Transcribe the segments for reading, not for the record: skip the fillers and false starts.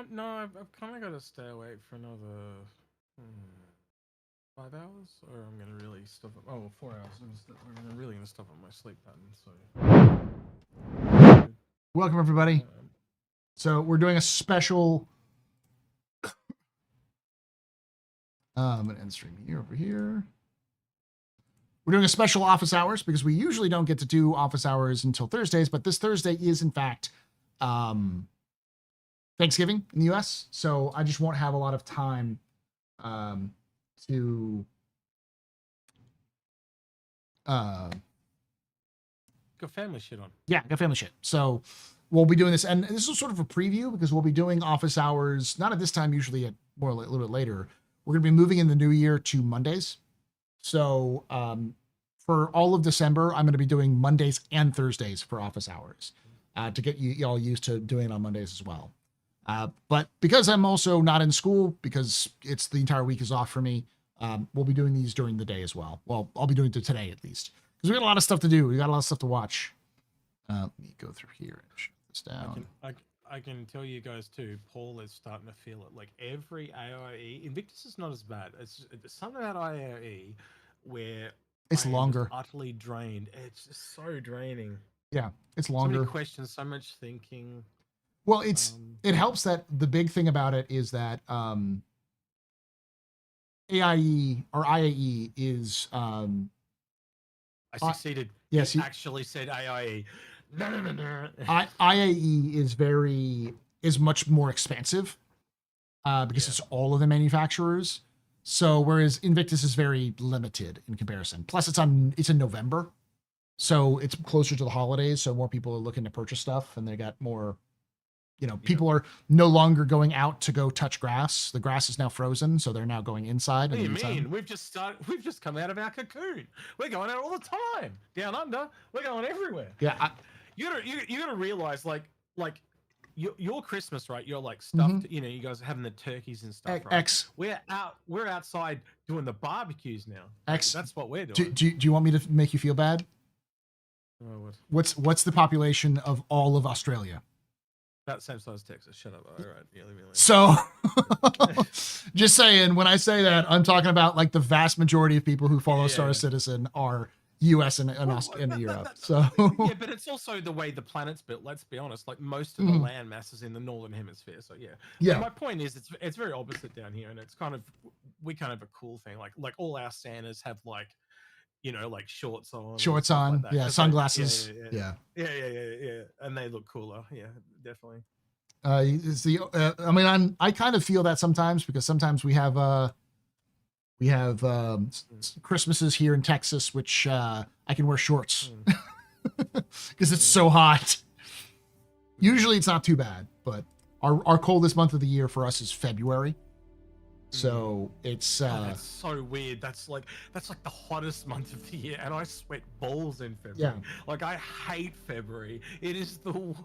No, I've kind of got to stay awake for another 5 hours, or I'm gonna really stuff up. Oh, 4 hours. I'm really gonna stuff up my sleep pattern. So, Welcome, everybody. um, So we're doing a special an end stream here over here. We're doing a special office hours because we usually don't get to do office hours until Thursdays, but this Thursday is in fact Thanksgiving in the US. So I just won't have a lot of time to got family shit on. got family shit. So we'll be doing this, and this is sort of a preview because we'll be doing office hours not at this time, usually at more a little bit later. We're gonna be moving in the new year to Mondays. So for all of December, I'm going to be doing Mondays and Thursdays for office hours to get you all used to doing it on Mondays as well. But because I'm also not in school, because it's the entire week is off for me, we'll be doing these during the day as well. Well, I'll be doing it today at least because we got a lot of stuff to do. We got a lot of stuff to watch. Let me go through here and shut this down. I can tell you guys too. Paul is starting to feel it. Like every IAE, Invictus is not as bad. It's something about IAE where It's I am longer. just utterly drained. It's just so draining. Yeah, it's So longer. many questions, so much thinking. Well, it helps that the big thing about it is that AIE or IAE is I succeeded. Yes, he actually said AIE. IAE is much more expansive because it's all of the manufacturers. So whereas Invictus is very limited in comparison. Plus it's in November. So it's closer to the holidays, so more people are looking to purchase stuff and they got more people are no longer going out to go touch grass. The grass is now frozen, so they're now going inside. What do you mean? We've just come out of our cocoon. We're going out all the time. Down under, we're going everywhere. Yeah, you gotta realize like your Christmas, right? You're like stuffed. You know, you guys are having the turkeys and stuff, right? We're outside doing the barbecues now. That's what we're doing. Do you want me to make you feel bad? Oh, what's the population of all of Australia? About the same size as Texas. Shut up. All right. Yeah, leave me alone. So, just saying, when I say that, I'm talking about like the vast majority of people who follow Star Citizen are U.S. and Europe. So yeah, but it's also the way the planet's built. Let's be honest. Like most of the land mass is in the northern hemisphere. So yeah. But my point is, it's very opposite down here, and it's kind of we kind of have a cool thing. Like all our Santas have like like shorts on, like yeah, sunglasses, yeah, and they look cooler, yeah, definitely. It's the I mean, I kind of feel that sometimes because sometimes we have Christmases here in Texas, which I can wear shorts because it's so hot. Usually it's not too bad, but our coldest month of the year for us is February. So it's that's so weird. That's like the hottest month of the year, and I sweat balls in February. Yeah. Like I hate February. It is the worst.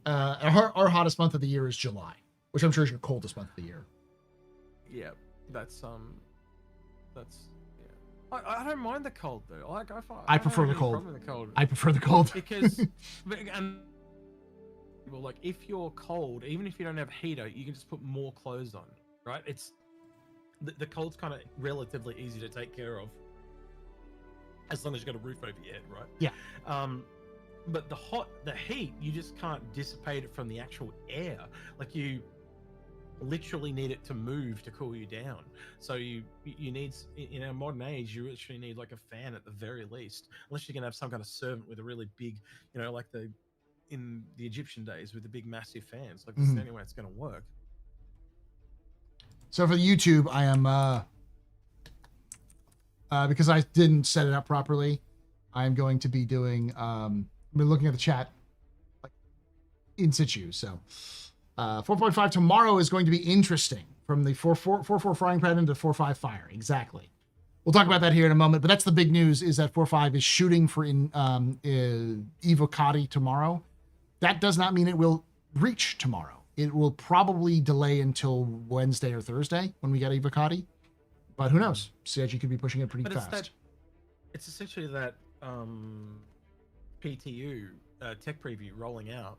Our hottest month of the year is July, which I'm sure is your coldest month of the year. Yeah, that's yeah. I don't mind the cold though. Like I prefer the cold. I prefer the cold because well, like if you're cold, even if you don't have a heater, you can just put more clothes on. Right, it's the cold's kind of relatively easy to take care of as long as you've got a roof over your head, right? Yeah. But the heat, you just can't dissipate it from the actual air. Like you literally need it to move to cool you down. So you need, in our modern age, you literally need like a fan at the very least, unless you're gonna have some kind of servant with a really big, like in the Egyptian days with the big massive fans. Like that's the only way it's gonna work. So for YouTube, I am because I didn't set it up properly, I'm going to be doing I've been looking at the chat like in situ. So 4.5 tomorrow is going to be interesting from the 4.4 frying pan into 4.5 fire. Exactly. We'll talk about that here in a moment, but that's the big news is that 4.5 is shooting for Evocati tomorrow. That does not mean it will reach tomorrow. It will probably delay until Wednesday or Thursday when we get Evocati, but who knows? CIG could be pushing it pretty fast. It's essentially that PTU tech preview rolling out.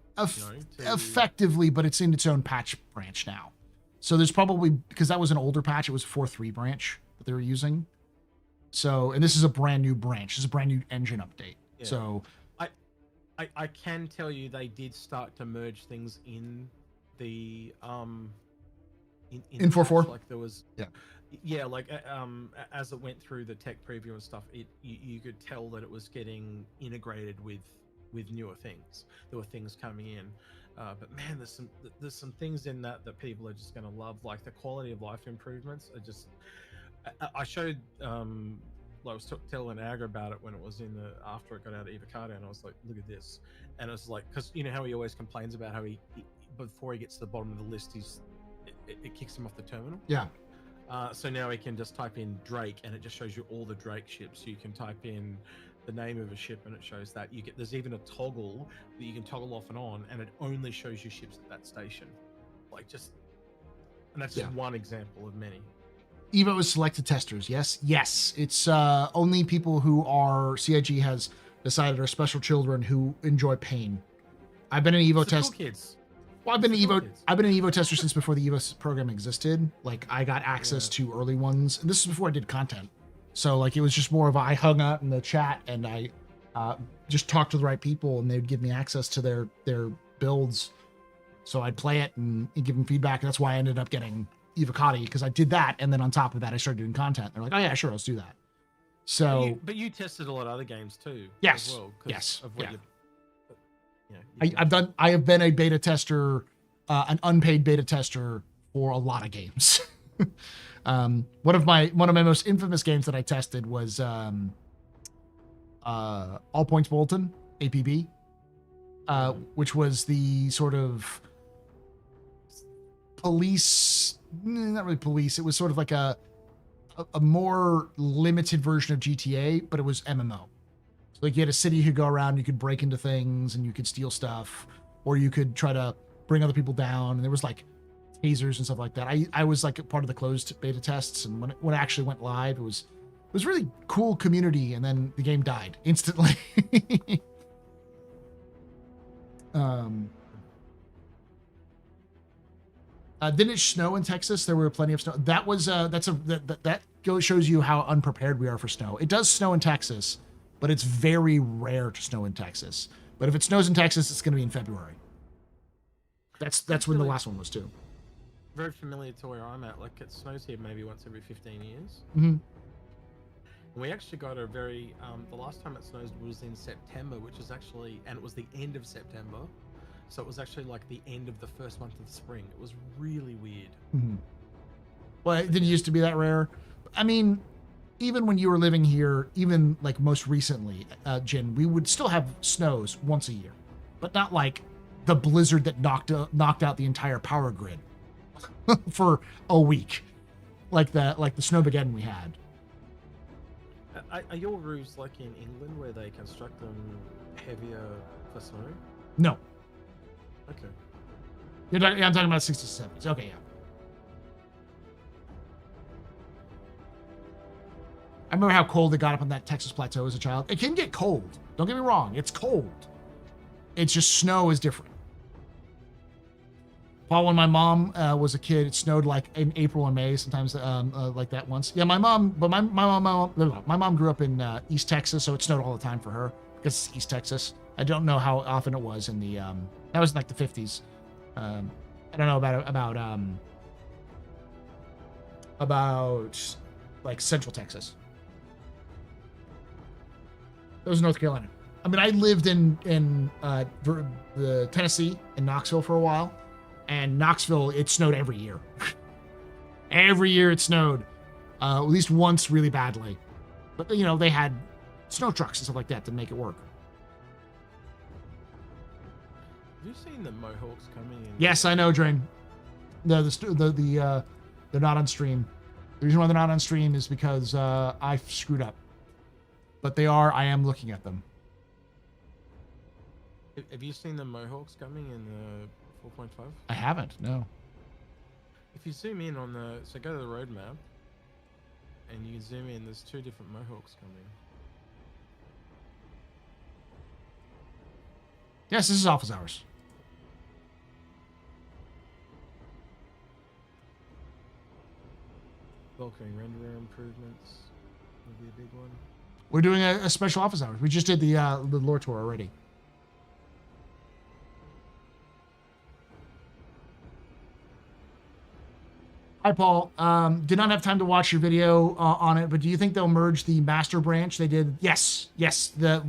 Effectively, but it's in its own patch branch now. So there's probably, because that was an older patch, it was 4.3 branch that they were using. So, and this is a brand new branch. This is a brand new engine update. Yeah. So I can tell you they did start to merge things in the in 4.4. Like there was like as it went through the tech preview and stuff, you could tell that it was getting integrated with newer things. There were things coming in, but man, there's some things in that people are just going to love, like the quality of life improvements are just. I showed I was telling Agra about it when it was after it got out of Evocado, and I was like, look at this. And it was like, because you know how he always complains about how he before he gets to the bottom of the list, it kicks him off the terminal. Yeah. So now he can just type in Drake, and it just shows you all the Drake ships. So you can type in the name of a ship, and it shows that. There's even a toggle that you can toggle off and on, and it only shows you ships at that station. And that's just one example of many. Evo is selected testers. Yes. It's only people who are CIG has decided are special children who enjoy pain. I've been an Evo test. Cool kids. Well, I've been an Evo tester since before the Evo program existed. Like I got access to early ones, and this is before I did content. So like it was just more of I hung out in the chat and I just talked to the right people, and they'd give me access to their builds. So I'd play it and give them feedback. And that's why I ended up getting Evocati, because I did that, and then on top of that I started doing content. They're like, oh yeah, sure, let's do that. So but you tested a lot of other games too. Yes. As well, yes. Of what I have been a beta tester, an unpaid beta tester for a lot of games. One of my most infamous games that I tested was All Points Bulletin, APB, which was the sort of police, not really police. It was sort of like a more limited version of GTA, but it was MMO. So like you had a city you could go around, you could break into things and you could steal stuff, or you could try to bring other people down. And there was like tasers and stuff like that. I was like a part of the closed beta tests, and when it actually went live, it was really cool community. And then the game died instantly. Didn't it snow in Texas? There were plenty of snow. That was that shows you how unprepared we are for snow. It does snow in Texas, but it's very rare to snow in Texas. But if it snows in Texas, it's going to be in February. That's when the last one was too. Very familiar to where I'm at. Like it snows here maybe once every 15 years. Mm-hmm. And we actually got a very the last time it snowed was in September, which is actually, and it was the end of September. So it was actually like the end of the first month of spring. It was really weird. Mm-hmm. Well, it didn't used to be that rare. I mean, even when you were living here, even like most recently, Jin, we would still have snows once a year, but not like the blizzard that knocked out the entire power grid for a week, like the Snowmageddon we had. Are your roofs like in England where they construct them heavier for snow? No. Okay. I'm talking about 60s, 70s. Okay, yeah. I remember how cold it got up on that Texas plateau as a child. It can get cold. Don't get me wrong. It's cold. It's just snow is different. Paul, when my mom was a kid, it snowed like in April and May, sometimes like that once. Yeah, my mom grew up in East Texas, so it snowed all the time for her because it's East Texas. I don't know how often it was in the that was in like the 50s. I don't know about like Central Texas. That was North Carolina. I mean, I lived in the Tennessee in Knoxville for a while, and Knoxville, it snowed every year. Every year it snowed, at least once really badly. But you know, they had snow trucks and stuff like that to make it work. Have you seen the Mohawks coming in? Yes, I know, Drain. They're not on stream. The reason why they're not on stream is because I screwed up. But they are. I am looking at them. Have you seen the Mohawks coming in the 4.5? I haven't. No. If you zoom in on so go to the roadmap, and you can zoom in. There's two different Mohawks coming. Yes, this is office hours. Balcony renderer improvements would be a big one. We're doing a special office hours. We just did the lore tour already. Hi, Paul. Did not have time to watch your video on it, but do you think they'll merge the master branch? They did. Yes. The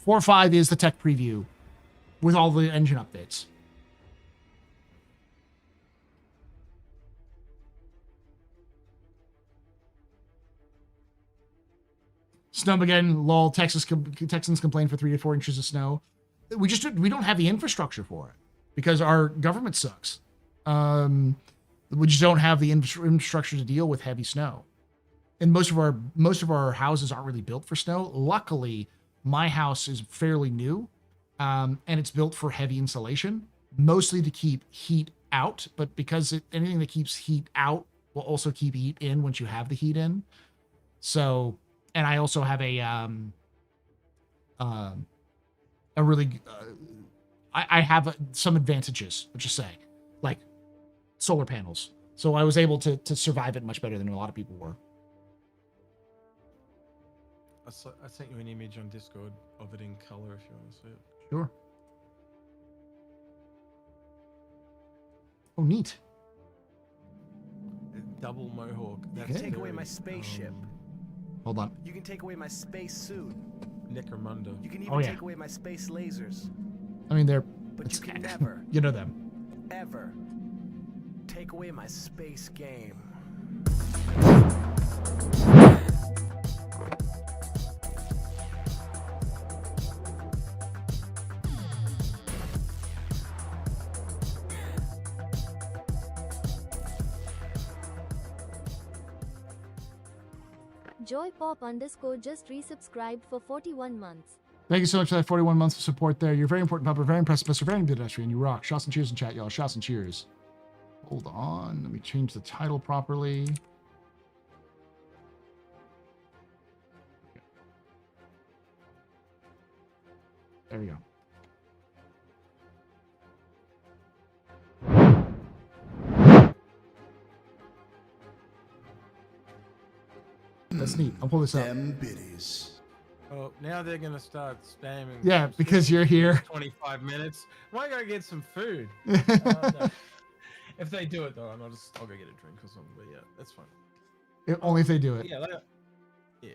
4.5 is the tech preview with all the engine updates. Snowmageddon, lol. Texans complain for 3 to 4 inches of snow. We don't have the infrastructure for it because our government sucks. We just don't have the infrastructure to deal with heavy snow, and most of our houses aren't really built for snow. Luckily, my house is fairly new, and it's built for heavy insulation, mostly to keep heat out. But because anything that keeps heat out will also keep heat in once you have the heat in. So, and I also have I have some advantages, let's just say, like solar panels. So I was able to survive it much better than a lot of people were. I sent you an image on Discord of it in color if you want to see it. Sure. Oh, neat. Double mohawk. You can take away my spaceship. Hold on. You can take away my space suit. Necromunda. You can even take away my space lasers. I mean, but you can never, you know them, ever take away my space game. JoyPop_ just resubscribed for 41 months. Thank you so much for that 41 months of support there. You're very important, Papa. Very impressive, Mr. Very pedestrian. You rock. Shots and cheers in chat, y'all. Shots and cheers. Hold on. Let me change the title properly. There we go. That's neat. I'll pull this up. Them biddies. Oh, now they're gonna start spamming. Yeah, because you're here. 25 minutes. I gotta get some food. No. If they do it though, I'll go get a drink or something. But yeah, that's fine. Only if they do it. Yeah, yeah.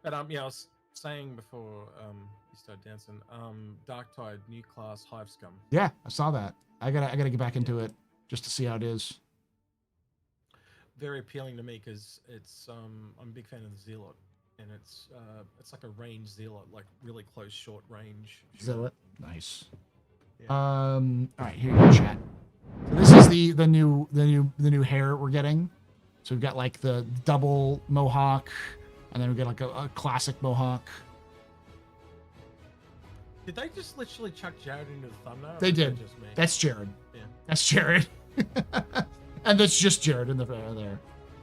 But yeah, I was saying before you started dancing. Dark Tide, new class, Hive Scum. Yeah, I saw that. I gotta get back into it just to see how it is. Very appealing to me because it's I'm a big fan of the Zealot, and it's like a range Zealot, like really close short range. Zealot, nice. Yeah. All right, here you go, chat. So this is the new hair we're getting. So we've got like the double mohawk, and then we get like a classic mohawk. Did they just literally chuck Jared into the thumbnail? They did. Just me? That's Jared. Yeah. That's Jared. And that's just Jared in the there.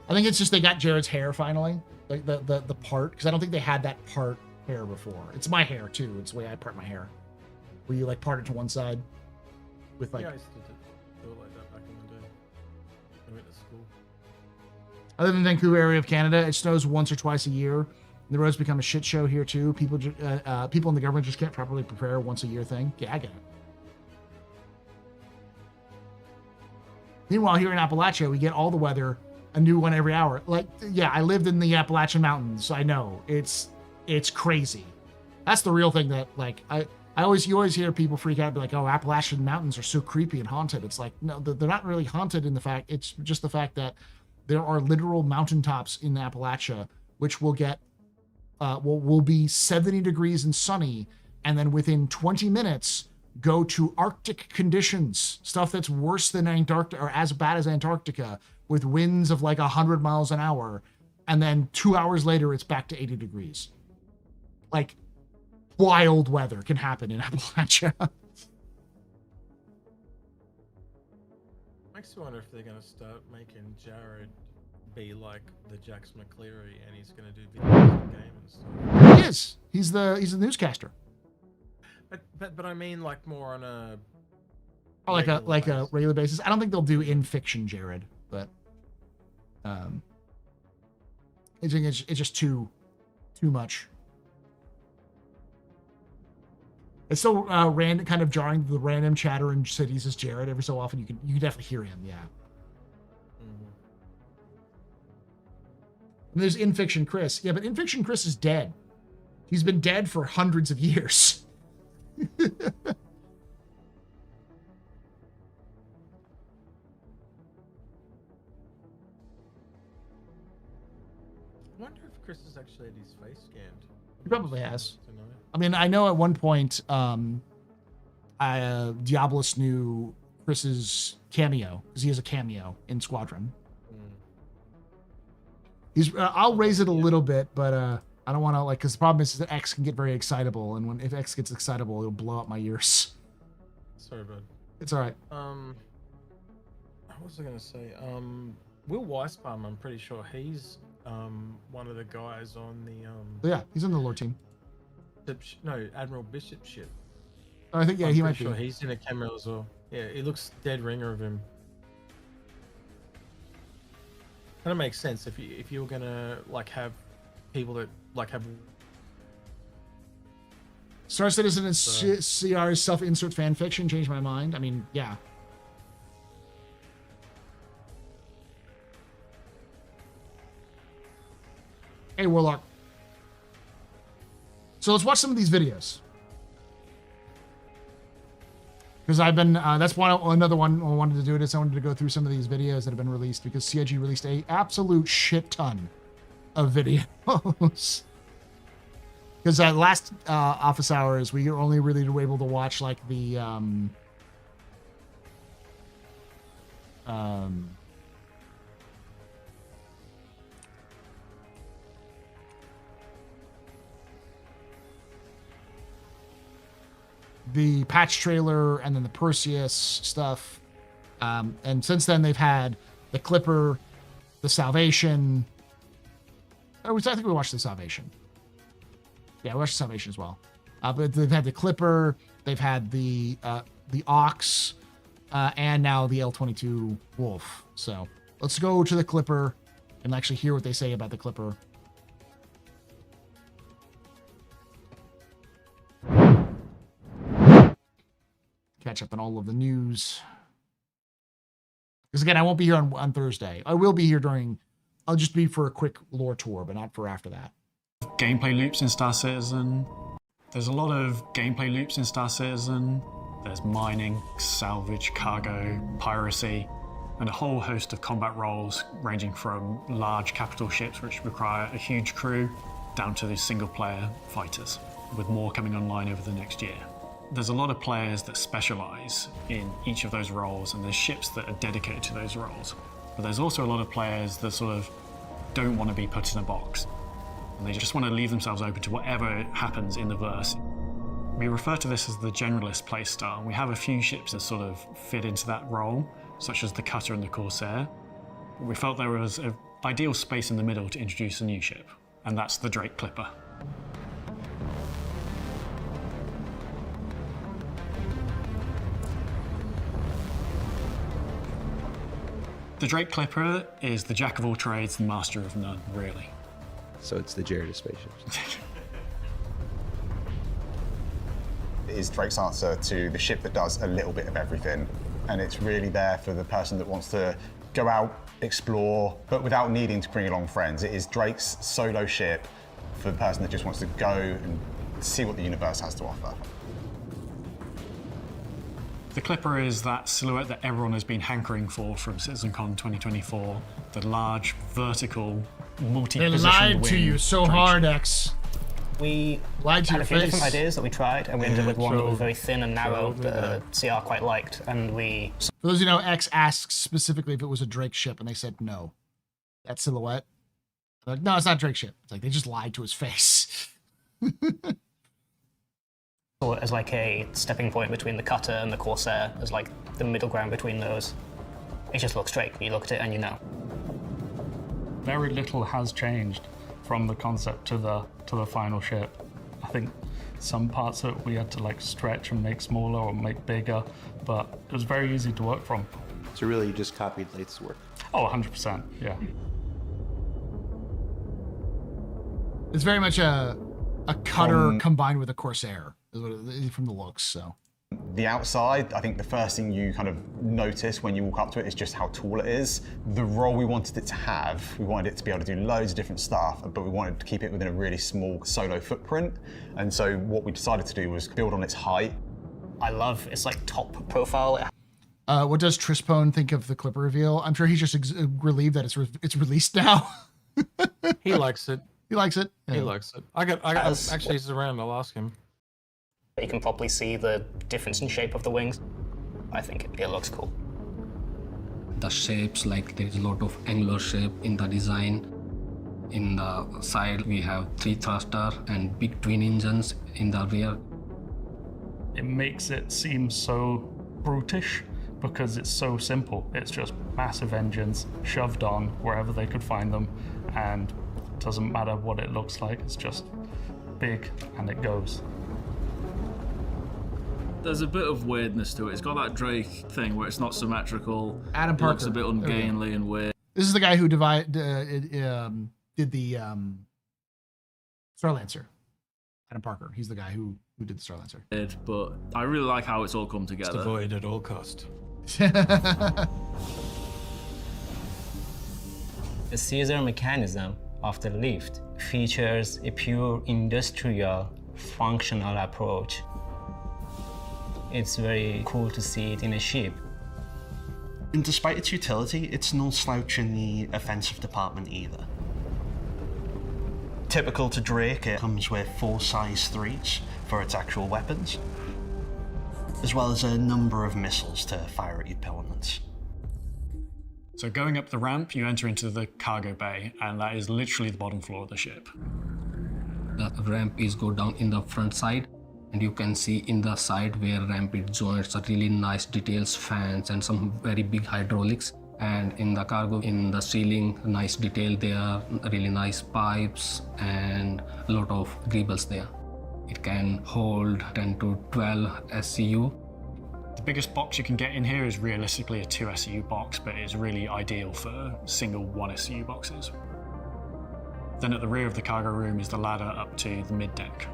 I think it's just they got Jared's hair finally, like the part, because I don't think they had that part hair before. It's my hair too. It's the way I part my hair. Where you like part it to one side with like. Yeah, I used to do it like that back in the day. I went to school. I live in the Vancouver area of Canada. It snows once or twice a year. The roads become a shit show here too. People in the government just can't properly prepare once a year thing. Yeah, I get it. Meanwhile, here in Appalachia, we get all the weather, a new one every hour. Like, yeah, I lived in the Appalachian Mountains. I know it's crazy. That's the real thing that like you always hear people freak out, be like, oh, Appalachian Mountains are so creepy and haunted. It's like, no, they're not really haunted in the fact. It's just the fact that there are literal mountaintops in Appalachia which will get will be 70 degrees and sunny, and then within 20 minutes go to Arctic conditions, stuff that's worse than Antarctica or as bad as Antarctica, with winds of like 100 miles an hour, and then 2 hours later it's back to 80 degrees. Like, wild weather can happen in Appalachia. Makes me wonder if they're going to start making Jared be like the Jax McCleary, and he's going to do videos and game and stuff. He is. He's the newscaster. But I mean, like more on a Or like a basis. regular basis. I don't think they'll do in fiction, Jared, but it's just too much. It's so random, kind of jarring. The random chatter in cities is Jared. Every so often, you can definitely hear him. Yeah. Mhm. And there's in fiction Chris. Yeah, but in fiction Chris is dead. He's been dead for hundreds of years. I wonder if Chris has actually had his face scanned. He probably has. To know. I mean, I know at one point, Diabolus knew Chris's cameo because he has a cameo in Squadron. He's. I'll raise it a little bit, but I don't want to because the problem is that X can get very excitable, and if X gets excitable, it'll blow up my ears. Sorry, bud. It's all right. What was I gonna say? Will Weisbaum, I'm pretty sure he's one of the guys on the Yeah, he's on the lore team. Admiral Bishop ship. I think I'm he pretty might sure be. he's in a cameo as well. Yeah, it looks dead ringer of him. Kind of makes sense if you were gonna like have people that like have. Star Citizen and CR's self-insert fan fiction changed my mind. I mean, yeah. Hey, Warlock. So let's watch some of these videos. Because I've been, that's another one I wanted to do. I wanted to go through some of these videos that have been released because CIG released a absolute shit ton of videos. Because last office hours, we only really were able to watch like the patch trailer and then the Perseus stuff. And since then, they've had the Clipper, the Salvation. I think we watched the Salvation. Yeah, we watched the Salvation as well. But they've had the Clipper, they've had the Ox, and now the L-22 Wolf. So let's go to the Clipper and actually hear what they say about the Clipper. Catch up on all of the news. Because again, I won't be here on Thursday. I will be here I'll just be for a quick lore tour, but not for after that. Gameplay loops in Star Citizen. There's a lot of gameplay loops in Star Citizen. There's mining, salvage, cargo, piracy, and a whole host of combat roles ranging from large capital ships which require a huge crew down to the single-player fighters, with more coming online over the next year. There's a lot of players that specialize in each of those roles, and there's ships that are dedicated to those roles. But there's also a lot of players that sort of don't want to be put in a box, and they just want to leave themselves open to whatever happens in the verse. We refer to this as the generalist playstyle. We have a few ships that sort of fit into that role, such as the Cutter and the Corsair. We felt there was an ideal space in the middle to introduce a new ship, and that's the Drake Clipper. The Drake Clipper is the jack of all trades, the master of none, really. So it's the Jared of spaceships. It is Drake's answer to the ship that does a little bit of everything. And it's really there for the person that wants to go out, explore, but without needing to bring along friends. It is Drake's solo ship for the person that just wants to go and see what the universe has to offer. The Clipper is that silhouette that everyone has been hankering for from CitizenCon 2024. The large, vertical, They multi-positioned lied to wing you so Drake hard, ship. X. We Lied to had your a few face. different ideas that we tried, and we ended up with one that was very thin and narrow showed me that CR quite liked, and we For those who know, X asked specifically if it was a Drake ship, and they said no. That silhouette? They're like, no, it's not a Drake ship. It's like they just lied to his face. saw it as like a stepping point between the Cutter and the Corsair, as like the middle ground between those. It just looks straight. You look at it and you know. Very little has changed from the concept to the final ship. I think Some parts of it we had to like stretch and make smaller or make bigger, but it was very easy to work from. So really, you just copied Late's work. Oh, 100%, yeah. It's very much a cutter combined with a Corsair, is what it is from the looks. So The outside, I think the first thing you kind of notice when you walk up to it is just how tall it is. The role we wanted it to have, we wanted it to be able to do loads of different stuff, but we wanted to keep it within a really small solo footprint. And so what we decided to do was build on its height. I love its like top profile. what does Trispone think of the clip reveal? I'm sure he's just relieved that it's released now. He likes it. He likes it. He likes it. I got actually, he's around. I'll ask him. You can probably see the difference in shape of the wings. I think it looks cool. The shapes, like there is a lot of angular shape in the design. In the side, we have 3 thruster and big twin engines in the rear. It makes it seem so brutish because it's so simple. It's just massive engines shoved on wherever they could find them, and it doesn't matter what it looks like, it's just big and it goes. There's a bit of weirdness to it. It's got that Drake thing where it's not symmetrical. Adam It Parker. looks a bit ungainly and weird. This is the guy who did the Starlancer. Adam Parker. He's the guy who did the Starlancer. But I really like how it's all come together. Avoid at all cost. The Caesar mechanism of the lift features a pure industrial, functional approach. It's very cool to see it in a ship. And despite its utility, it's no slouch in the offensive department either. Typical to Drake, it comes with 4 size 3s for its actual weapons, as well as a number of missiles to fire at your opponents. So going up the ramp, you enter into the cargo bay, and that is literally the bottom floor of the ship. The ramp is go down in the front side, and you can see in the side where ramp it joins are really nice details, fans and some very big hydraulics. And in the cargo, in the ceiling, nice detail there, really nice pipes and a lot of greebles there. It can hold 10 to 12 SCU. The biggest box you can get in here is realistically a 2 SCU box, but it's really ideal for single 1 SCU boxes. Then at the rear of the cargo room is the ladder up to the mid-deck.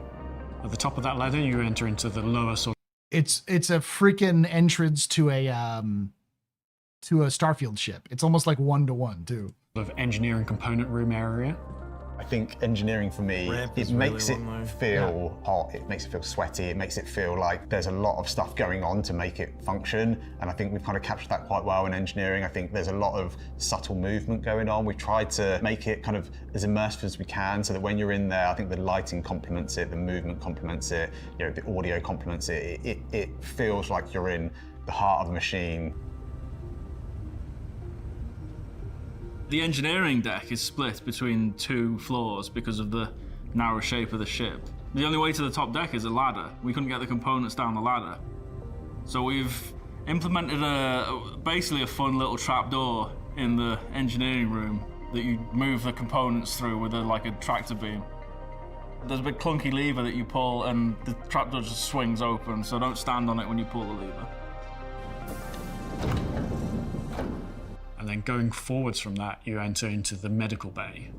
At the top of that ladder, you enter into the lower sort. It's a freaking entrance to a Starfield ship. It's almost like 1-to-1 too. Of engineering component room area. I think engineering for me, it makes it feel hot, it makes it feel sweaty, it makes it feel like there's a lot of stuff going on to make it function. And I think we've kind of captured that quite well in engineering. I think there's a lot of subtle movement going on. We've tried to make it kind of as immersive as we can so that when you're in there, I think the lighting complements it, the movement complements it, you know, the audio complements it. It feels like you're in the heart of the machine. The engineering deck is split between 2 floors because of the narrow shape of the ship. The only way to the top deck is a ladder. We couldn't get the components down the ladder. So we've implemented basically a fun little trapdoor in the engineering room that you move the components through with like a tractor beam. There's a big clunky lever that you pull and the trapdoor just swings open, so don't stand on it when you pull the lever. And then going forwards from that, you enter into the medical bay.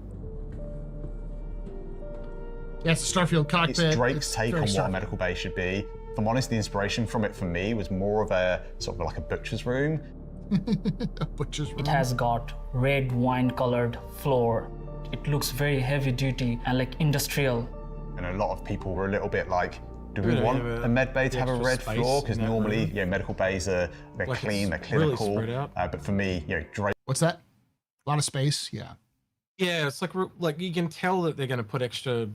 Yeah, it's a Starfield cockpit. It's Drake's take on what a medical bay should be. If I'm honest, the inspiration from it for me was more of a sort of like a butcher's room. A butcher's room. It has got red wine-colored floor. It looks very heavy duty and like industrial. And a lot of people were a little bit like, do we want a med bay to have a red floor? Because normally, medical bays they're like clean, they're clinical. Really but for me, Drake. What's that? A lot of space, yeah. Yeah, it's like you can tell that they're going to put extra,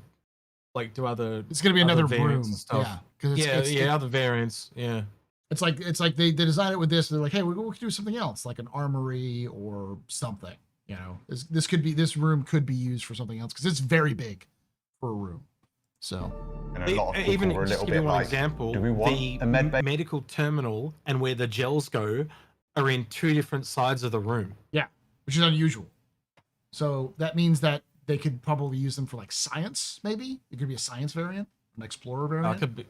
like do other. It's going to be another room, stuff. yeah. Other variants, yeah. It's like they design it with this. They're like, hey, we can do something else, like an armory or something. You know, this room could be used for something else because it's very big for a room. So, and a lot of people were a little bit like, example, do we want the a med bay? Medical terminal and where the gels go are in 2 different sides of the room. Yeah, which is unusual. So that means that they could probably use them for like science, maybe. It could be a science variant. An explorer I variant? could be.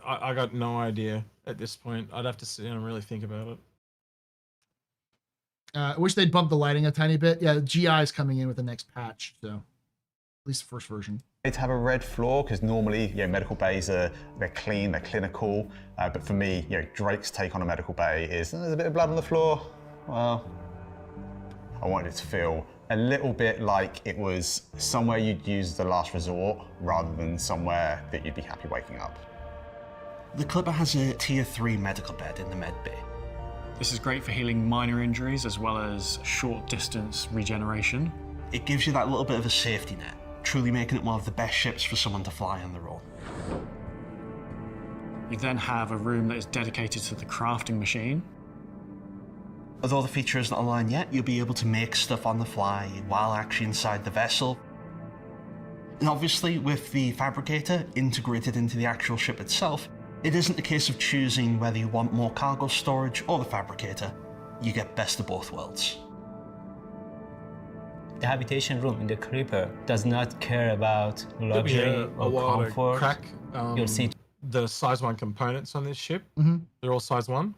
I got no idea at this point. I'd have to sit down and really think about it. I wish they'd bump the lighting a tiny bit. Yeah, the GI is coming in with the next patch, so at least the first version. To have a red floor, because normally, medical bays they're clean, they're clinical. But for me, Drake's take on a medical bay is there's a bit of blood on the floor. Well, I wanted it to feel a little bit like it was somewhere you'd use as the last resort, rather than somewhere that you'd be happy waking up. The Clipper has a tier 3 medical bed in the med bay. This is great for healing minor injuries as well as short distance regeneration. It gives you that little bit of a safety net, truly making it one of the best ships for someone to fly on their own. You then have a room that is dedicated to the crafting machine. Although the feature isn't online yet, you'll be able to make stuff on the fly while actually inside the vessel. And obviously, with the fabricator integrated into the actual ship itself, it isn't a case of choosing whether you want more cargo storage or the fabricator. You get best of both worlds. The habitation room in the Clipper does not care about luxury or comfort. Crack, You'll see the size 1 components on this ship. Mm-hmm. They're all size 1,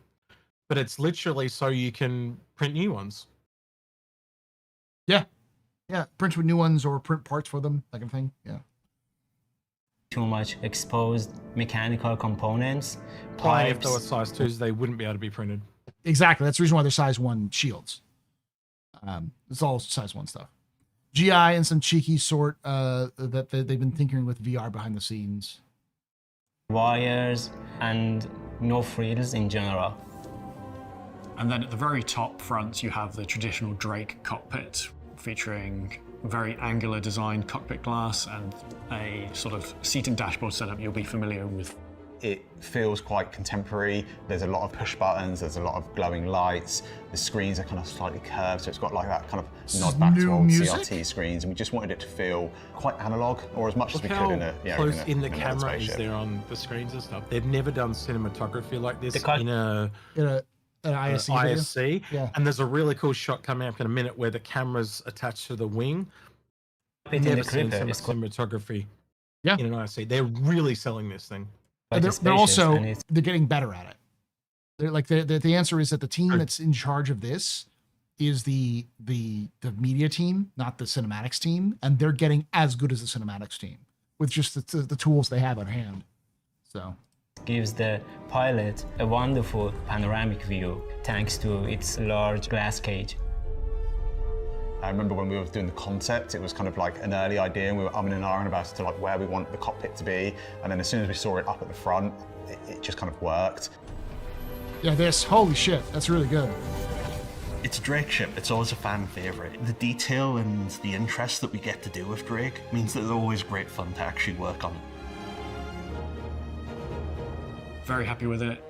but it's literally so you can print new ones. Yeah, print with new ones or print parts for them, that kind of thing. Yeah. too much exposed mechanical components. Why, if Pipes. they were size 2s, they wouldn't be able to be printed. Exactly. That's the reason why they're size 1 shields. It's all size 1 stuff. GI and some cheeky sort that they've been tinkering with VR behind the scenes. Wires and no frills in general. And then at the very top front, you have the traditional Drake cockpit, featuring very angular designed cockpit glass and a sort of seat and dashboard setup you'll be familiar with. It feels quite contemporary. There's a lot of push buttons, there's a lot of glowing lights. The screens are kind of slightly curved, so it's got like that kind of nod back to old CRT screens, and we just wanted it to feel quite analog, or as much as we could in a close in the in camera another is spaceship. there on the screens and stuff. They've never done cinematography like this in an ISC video? ISC. Yeah. And there's a really cool shot coming up in a minute where the camera's attached to the wing. In Never the seen Clipper, it's cinematography Yeah. in an ISC. They're really selling this thing. And they're also they're getting better at it. They're like the answer is that the team that's in charge of this is the media team, not the cinematics team, and they're getting as good as the cinematics team with just the tools they have at hand. So gives the pilot a wonderful panoramic view thanks to its large glass cage. I remember when we were doing the concept, it was kind of like an early idea, and we were umming and ahhing about to like where we want the cockpit to be, and then as soon as we saw it up at the front, it just kind of worked. yeah, holy shit, that's really good. It's a Drake ship, it's always a fan favourite. The detail and the interest that we get to do with Drake means that it's always great fun to actually work on it. Very happy with it.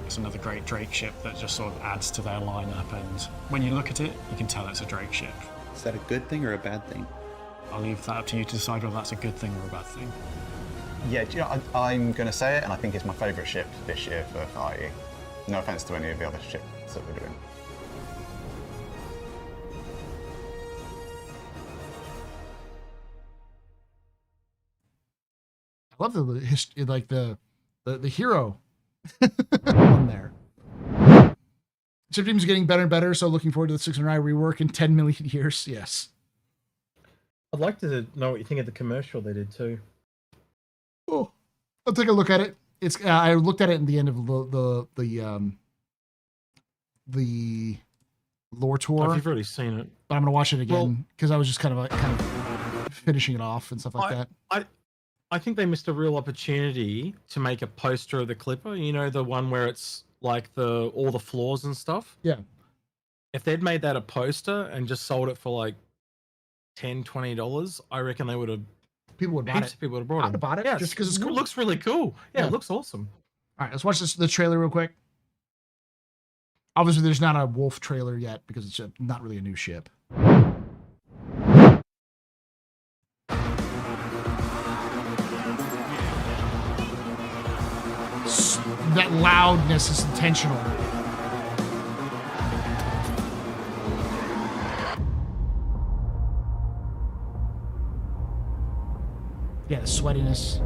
It's another great Drake ship that just sort of adds to their lineup, and when you look at it, you can tell it's a Drake ship. Is that a good thing or a bad thing? I'll leave that up to you to decide whether that's a good thing or a bad thing. Yeah, do you know, I'm going to say it, and I think it's my favourite ship this year for IAE. No offence to any of the other ships that we're doing. I love the hero on there. Chip team's getting better and better, so looking forward to the 609 rework in 10 million years. Yes. I'd like to know what you think of the commercial they did too. Oh, I'll take a look at it. It's I looked at it in the end of the lore tour. Oh, you've already seen it, but I'm gonna watch it again because I was just kind of finishing it off and stuff like that. I think they missed a real opportunity to make a poster of the Clipper. You know, the one where it's like all the floors and stuff. Yeah. If they'd made that a poster and just sold it for like $10-$20, I reckon they would have. People would buy Heaps it. of people would have bought it. I'd have bought it just because it's cool. It looks really cool. Yeah, Yeah. it looks awesome. All right, let's watch the trailer real quick. Obviously, there's not a Wolf trailer yet because it's not really a new ship. That loudness is intentional. Yeah, the sweatiness.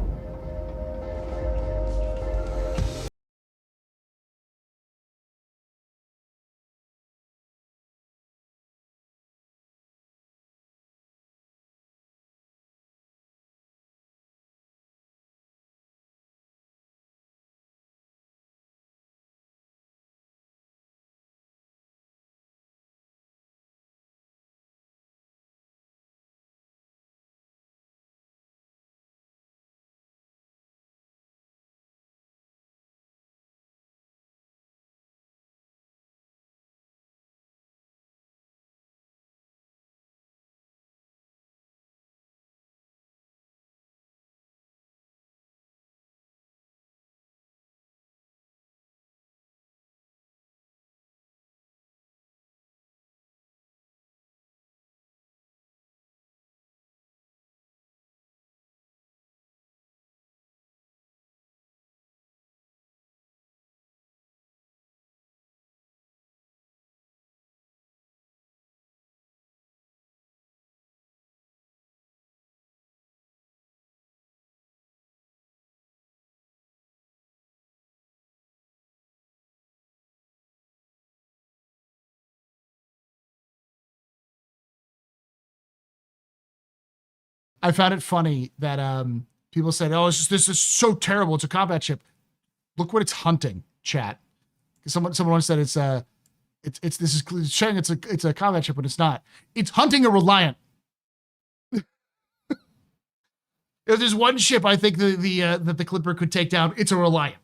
I found it funny that people said, "Oh, this is so terrible. It's a combat ship." Look what it's hunting, chat. Someone once said it's saying it's a combat ship, but it's not. It's hunting a Reliant. If there's one ship I think that the Clipper could take down, it's a Reliant.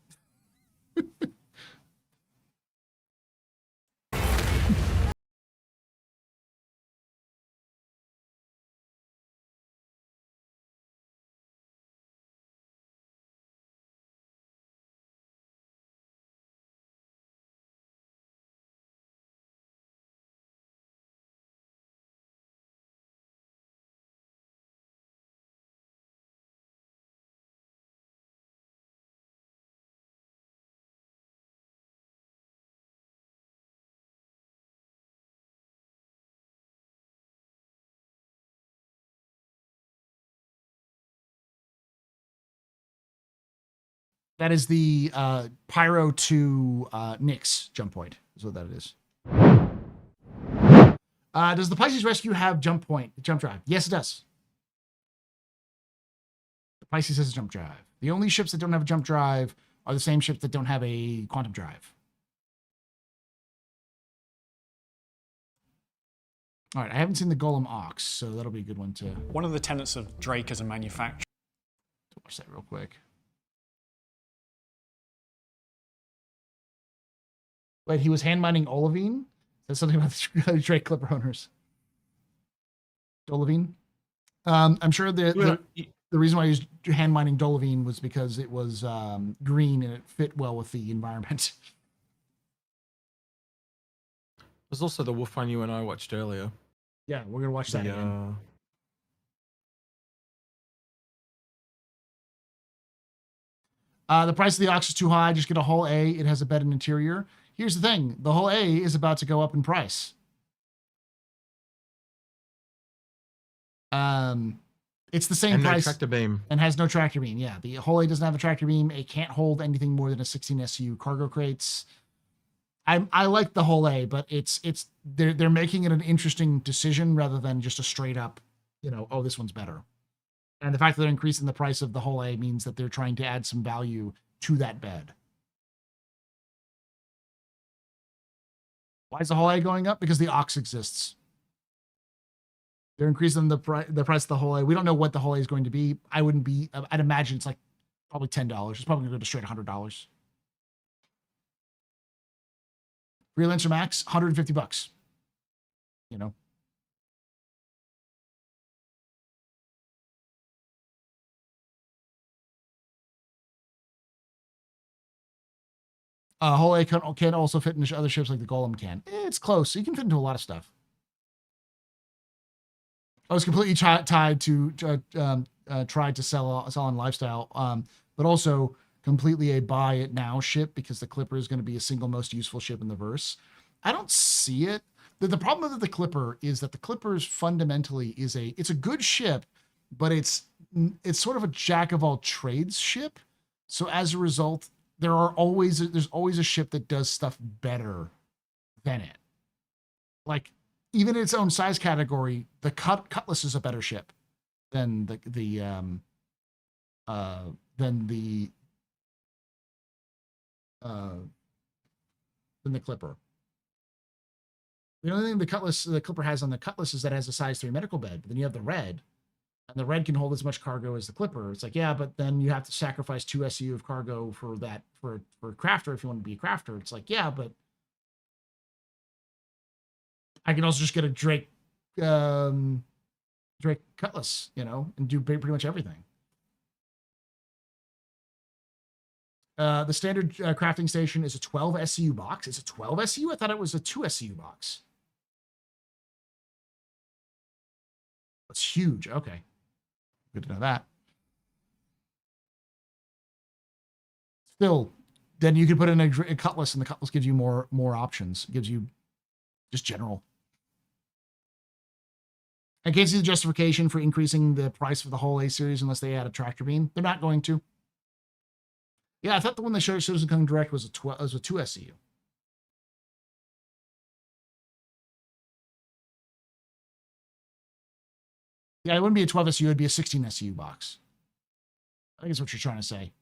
That is the Pyro to Nyx jump point, is what that is. Does the Pisces Rescue have jump drive? Yes, it does. The Pisces has a jump drive. The only ships that don't have a jump drive are the same ships that don't have a quantum drive. All right, I haven't seen the Golem Ox, so that'll be a good one to... One of the tenets of Drake as a manufacturer... Watch that real quick. Wait, he was hand mining olivine? That's something about the Drake Clipper owners. Dolivine? I'm sure the reason why he was hand mining Dolivine was because it was green and it fit well with the environment. There's also the wolf one you and I watched earlier. Yeah, we're gonna watch that again. The price of the Ox is too high. Just get a hull A. It has a bed and interior. Here's the thing. The hull A is about to go up in price. It's the same price. No tractor beam. And has no tractor beam. Yeah, the hull A doesn't have a tractor beam. It can't hold anything more than a 16 SU cargo crates. I like the hull A, but they're making it an interesting decision rather than just a straight up, oh, this one's better. And the fact that they're increasing the price of the hull A means that they're trying to add some value to that bed. Why is the hull A going up? Because the Ox exists. They're increasing the price of the hull A. We don't know what the hull A is going to be. I'd imagine it's like probably $10. It's probably going to go to straight $100. Freelancer Max, $150. Hull A can also fit into other ships like the Golem can. It's close. You can fit into a lot of stuff. I was completely tied to tried to sell on lifestyle, but also completely a buy it now ship because the Clipper is going to be a single most useful ship in the verse. I don't see it. The problem with the Clipper is that the Clippers fundamentally it's a good ship, but it's sort of a jack of all trades ship. So as a result, there's always a ship that does stuff better than it. Like even in its own size category, the Cutlass is a better ship than the Clipper. The only thing the Clipper has on the Cutlass is that it has a size 3 medical bed, but then you have the Red, and the Red can hold as much cargo as the Clipper. It's like, yeah, but then you have to sacrifice 2 SU of cargo for a crafter if you want to be a crafter. It's like, yeah, but I can also just get a Drake Cutlass, and do pretty much everything. The standard crafting station is a 12 SU box. It's a 12 SU? I thought it was a 2 SU box. That's huge. Okay. Good to know that. Still, then you can put in a Cutlass, and the Cutlass gives you more options. It gives you just general. I can't see the justification for increasing the price of the whole A series unless they add a tractor beam. They're not going to. Yeah, I thought the one they showed Citizen Coming Direct was a 2 SCU. Yeah, it wouldn't be a 12 SU, it'd be a 16 SU box. I think that's what you're trying to say.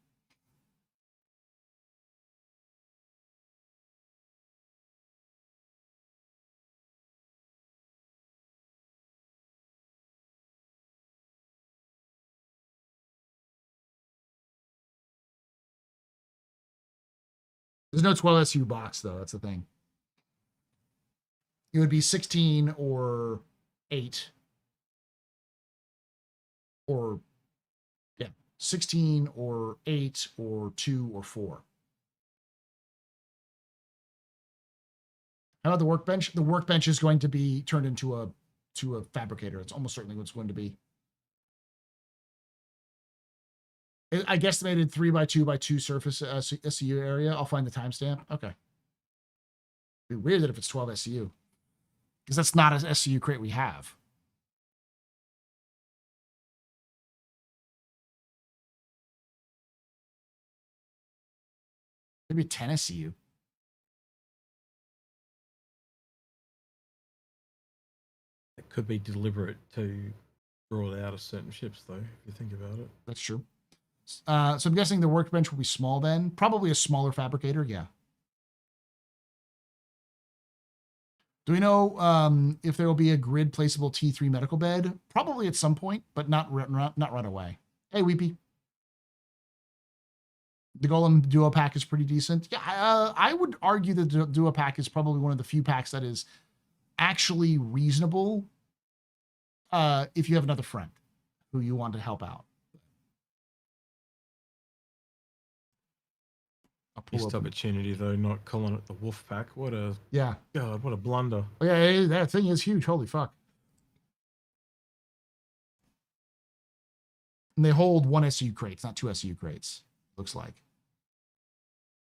There's no 12 SU box, though. That's the thing. It would be 16 or 8. Or, yeah, 16 or 8 or 2 or 4. How about the workbench? The workbench is going to be turned into a fabricator. It's almost certainly what it's going to be. I guesstimated 3x2x2 surface SCU area. I'll find the timestamp. Okay. It'd be weird that if it's 12 SCU. Because that's not an SCU crate we have. Maybe 10 SCU. It could be deliberate to draw it out of certain ships, though, if you think about it. That's true. So I'm guessing the workbench will be small then. Probably a smaller fabricator, yeah. Do we know if there will be a grid placeable T3 medical bed? Probably at some point, but not right away. Hey, Weepy. The Golem Duo pack is pretty decent. Yeah, I would argue that the Duo pack is probably one of the few packs that is actually reasonable if you have another friend who you want to help out. Missed opportunity, though, not calling it the Wolf Pack. What a... Yeah. God, what a blunder. Oh, yeah, that thing is huge. Holy fuck. And they hold 1 SU crates, not 2 SU crates, looks like.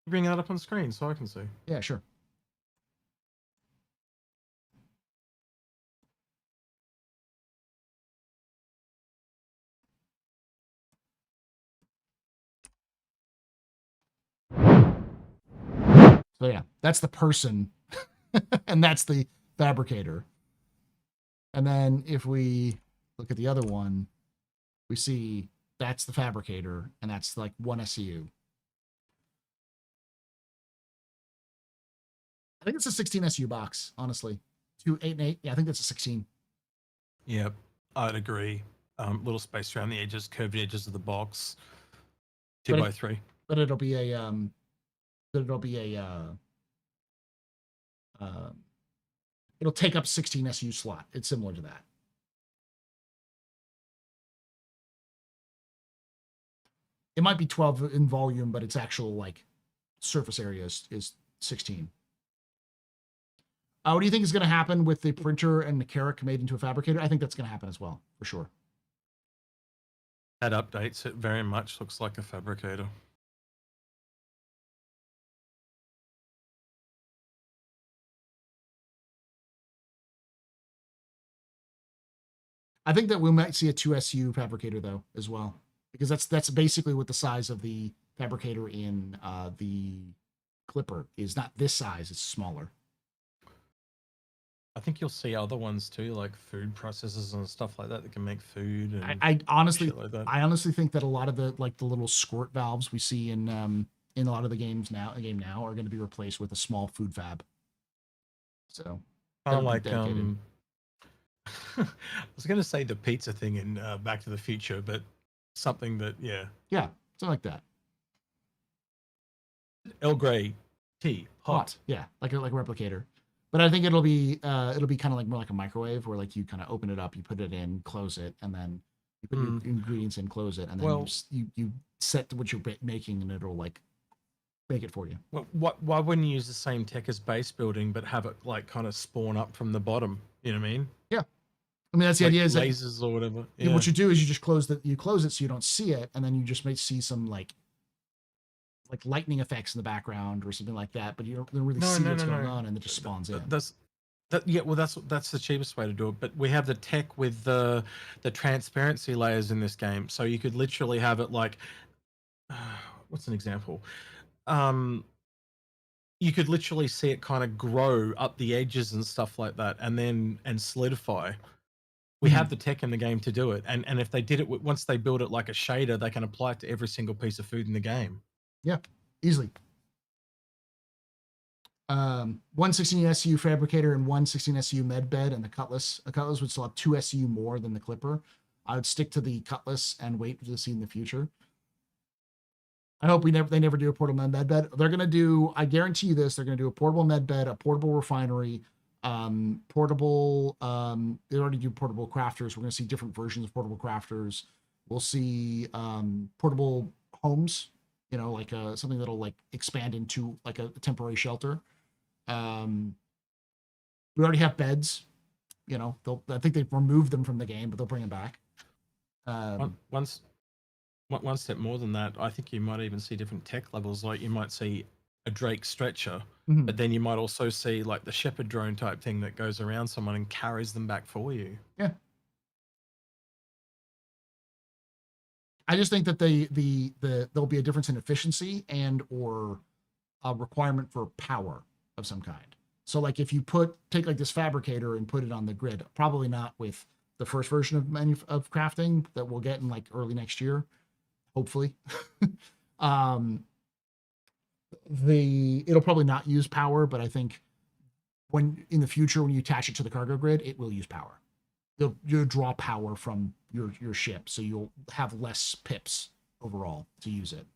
Bring that up on screen so I can see. Yeah, sure. So yeah, that's the person and that's the fabricator. And then if we look at the other one, we see that's the fabricator and that's like 1 SCU. I think it's a 16 SU box, honestly. 2, 8, and 8. Yeah, I think that's a 16. Yep, I'd agree. Little space around the edges, curved edges of the box. 2x3. But it'll be a it'll take up 16 SU slot. It's similar to that. It might be 12 in volume, but its actual like surface area is 16. What do you think is going to happen with the printer and the Carrack made into a fabricator? I think that's going to happen as well, for sure. That updates it very much. Looks like a fabricator. I think that we might see a 2 SU fabricator though as well, because that's basically what the size of the fabricator in the Clipper is. Not this size; it's smaller. I think you'll see other ones too, like food processors and stuff like that can make food. And I honestly, shit like that. I honestly think that a lot of the like the little squirt valves we see in a lot of the games now, are going to be replaced with a small food fab. So kind of like I was going to say the pizza thing in Back to the Future, but something that yeah, something like that. Earl Grey tea, hot. Yeah, like a replicator. But I think it'll be kind of like more like a microwave, where like you kind of open it up, you put it in, close it, and then you put your ingredients in, close it, and then you set what you're making, and it'll like make it for you. Well, why wouldn't you use the same tech as base building, but have it like kind of spawn up from the bottom? You know what I mean? Yeah. I mean, that's the like idea. Is lasers or whatever. Yeah. What you do is you just close it so you don't see it, and then you just may see some like lightning effects in the background or something like that, but you don't really see what's going on, and it just spawns in. That's the cheapest way to do it. But we have the tech with the transparency layers in this game, so you could literally have it like, what's an example? You could literally see it kind of grow up the edges and stuff like that, and solidify We have the tech in the game to do it, and if they did it once they build it like a shader, they can apply it to every single piece of food in the game. Yeah, easily. 116 SU fabricator and 116 SU med bed and the cutlass. A cutlass would still have 2 SU more than the clipper. I would stick to the cutlass and wait to see in the future. I hope they never do a portable med bed. They're gonna do, I guarantee you this, they're gonna do a portable med bed, a portable refinery, portable. They already do portable crafters. We're gonna see different versions of portable crafters. We'll see portable homes. You know, like something that'll like expand into like a temporary shelter. We already have beds. You know, I think they've removed them from the game, but they'll bring them back. One step more than that, I think you might even see different tech levels. Like you might see a Drake stretcher, but then you might also see like the shepherd drone type thing that goes around someone and carries them back for you. Yeah. I just think that there'll be a difference in efficiency and or a requirement for power of some kind. So like if you take like this fabricator and put it on the grid, probably not with the first version of crafting that we'll get in like early next year, hopefully. It'll probably not use power, but I think when in the future when you attach it to the cargo grid, it will use power. You'll draw power from your ship, so you'll have less pips overall to use it.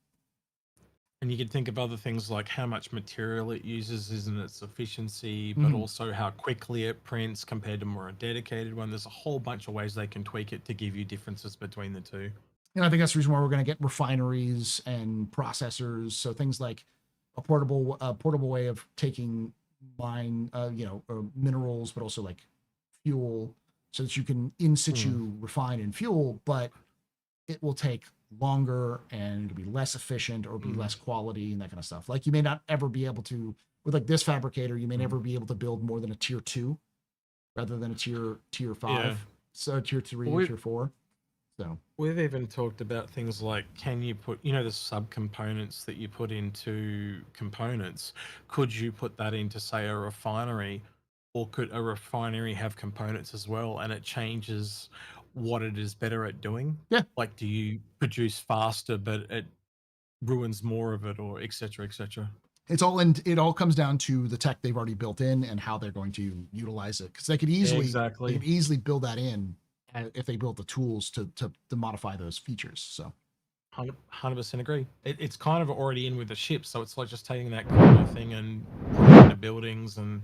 And you can think of other things like how much material it uses, isn't its efficiency, but also how quickly it prints compared to more a dedicated one. There's a whole bunch of ways they can tweak it to give you differences between the two. And I think that's the reason why we're going to get refineries and processors. So things like a portable way of taking minerals, but also like fuel, so that you can in situ refine and fuel, but it will take longer and it'll be less efficient or be less quality and that kind of stuff. Like you may not ever be able to, with like this fabricator, you may never be able to build more than a tier 2 rather than a tier 5. Yeah. So tier 3 or tier 4. So we've even talked about things like, can you put, the subcomponents that you put into components, could you put that into, say, a refinery, or could a refinery have components as well, and it changes what it is better at doing? Yeah. Like, do you produce faster, but it ruins more of it, or et cetera, et cetera? It all comes down to the tech they've already built in and how they're going to utilize it. Because they could easily build that in if they built the tools to modify those features. So 100% agree. It's kind of already in with the ship, so it's like just taking that kind of thing and putting it into buildings, and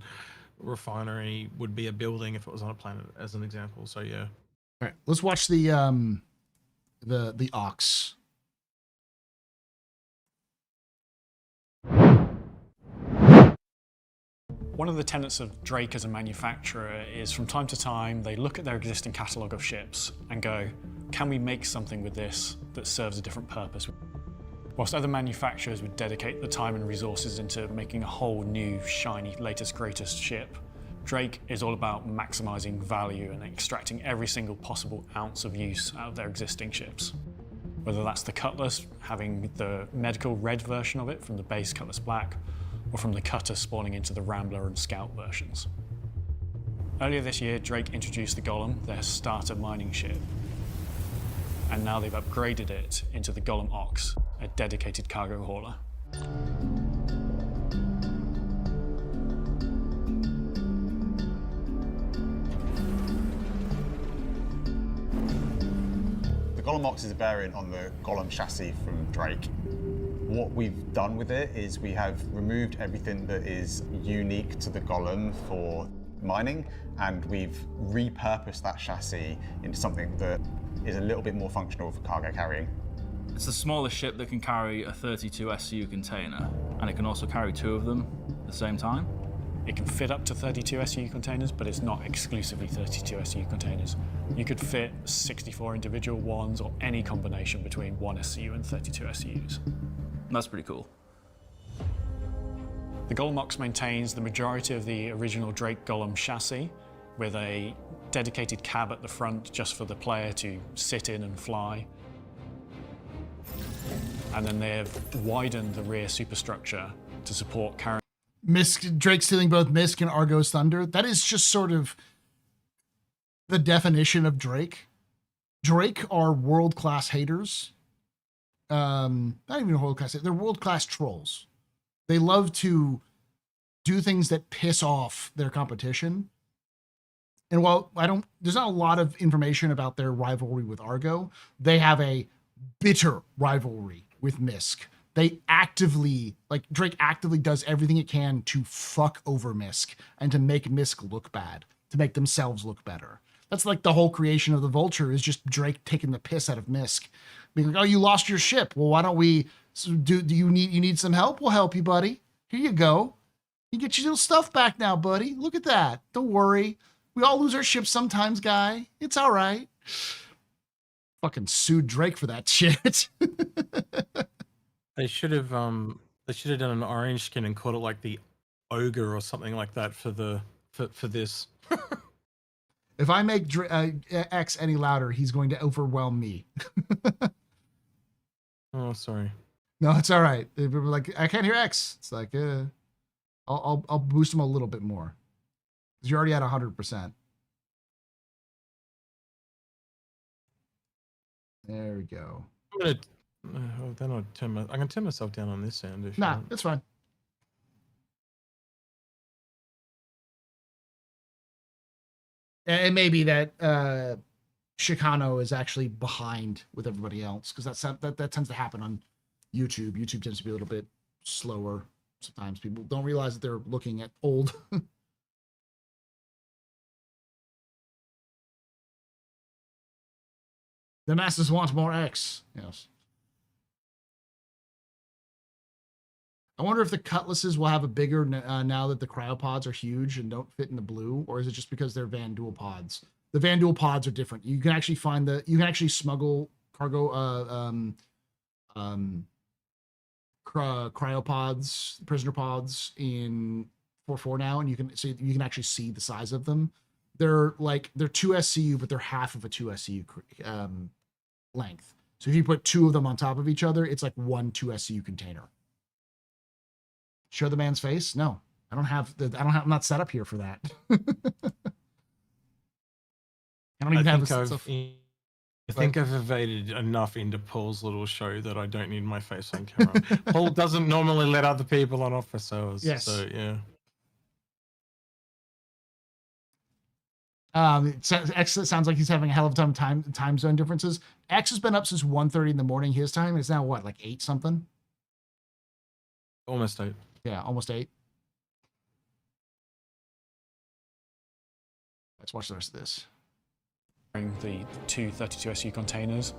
refinery would be a building if it was on a planet, as an example. So yeah. All right, let's watch the Ox. One of the tenets of Drake as a manufacturer is from time to time they look at their existing catalogue of ships and go, can we make something with this that serves a different purpose? Whilst other manufacturers would dedicate the time and resources into making a whole new, shiny, latest, greatest ship, Drake is all about maximising value and extracting every single possible ounce of use out of their existing ships. Whether that's the Cutlass, having the medical red version of it from the base Cutlass Black, or from the Cutter spawning into the Rambler and Scout versions. Earlier this year, Drake introduced the Golem, their starter mining ship, and now they've upgraded it into the Golem Ox, a dedicated cargo hauler. The Golem Ox is a variant on the Golem chassis from Drake. What we've done with it is we have removed everything that is unique to the Golem for mining, and we've repurposed that chassis into something that is a little bit more functional for cargo carrying. It's the smallest ship that can carry a 32 SCU container, and it can also carry 2 of them at the same time. It can fit up to 32 SCU containers, but it's not exclusively 32 SCU containers. You could fit 64 individual ones, or any combination between 1 SCU and 32 SCUs. That's pretty cool. The Golem Ox maintains the majority of the original Drake Golem chassis, with a dedicated cab at the front just for the player to sit in and fly. And then they've widened the rear superstructure to support carrying Drake stealing both Misk and Argo's Thunder. That is just sort of the definition of Drake. Drake are world-class haters. Not even world-class, they're world-class trolls. They love to do things that piss off their competition. And while there's not a lot of information about their rivalry with Argo, they have a bitter rivalry with Misk. They actively, Drake actively does everything it can to fuck over Misk and to make Misk look bad, to make themselves look better. That's like the whole creation of the Vulture is just Drake taking the piss out of Misk. Being like, oh, you lost your ship. Well, why don't we do you need some help? We'll help you, buddy. Here you go. You get your little stuff back now, buddy. Look at that. Don't worry. We all lose our ships sometimes, guy. It's all right. Fucking sued Drake for that shit. They should have done an orange skin and called it like the ogre or something like that for this. If I make X any louder, he's going to overwhelm me. Oh, sorry. No, it's all right. If we're like, I can't hear X. It's like, I'll boost him a little bit more. Because you're already at 100%. There we go. I'm gonna turn myself down on this sound. Nah, it's fine. It may be that Chicano is actually behind with everybody else because that tends to happen on YouTube. YouTube tends to be a little bit slower. Sometimes people don't realize that they're looking at old. The masses want more X. Yes. I wonder if the cutlasses will have a bigger now that the cryopods are huge and don't fit in the blue, or is it just because they're Van Duel pods? The Van Duel pods are different. You can actually smuggle cargo cryopods, prisoner pods in 4.4 now, and you can actually see the size of them. They're 2 SCU, but they're half of a 2 SCU length. So if you put 2 of them on top of each other, it's like 1 2 SCU container. Show the man's face? No, I'm not set up here for that. I think I've evaded enough into Paul's little show that I don't need my face on camera. Paul doesn't normally let other people on office hours. Yes. So yeah. X sounds like he's having a hell of a time zone differences. X has been up since 1:30 in the morning his time. It's now what, like 8 something? Almost 8. Yeah, almost 8. Let's watch the rest of this. The 2 32 SU containers.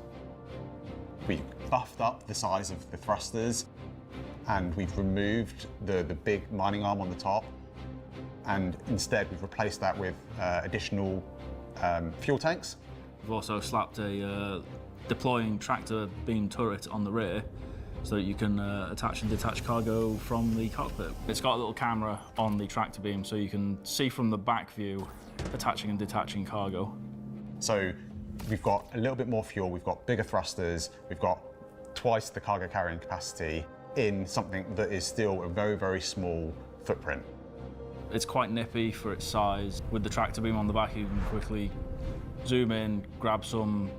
We buffed up the size of the thrusters, and we've removed the big mining arm on the top, and instead we've replaced that with additional fuel tanks. We've also slapped a deploying tractor beam turret on the rear so that you can attach and detach cargo from the cockpit. It's got a little camera on the tractor beam so you can see from the back view attaching and detaching cargo. So we've got a little bit more fuel, we've got bigger thrusters, we've got twice the cargo carrying capacity in something that is still a very, very small footprint. It's quite nippy for its size. With the tractor beam on the back, you can quickly zoom in, grab some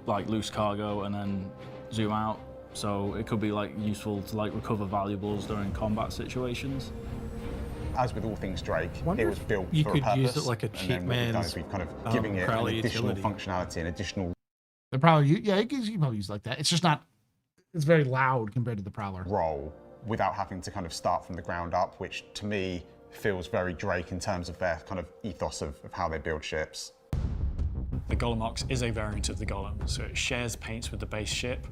loose cargo and then zoom out. So it could be useful to recover valuables during combat situations. As with all things Drake, it was built you for could a purpose. use it like a cheap man's we've kind of giving it an additional utility. functionality and additional. The Prowler, you can probably use it like that. It's just not. It's very loud compared to the Prowler. Role without having to kind of start from the ground up, which to me feels very Drake in terms of their kind of ethos of how they build ships. The Golem Ox is a variant of the Golem, so it shares paints with the base ship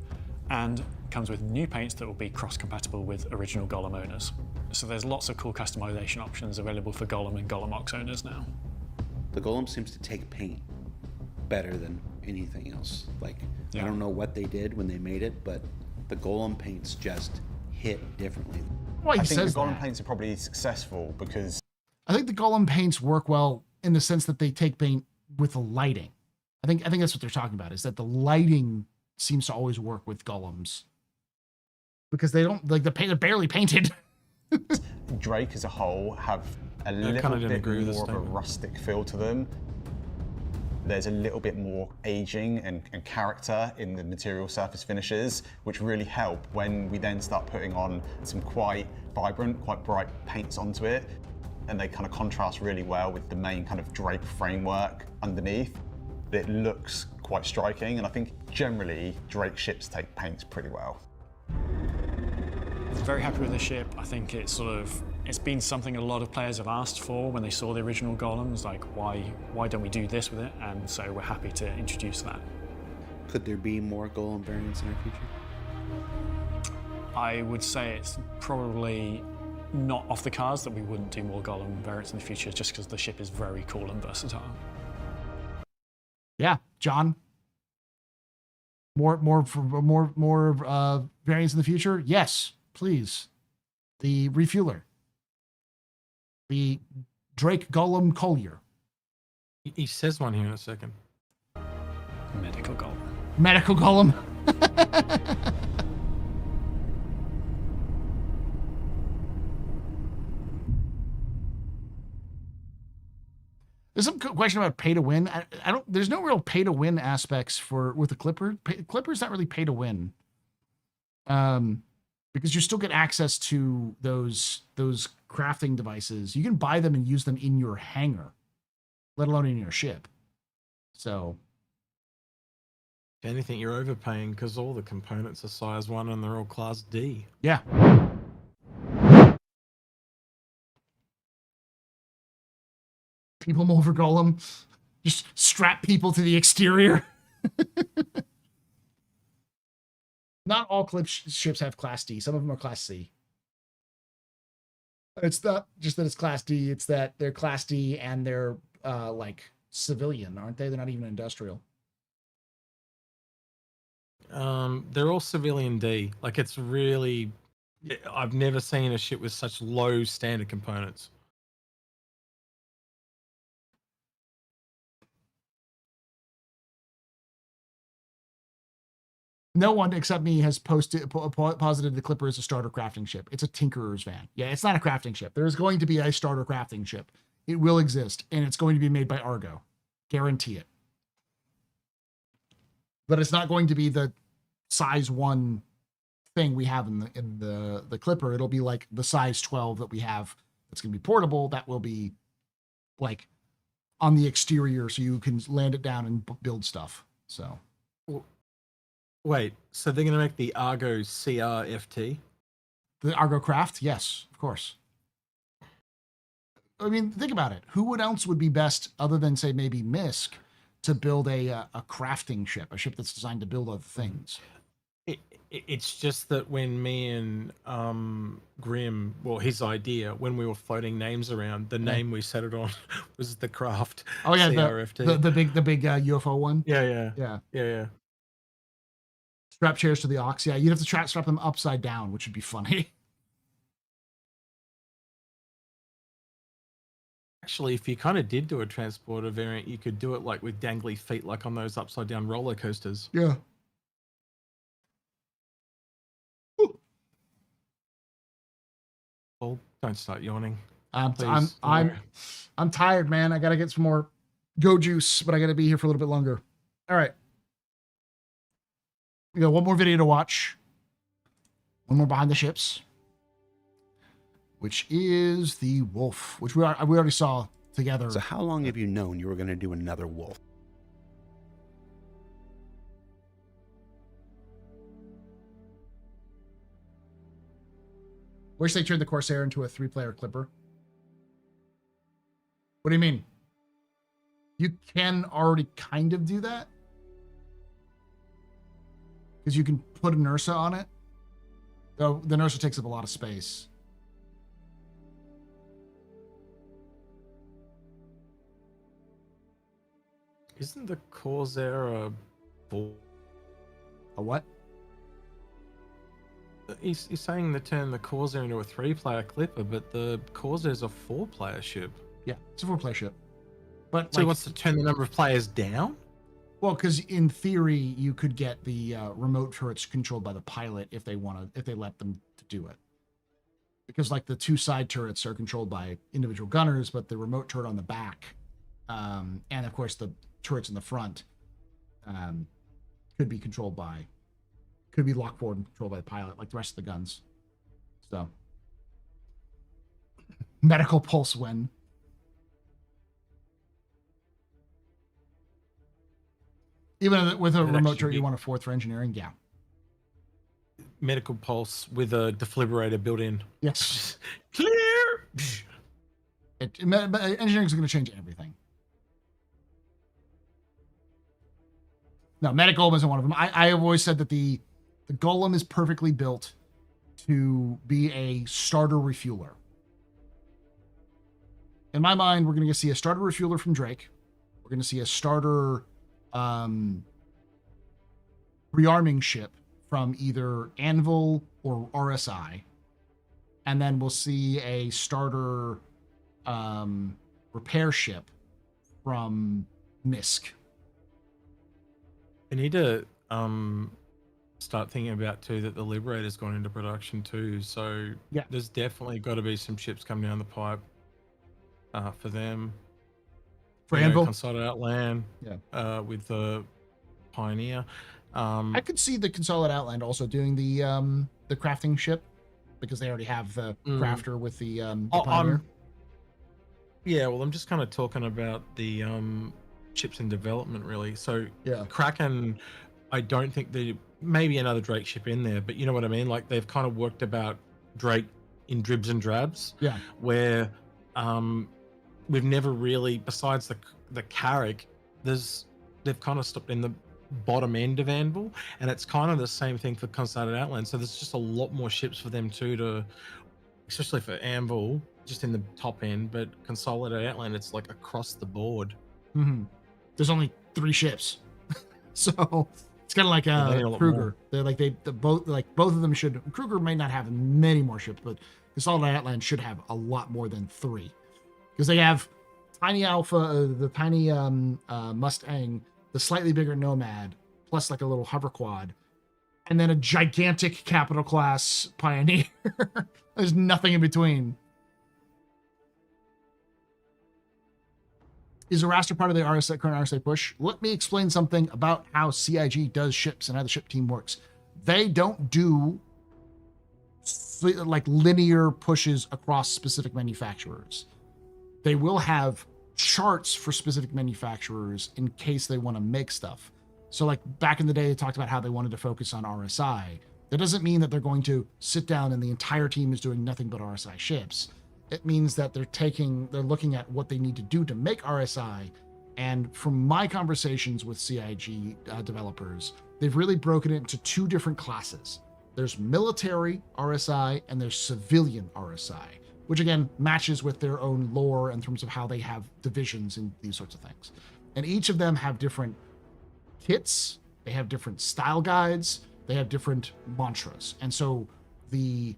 and comes with new paints that will be cross-compatible with original Golem owners. So there's lots of cool customization options available for Golem and Golem Ox owners now. The Golem seems to take paint better than anything else. I don't know what they did when they made it, but the Golem paints just hit differently. Well, I think the Golem paints are probably successful because I think the Golem paints work well in the sense that they take paint with the lighting. I think that's what they're talking about, is that the lighting seems to always work with Golems because they don't they're barely painted. Drake as a whole have a little bit more of a rustic feel to them. There's a little bit more aging and character in the material surface finishes, which really help when we then start putting on some quite vibrant, quite bright paints onto it. And they kind of contrast really well with the main kind of Drake framework underneath. It looks quite striking, and I think generally Drake ships take paints pretty well. Very happy with the ship. I think it's been something a lot of players have asked for when they saw the original Golems, like why don't we do this with it? And so we're happy to introduce that. Could there be more Golem variants in our future? I would say it's probably not off the cards that we wouldn't do more Golem variants in the future, just because the ship is very cool and versatile. Yeah, John. More variants in the future? Yes, please. The refueler. The Drake Golem Collier. He says one here in a second. Medical Golem. Medical Golem. There's some question about pay to win. I don't. There's no real pay to win aspects with the Clipper. Clipper's not really pay to win, because you still get access to those crafting devices. You can buy them and use them in your hangar, let alone in your ship. So, If anything, you're overpaying because all the components are size 1 and they're all class D. Yeah. People mover Golem. Just strap people to the exterior. Not all ships have Class D. Some of them are Class C. It's not just that it's Class D. It's that they're Class D and they're like civilian, aren't they? They're not even industrial. They're all civilian D. Like, it's really... I've never seen a ship with such low standard components. No one except me has posited the Clipper as a starter crafting ship. It's a tinkerer's van. Yeah, it's not a crafting ship. There's going to be a starter crafting ship. It will exist, and it's going to be made by Argo. Guarantee it. But it's not going to be the size 1 thing we have in the Clipper. It'll be like the size 12 that we have. That's going to be portable. That will be like on the exterior, so you can land it down and build stuff. So. Wait, so they're going to make the Argo CRFT? The Argo Craft? Yes, of course. I mean, think about it. Who else would be best, other than, say, maybe Misk, to build a crafting ship, a ship that's designed to build other things? It's just that when me and Grim, well, his idea, when we were floating names around, the name we set it on was the Craft. Oh, yeah, CRFT. the big UFO one? Yeah. Strap chairs to the Ox. Yeah, you'd have to strap them upside down, which would be funny. Actually, if you kind of did do a transporter variant, you could do it like with dangly feet, like on those upside down roller coasters. Yeah. Well, don't start yawning. I'm tired, man. I gotta get some more go juice, but I gotta be here for a little bit longer. All right. We got one more video to watch. One more behind the ships, which is the Wolf, which we already saw together. So how long have you known you were going to do another Wolf? Wish they turned the Corsair into a 3-player Clipper. What do you mean? You can already kind of do that. Because you can put an Ursa on it. Though the Ursa takes up a lot of space. Isn't the Corsair a what? He's saying to turn the Corsair into a 3-player Clipper, but the Corsair's a 4-player ship. Yeah, it's a 4-player ship. But so he wants to turn the number of players down? Well, because in theory, you could get the remote turrets controlled by the pilot if they let them to do it. Because like the 2 side turrets are controlled by individual gunners, but the remote turret on the back And of course, the turrets in the front could be locked forward and controlled by the pilot, like the rest of the guns. So, medical pulse win. Even with a remote turret, you want a fourth for engineering? Yeah. Medical pulse with a defibrillator built in. Yes. Clear! Engineering is going to change everything. No, medical isn't one of them. I have always said that the golem is perfectly built to be a starter refueler. In my mind, we're going to see a starter refueler from Drake. We're going to see a starter rearming ship from either Anvil or RSI. And then we'll see a starter repair ship from NISC. We need to start thinking about too that the Liberator's gone into production too. So yeah, there's definitely got to be some ships coming down the pipe for them. For Anvil, Consolidated Outland. Yeah. With the Pioneer. I could see the Consolidated Outland also doing the crafting ship because they already have the crafter with the Pioneer. Yeah, well, I'm just kind of talking about the ships in development, really. So yeah, Kraken, I don't think maybe another Drake ship in there, but you know what I mean? Like they've kind of worked about Drake in dribs and drabs. Yeah. Where we've never really, besides the Carrack, they've kind of stopped in the bottom end of Anvil, and it's kind of the same thing for Consolidated Outland. So there's just a lot more ships for them too, especially for Anvil, just in the top end, but Consolidated Outland, it's like across the board. Mm-hmm. There's only 3 ships, so it's kind of like Kruger. Both of them should. Kruger may not have many more ships, but Consolidated Outland should have a lot more than 3, because they have Tiny Alpha, the tiny Mustang, the slightly bigger Nomad, plus like a little hover quad, and then a gigantic capital class Pioneer. There's nothing in between. Is Arastra part of the current RSA push? Let me explain something about how CIG does ships and how the ship team works. They don't do like linear pushes across specific manufacturers. They will have charts for specific manufacturers in case they want to make stuff. So like back in the day, they talked about how they wanted to focus on RSI. That doesn't mean that they're going to sit down and the entire team is doing nothing but RSI ships. It means that they're looking at what they need to do to make RSI. And from my conversations with CIG developers, they've really broken it into 2 different classes. There's military RSI and there's civilian RSI, which again matches with their own lore in terms of how they have divisions and these sorts of things. And each of them have different kits, they have different style guides, they have different mantras. And so the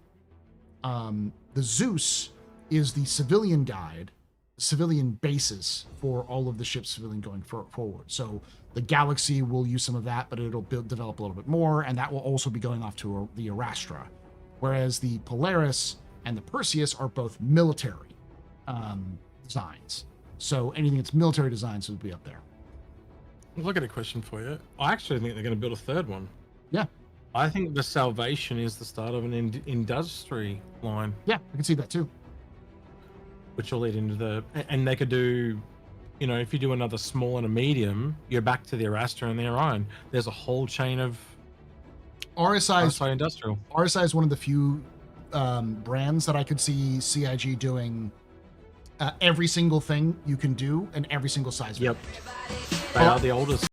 Zeus is the civilian guide, civilian basis for all of the ships civilian going forward. So the Galaxy will use some of that, but it'll develop a little bit more, and that will also be going off to the Arastra. Whereas the Polaris and the Perseus are both military designs. So anything that's military designs would be up there. Look at a question for you. I actually think they're going to build a 3rd one. Yeah. I think the Salvation is the start of an industry line. Yeah, I can see that too. Which will lead into and they could do, if you do another small and a medium, you're back to the Arastra and the Orion. There's a whole chain of RSI industrial. RSI is one of the few brands that I could see CIG doing every single thing you can do and every single size. Yep. They are the oldest.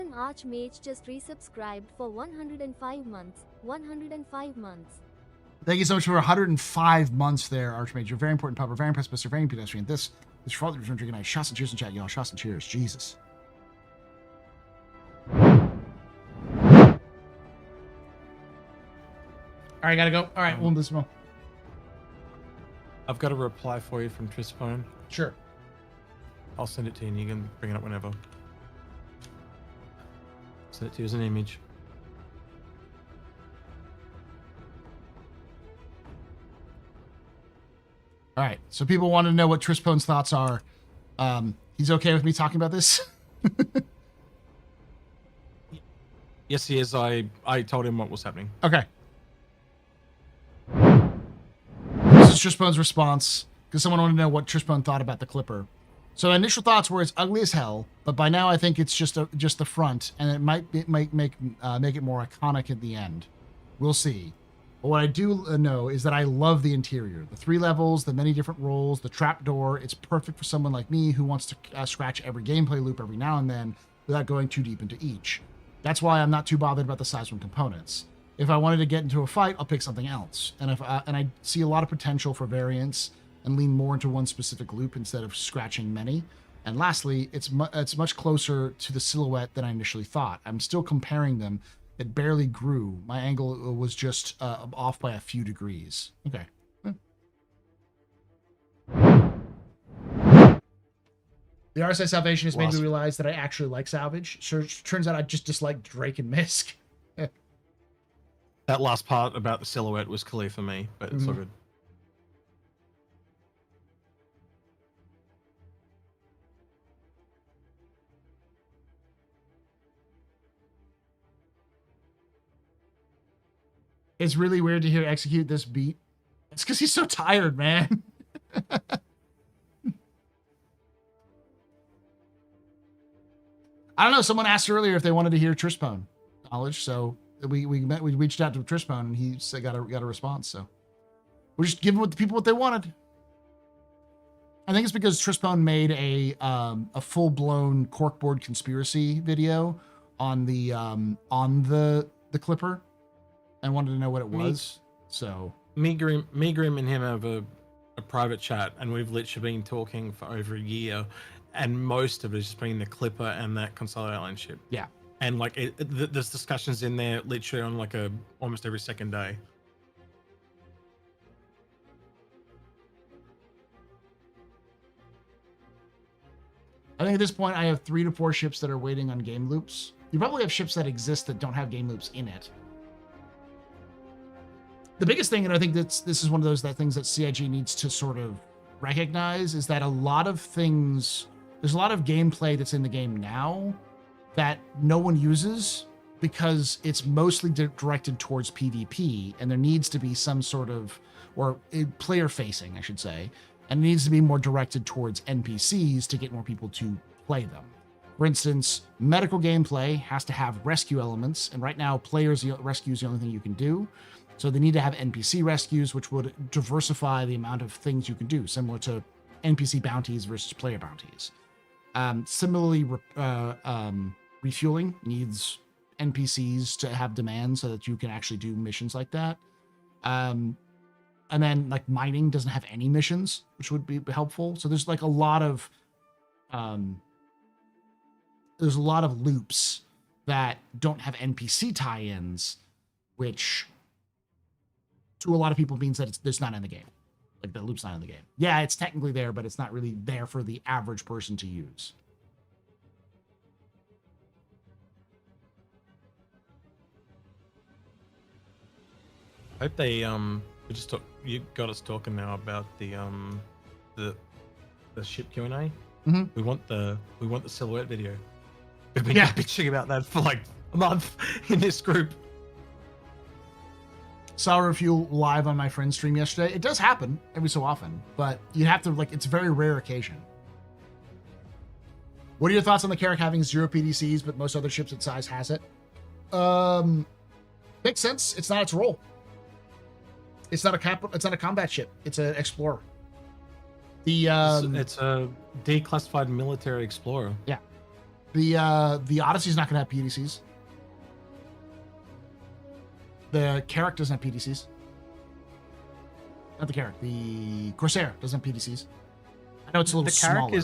An Archmage just resubscribed for 105 months. 105 months. Thank you so much for 105 months there, Archmage. You're very important pupper, very impressed, Mr. Very pedestrian. This is for all the drinking night. Shots and cheers in chat, y'all. Shots and cheers. Jesus. right, gotta go. All right, we'll do this one. I've got a reply for you from Trispone. Sure. I'll send it to you and you can bring it up whenever. Send it to you as an image. All right, so people want to know what Trispone's thoughts are. He's okay with me talking about this? Yes, he is. I told him what was happening. Okay. This is Trispone's response, because someone wanted to know what Trispone thought about the Clipper. So initial thoughts were it's ugly as hell, but by now I think it's just the front, and it might make it more iconic at the end. We'll see. But what I do know is that I love the interior. The 3 levels, the many different roles, the trapdoor. It's perfect for someone like me who wants to scratch every gameplay loop every now and then without going too deep into each. That's why I'm not too bothered about the size of components. If I wanted to get into a fight, I'll pick something else. And I see a lot of potential for variance and lean more into one specific loop instead of scratching many. And lastly, it's much closer to the silhouette than I initially thought. I'm still comparing them. It barely grew. My angle was just off by a few degrees. Okay. The RSI Salvation has made me realize that I actually like Salvage. So it turns out I just dislike Drake and Misk. That last part about the silhouette was clear for me, but it's all good. It's really weird to hear execute this beat. It's because he's so tired, man. I don't know. Someone asked earlier if they wanted to hear Trispone knowledge, so we reached out to Trispone and he said got a response. So we're just giving the people what they wanted. I think it's because Trispone made a full blown corkboard conspiracy video on the Clipper. I wanted to know what it was. So me, Grim, and him have a private chat, and we've literally been talking for over a year, and most of it has just been the Clipper and that Consolidated Island ship. Yeah, and like there's discussions in there literally on like almost every second day. I think at this point I have 3 to 4 ships that are waiting on game loops. You probably have ships that exist that don't have game loops in it. The biggest thing, and I think this is one of those things that CIG needs to sort of recognize, is that there's a lot of gameplay that's in the game now that no one uses because it's mostly directed towards PvP, and there needs to be some sort of, or player facing, I should say, and it needs to be more directed towards NPCs to get more people to play them. For instance, medical gameplay has to have rescue elements, and right now rescue is the only thing you can do. So they need to have NPC rescues, which would diversify the amount of things you can do, similar to NPC bounties versus player bounties. Similarly, refueling needs NPCs to have demands so that you can actually do missions like that. And then like mining doesn't have any missions, which would be helpful. So there's like a lot of loops that don't have NPC tie-ins, which to a lot of people means that it's not in the game. Like the loop's not in the game. Yeah, it's technically there, but it's not really there for the average person to use. I hope they you got us talking now about the ship Q&A. Mm-hmm. We want the silhouette video. We've been bitching about that for like a month in this group. Saw Refuel live on my friend's stream yesterday. It does happen every so often, but you have to it's a very rare occasion. What are your thoughts on the Carrack having 0 PDCs, but most other ships its size has it? Makes sense. It's not its role. It's not a combat ship. It's an explorer. It's a declassified military explorer. Yeah. The Odyssey's not gonna have PDCs. The Carrack doesn't have PDCs. Not the Carrack. The Corsair doesn't have PDCs. I know it's a little smaller.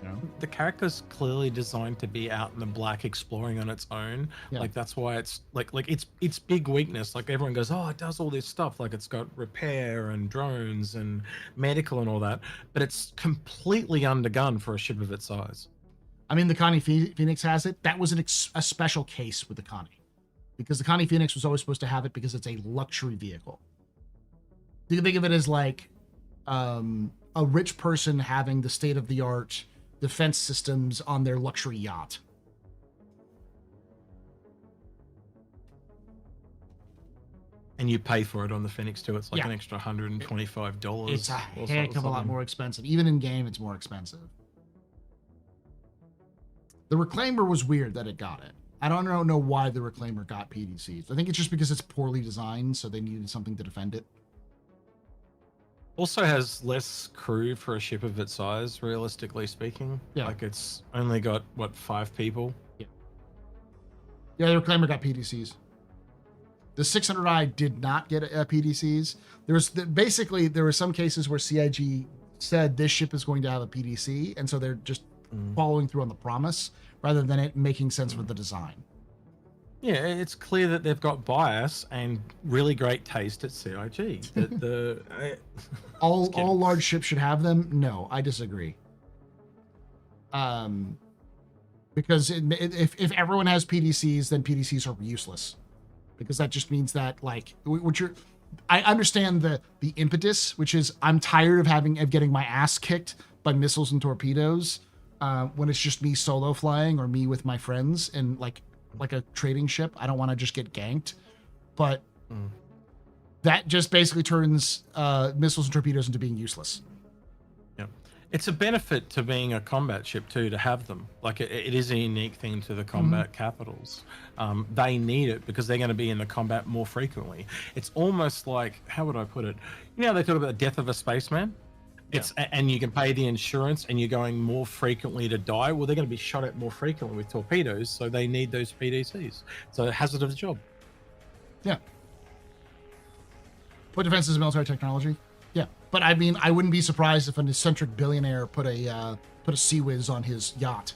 You know? The character's clearly designed to be out in the black exploring on its own. Yeah. Like that's why it's like its big weakness. Like everyone goes, oh, it does all this stuff. Like it's got repair and drones and medical and all that, but it's completely undergunned for a ship of its size. I mean, the Connie Phoenix has it. That was a special case with the Connie, because the Connie Phoenix was always supposed to have it because it's a luxury vehicle. You can think of it as like a rich person having the state-of-the-art defense systems on their luxury yacht. And you pay for it on the Phoenix too. It's like Yeah. an extra $125. It's a or heck of a lot something. more expensive. Even in game, it's more expensive. The Reclaimer was weird that it got it. I don't know why the Reclaimer got PDCs. I think it's just because it's poorly designed, so they needed something to defend it. Also has less crew for a ship of its size, realistically speaking. Yeah. Like it's only got, what, 5 people? Yeah, the Reclaimer got PDCs. The 600i did not get PDCs. Basically, there were some cases where CIG said this ship is going to have a PDC, and so they're just following through on the promise rather than it making sense with the design. Yeah, it's clear that they've got bias and really great taste at CIG. All large ships should have them. No, I disagree. Because if everyone has PDCs, then PDCs are useless. Because that just means that, like, I understand the impetus, which is I'm tired of getting my ass kicked by missiles and torpedoes when it's just me solo flying or me with my friends and like a trading ship. I don't want to just get ganked, but that just basically turns missiles and torpedoes into being useless. Yeah, it's a benefit to being a combat ship too to have them. Like it is a unique thing to the combat capitals. They need it because they're going to be in the combat more frequently. It's almost like, how would I put it? You know, they talk about the death of a spaceman. And you can pay the insurance and you're going more frequently to die. Well, they're going to be shot at more frequently with torpedoes, so they need those PDCs. So a hazard of the job. Yeah. What defense is military technology? Yeah. But I mean, I wouldn't be surprised if an eccentric billionaire put a Sea Whiz on his yacht.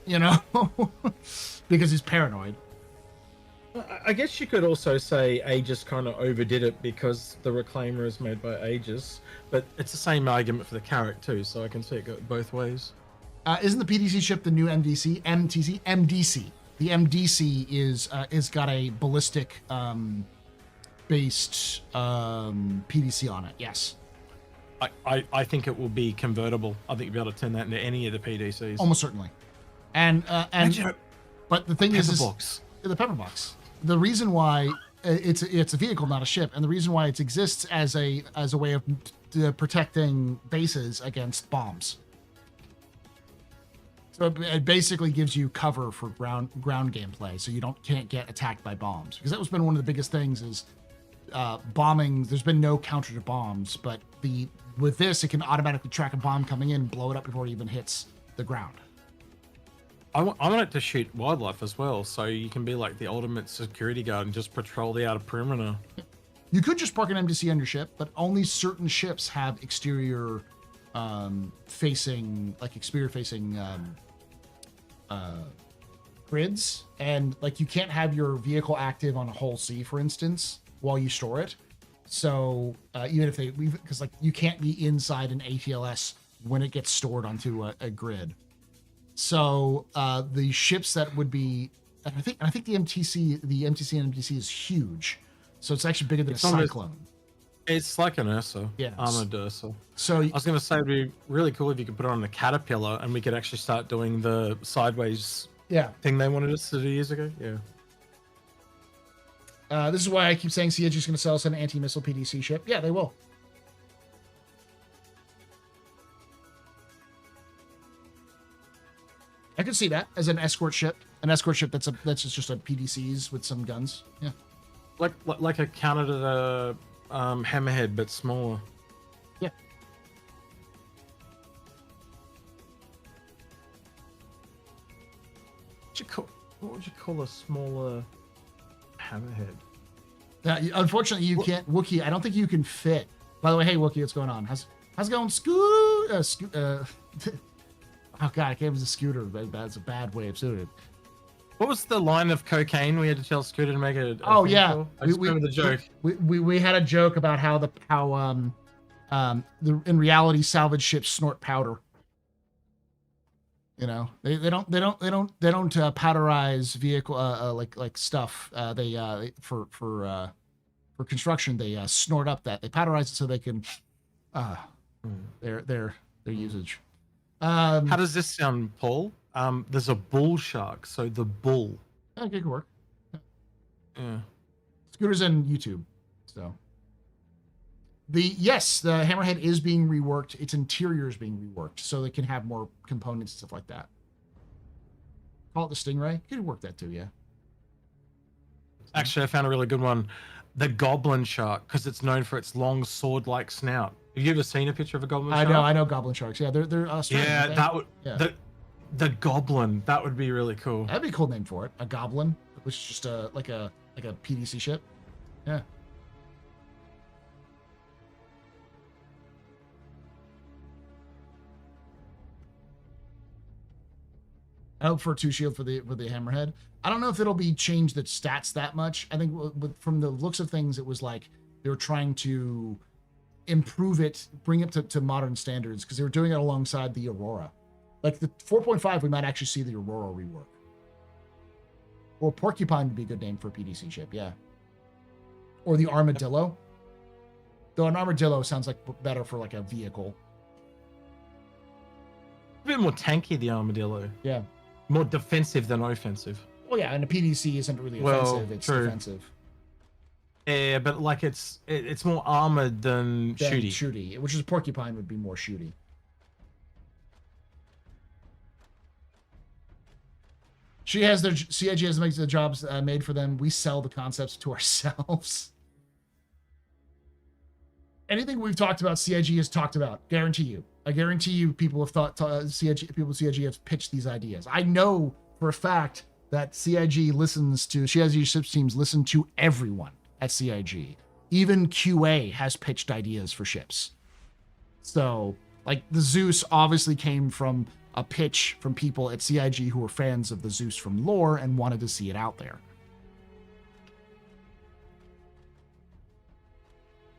You know? Because he's paranoid. I guess you could also say Aegis kind of overdid it because the Reclaimer is made by Aegis, but it's the same argument for the Carrack too, so I can see it go both ways. Isn't the PDC ship the new MDC? MDC. The MDC is got a ballistic based PDC on it. Yes. I think it will be convertible. I think you'll be able to turn that into any of the PDCs. Almost certainly. But the thing is the pepper box. The reason why it's a vehicle, not a ship, and the reason why it exists as a way of protecting bases against bombs. So it basically gives you cover for ground gameplay, so you can't get attacked by bombs. Because that was been one of the biggest things is bombing. There's been no counter to bombs, but with this, it can automatically track a bomb coming in and blow it up before it even hits the ground. I want it to shoot wildlife as well, so you can be like the ultimate security guard and just patrol the outer perimeter. You could just park an MDC on your ship, but only certain ships have exterior facing grids, and like you can't have your vehicle active on a whole sea, for instance, while you store it. So even if because like you can't be inside an ATLS when it gets stored onto a grid. So the ships that would be, I think the MTC and MTC is huge. So it's actually bigger than a Cyclone. It's like an Ursa. Yeah. Armored Ursa. So I was going to say it'd be really cool if you could put it on a Caterpillar and we could actually start doing the sideways thing they wanted us to do years ago. Yeah. This is why I keep saying CIG is going to sell us an anti-missile PDC ship. Yeah, they will. I could see that as an escort ship. An escort ship that's just a PDCs with some guns. Yeah. Like a counter to the Hammerhead, but smaller. Yeah. What would you call a smaller Hammerhead? Unfortunately, you can't. Wookiee, I don't think you can fit. By the way, hey Wookiee, what's going on? How's it going? Oh god, I can't use a scooter. That's a bad way of doing it. What was the line of cocaine we had to tell Scooter to make a Oh thing yeah, for? I just remember the joke. We had a joke about how in reality salvage ships snort powder. You know, they don't powderize vehicle like stuff. They for construction they snort up that they powderize it so they can their usage. How does this sound, Paul? There's a bull shark, so the bull. It could work. Yeah. Scooter's in YouTube, so. The Hammerhead is being reworked. Its interior is being reworked, so they can have more components and stuff like that. Call it the Stingray. Could work that too, yeah. Actually, I found a really good one. The goblin shark, because it's known for its long sword-like snout. Have you ever seen a picture of a goblin shark? I know goblin sharks. Yeah, they're Australian. Yeah, that would. Yeah. The goblin. That would be really cool. That'd be a cool name for it. A goblin, which is just like a PDC ship. Yeah. I hope for 2 shield for the Hammerhead. I don't know if it'll be changed the stats that much. I think from the looks of things, it was like they were trying to improve it, bring it to modern standards, because they were doing it alongside the Aurora. Like the 4.5, we might actually see the Aurora rework. Or Porcupine would be a good name for a PDC ship, yeah. Or the Armadillo. Though an Armadillo sounds like better for like a vehicle. A bit more tanky, the Armadillo. Yeah. More defensive than offensive. Well, yeah, and a PDC isn't really offensive; it's true. defensive. Yeah, but like it's more armored than shooty. Shooty, which is Porcupine would be more shooty. CIG has to make the jobs made for them. We sell the concepts to ourselves. Anything we've talked about, CIG has talked about. Guarantee you. I guarantee you, people have thought CIG have pitched these ideas. I know for a fact that CIG ships teams listen to everyone at CIG. Even QA has pitched ideas for ships. So, like the Zeus obviously came from a pitch from people at CIG who were fans of the Zeus from lore and wanted to see it out there.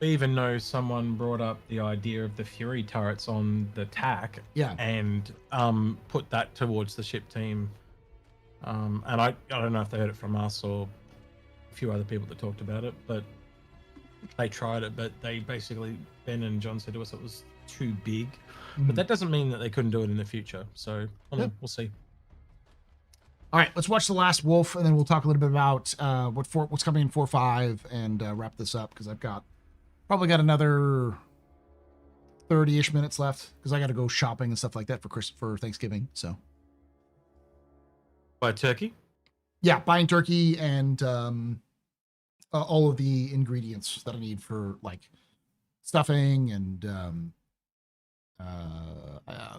I even know someone brought up the idea of the Fury turrets on the TAC, and put that towards the ship team. And I don't know if they heard it from us or a few other people that talked about it, but they tried it. But they basically, Ben and John said to us it was too big. But that doesn't mean that they couldn't do it in the future. So we'll see. All right, let's watch The Last Wolf, and then we'll talk a little bit about what's coming in 4.5 and wrap this up, because I've probably got another 30-ish minutes left, because I got to go shopping and stuff like that for Thanksgiving. So, buy turkey? Yeah, buying turkey and all of the ingredients that I need for like stuffing and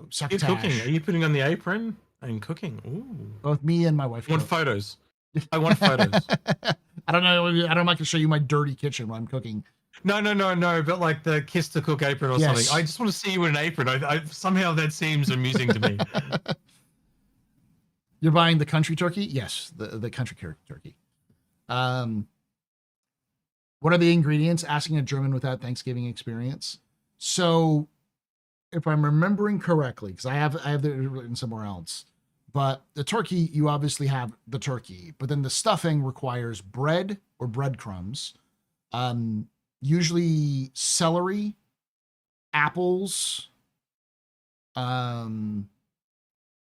succotash. You're cooking. Are you putting on the apron and cooking? Ooh. Both me and my wife. I want photos. I want photos. I don't know. I don't like to show you my dirty kitchen when I'm cooking. No. But like the kiss to cook apron or something. I just want to see you in an apron. I somehow that seems amusing to me. You're buying the country turkey? Yes, the country turkey. What are the ingredients? Asking a German without Thanksgiving experience. So, if I'm remembering correctly, because I have it written somewhere else, but the turkey, you obviously have the turkey, but then the stuffing requires bread or breadcrumbs, usually celery, apples,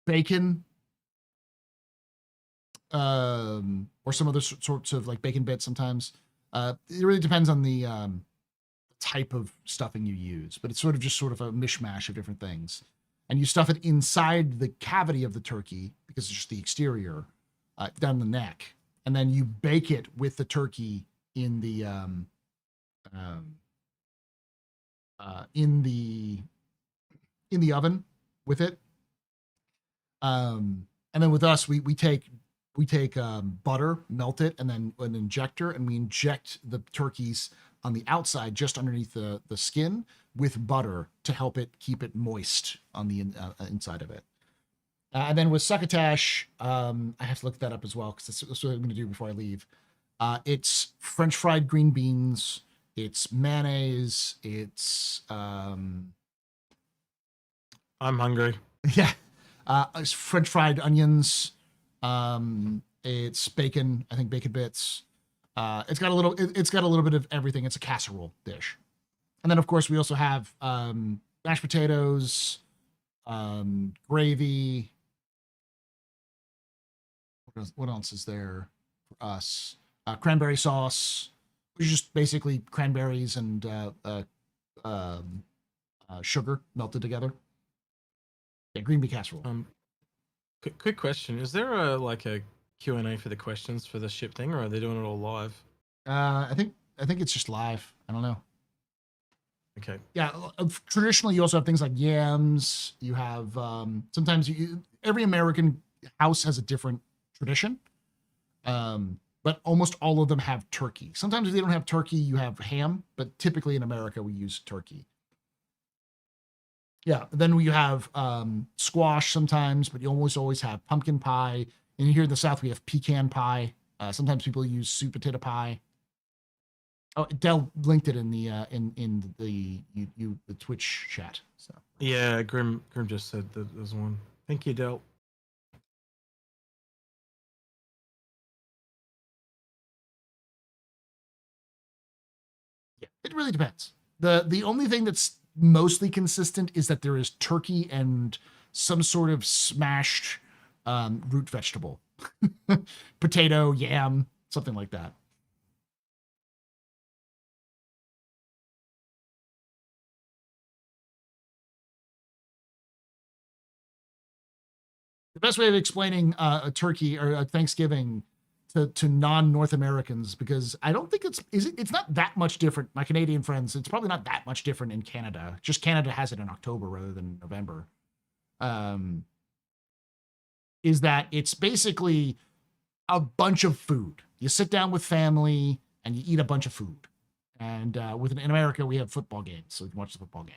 bacon, or some other sorts of like bacon bits sometimes. It really depends on the type of stuffing you use, but it's sort of a mishmash of different things. And you stuff it inside the cavity of the turkey, because it's just the exterior, down the neck. And then you bake it with the turkey in the oven with it. And then with us, we take butter, melt it, and then an injector, and we inject the turkeys on the outside, just underneath the skin, with butter to help it keep it moist on the inside of it. And then with succotash, I have to look that up as well because that's what I'm going to do before I leave. It's French fried green beans. It's mayonnaise. It's I'm hungry. yeah, it's French fried onions. It's bacon. I think bacon bits. It's got a little. It's got a little bit of everything. It's a casserole dish, and then of course we also have mashed potatoes, gravy. What else is there for us? Cranberry sauce, which is just basically cranberries and sugar melted together. Yeah, green bean casserole. Quick question: is there a Q&A for the questions for the ship thing, or are they doing it all live? I think it's just live. I don't know. Okay. Yeah, traditionally you also have things like yams. You have sometimes every American house has a different tradition, but almost all of them have turkey. Sometimes if they don't have turkey, you have ham, but typically in America we use turkey. Yeah, then we have squash sometimes, but you almost always have pumpkin pie. And here in the South we have pecan pie. Sometimes people use sweet potato pie. Oh, Dell linked it in the the Twitch chat. So Yeah, Grim just said that there's one. Thank you, Del. yeah, it really depends. The only thing that's mostly consistent is that there is turkey and some sort of smashed root vegetable, potato, yam, something like that. The best way of explaining a turkey or a Thanksgiving to non-North Americans, because I don't think it's not that much different. My Canadian friends, it's probably not that much different in Canada. Just Canada has it in October rather than November. Is that it's basically a bunch of food. You sit down with family and you eat a bunch of food. And in America, we have football games, so we can watch the football game.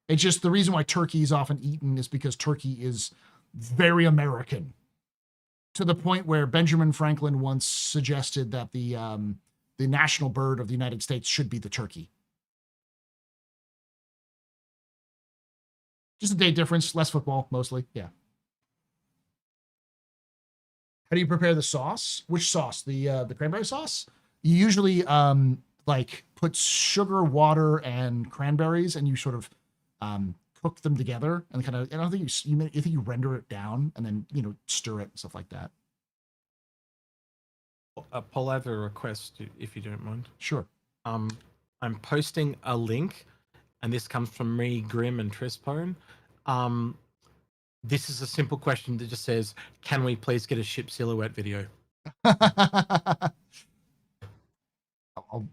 It's just the reason why turkey is often eaten is because turkey is very American, to the point where Benjamin Franklin once suggested that the national bird of the United States should be the turkey. Just a day difference, less football, mostly. Yeah. How do you prepare the sauce? Which sauce? The cranberry sauce? You usually put sugar, water, and cranberries, and you sort of cook them together and kind of. And I think you render it down and then stir it and stuff like that. Paul, I have a request if you don't mind. Sure. I'm posting a link, and this comes from me, Grim, and Trispone. This is a simple question that just says, "Can we please get a ship silhouette video?" I'll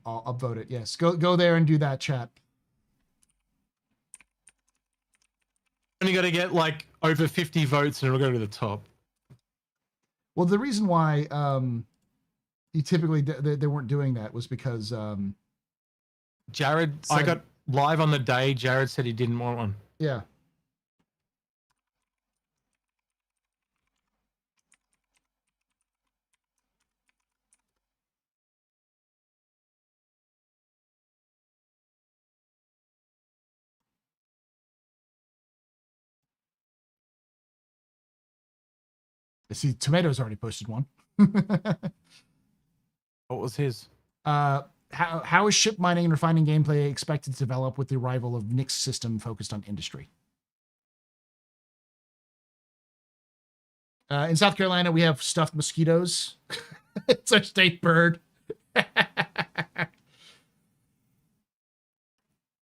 upvote it. Yes, go there and do that, chat. And you got to get over 50 votes, and it'll go to the top. Well, the reason why you typically they weren't doing that was because Jared. I got live on the day. Jared said he didn't want one. Yeah. I see Tomatoes already posted one. What was his? How is ship mining and refining gameplay expected to develop with the arrival of Nick's system focused on industry? In South Carolina, we have stuffed mosquitoes. It's our state bird.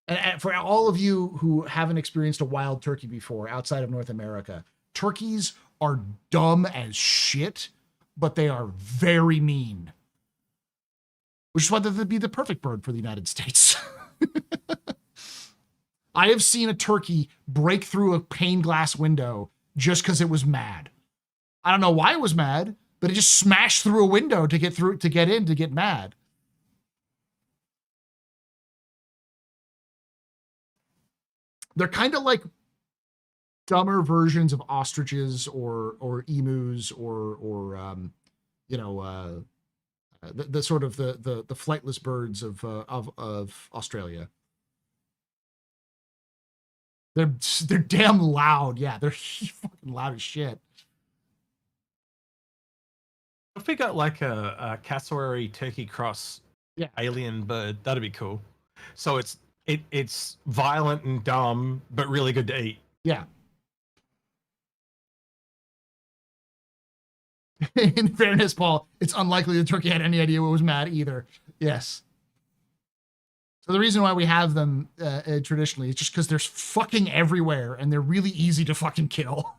And for all of you who haven't experienced a wild turkey before outside of North America, turkeys are dumb as shit, but they are very mean. Which is why they'd be the perfect bird for the United States. I have seen a turkey break through a pane glass window just because it was mad. I don't know why it was mad, but it just smashed through a window to get mad. They're kind of like dumber versions of ostriches or emus or the sort of the flightless birds of Australia. They're damn loud. Yeah, they're fucking loud as shit. If we got like a cassowary turkey cross alien bird, that'd be cool. So it's violent and dumb, but really good to eat. Yeah. In fairness, Paul, it's unlikely the turkey had any idea what was mad either. Yes. So the reason why we have them traditionally is just because they're fucking everywhere and they're really easy to fucking kill.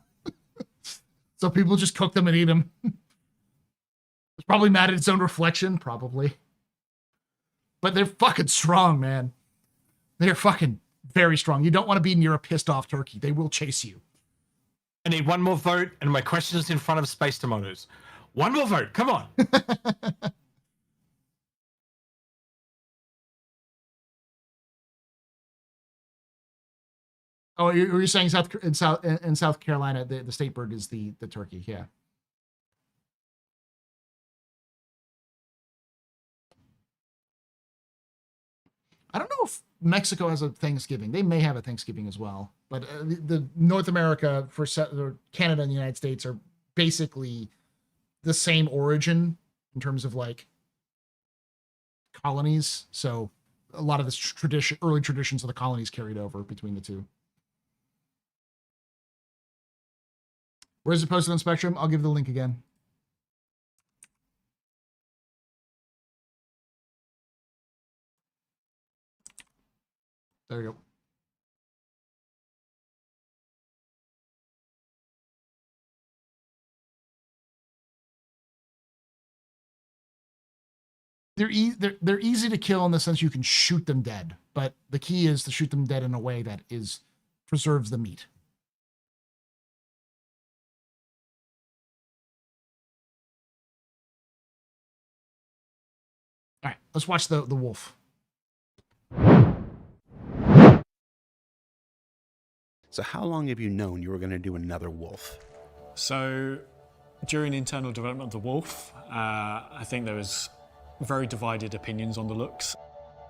So people just cook them and eat them. It's probably mad at its own reflection, probably. But they're fucking strong, man. They're fucking very strong. You don't want to be near a pissed off turkey. They will chase you. I need one more vote, and my question is in front of Space Tomatoes. One more vote. Come on. Oh, you're saying in South Carolina, the state bird is the turkey. Yeah. I don't know if Mexico has a Thanksgiving. They may have a Thanksgiving as well. But the North America for Canada and the United States are basically the same origin in terms of like colonies. So a lot of this early traditions of the colonies carried over between the two. Where's it posted on Spectrum? I'll give the link again. There you go. They're easy to kill in the sense you can shoot them dead, but the key is to shoot them dead in a way that preserves the meat. All right, let's watch the wolf. So how long have you known you were going to do another wolf? So during internal development of the wolf, I think there was very divided opinions on the looks.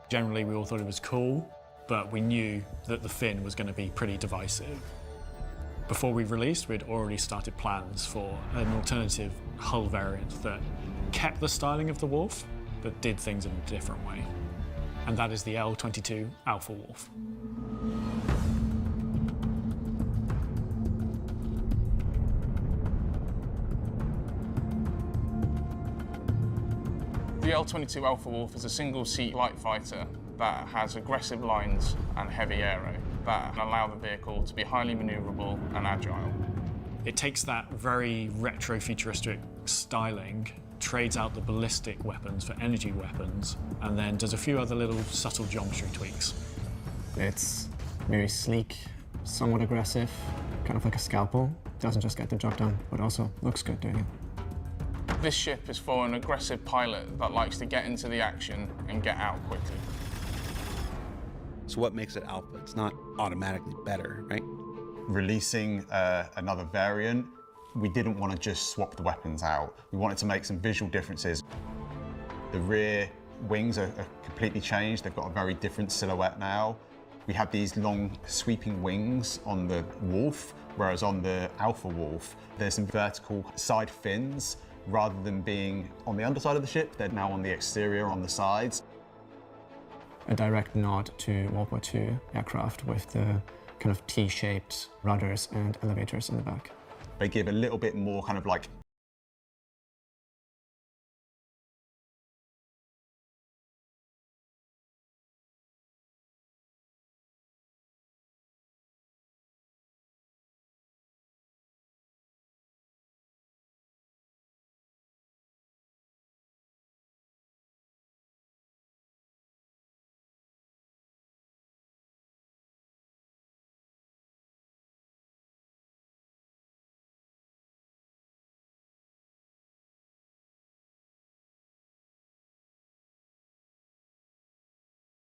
Generally, we all thought it was cool, but we knew that the fin was going to be pretty divisive. Before we released, we'd already started plans for an alternative hull variant that kept the styling of the wolf, but did things in a different way. And that is the L-22 Alpha Wolf. The L-22 Alpha Wolf is a single-seat light fighter that has aggressive lines and heavy aero that allow the vehicle to be highly maneuverable and agile. It takes that very retro-futuristic styling, trades out the ballistic weapons for energy weapons, and then does a few other little subtle geometry tweaks. It's very sleek, somewhat aggressive, kind of like a scalpel. Doesn't just get the job done, but also looks good doing it. This ship is for an aggressive pilot that likes to get into the action and get out quickly. So what makes it alpha? It's not automatically better, right? Releasing another variant, we didn't want to just swap the weapons out. We wanted to make some visual differences. The rear wings are completely changed. They've got a very different silhouette now. We have these long sweeping wings on the Wolf, whereas on the Alpha Wolf, there's some vertical side fins. Rather than being on the underside of the ship, they're now on the exterior, on the sides. A direct nod to World War II aircraft with the kind of T-shaped rudders and elevators in the back. They give a little bit more kind of like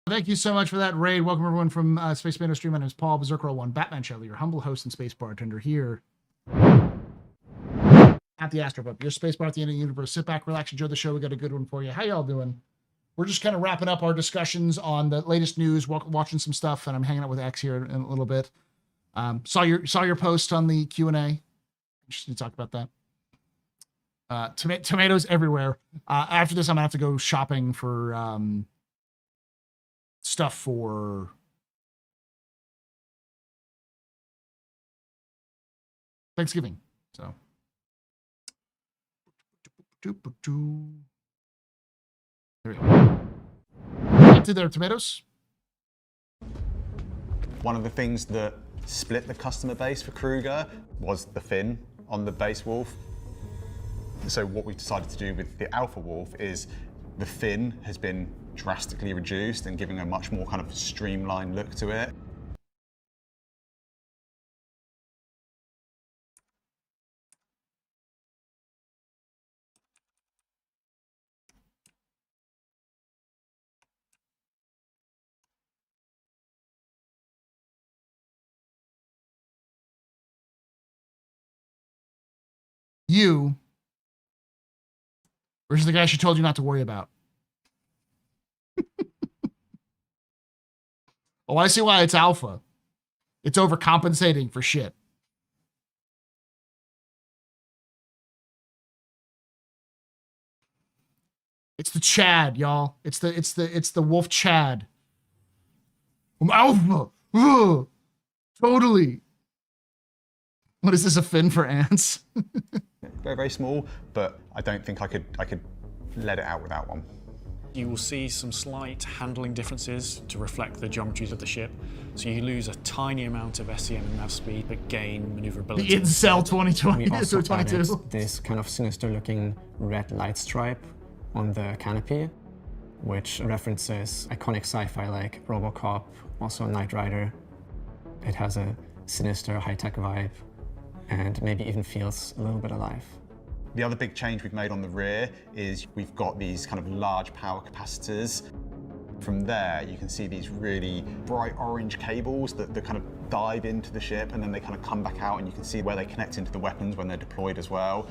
Thank you so much for that raid. Welcome everyone from Space Bando Stream. My name is Paul, Berserker 01, Batman Shelley, your humble host and space bartender here at the Astropub, your space bar at the end of the universe. Sit back, relax, enjoy the show. We got a good one for you. How y'all doing? We're just kind of wrapping up our discussions on the latest news, watching some stuff, and I'm hanging out with X here in a little bit. Saw your post on the Q&A. Interesting to talk about that. Tomatoes everywhere. After this, I'm gonna have to go shopping for stuff for Thanksgiving. So there we go. Get to their tomatoes. One of the things that split the customer base for Kruger was the fin on the base wolf. So what we've decided to do with the Alpha Wolf is the fin has been drastically reduced and giving a much more kind of streamlined look to it. You versus the guy she told you not to worry about. Oh, I see why it's alpha. It's overcompensating for shit. It's the Chad, y'all. It's the wolf Chad. I'm alpha. Ugh. Totally. What is this, a fin for ants? Very, very small, but I don't think I could let it out without one. You will see some slight handling differences to reflect the geometries of the ship. So you lose a tiny amount of SCM and nav speed, but gain maneuverability. The Incel 2020, We also 22. added this kind of sinister-looking red light stripe on the canopy, which references iconic sci-fi like RoboCop, also Knight Rider. It has a sinister, high-tech vibe, and maybe even feels a little bit alive. The other big change we've made on the rear is we've got these kind of large power capacitors. From there, you can see these really bright orange cables that kind of dive into the ship, and then they kind of come back out, and you can see where they connect into the weapons when they're deployed as well.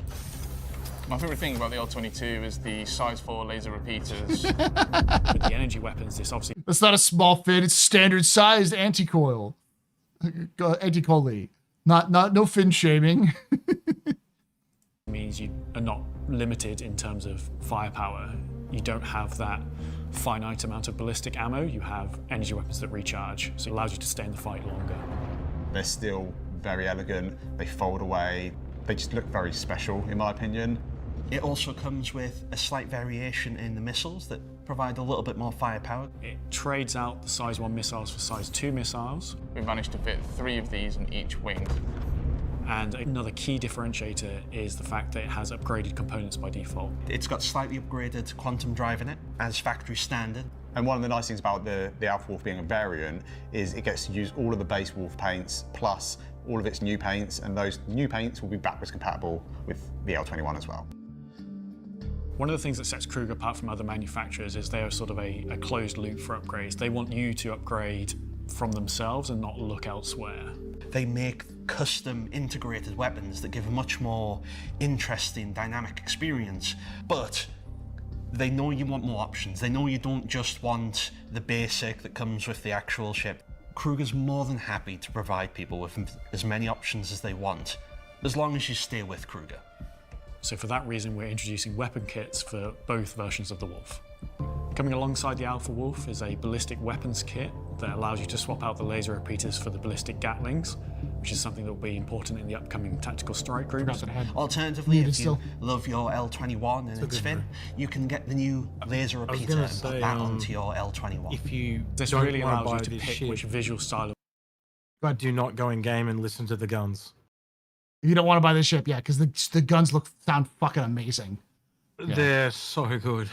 My favourite thing about the L-22 is the size 4 laser repeaters. With the energy weapons, this obviously That's not a small fin, it's standard sized anti-coil. Anti-coily. No fin shaming. means you are not limited in terms of firepower. You don't have that finite amount of ballistic ammo. You have energy weapons that recharge, so it allows you to stay in the fight longer. They're still very elegant, they fold away, they just look very special in my opinion. It also comes with a slight variation in the missiles that provide a little bit more firepower. It trades out the size 1 missiles for size 2 missiles. We've managed to fit 3 of these in each wing. And another key differentiator is the fact that it has upgraded components by default. It's got slightly upgraded quantum drive in it as factory standard. And one of the nice things about the Alpha Wolf being a variant is it gets to use all of the base Wolf paints plus all of its new paints, and those new paints will be backwards compatible with the L21 as well. One of the things that sets Kruger apart from other manufacturers is they are sort of a closed loop for upgrades. They want you to upgrade from themselves and not look elsewhere. They make custom integrated weapons that give a much more interesting, dynamic experience, but they know you want more options. They know you don't just want the basic that comes with the actual ship. Kruger's more than happy to provide people with as many options as they want, as long as you stay with Kruger. So for that reason, we're introducing weapon kits for both versions of the Wolf. Coming alongside the Alpha Wolf is a ballistic weapons kit that allows you to swap out the laser repeaters for the ballistic Gatlings, which is something that will be important in the upcoming tactical strike groups. Alternatively, if you love your L21 and its fin, you can get the new laser repeater and put that onto your L21. If you This don't really wanna allows you buy to this pick shit, which visual style. but do not go in game and listen to the guns. You don't want to buy this ship, yeah, because the guns sound fucking amazing. Yeah. They're so good.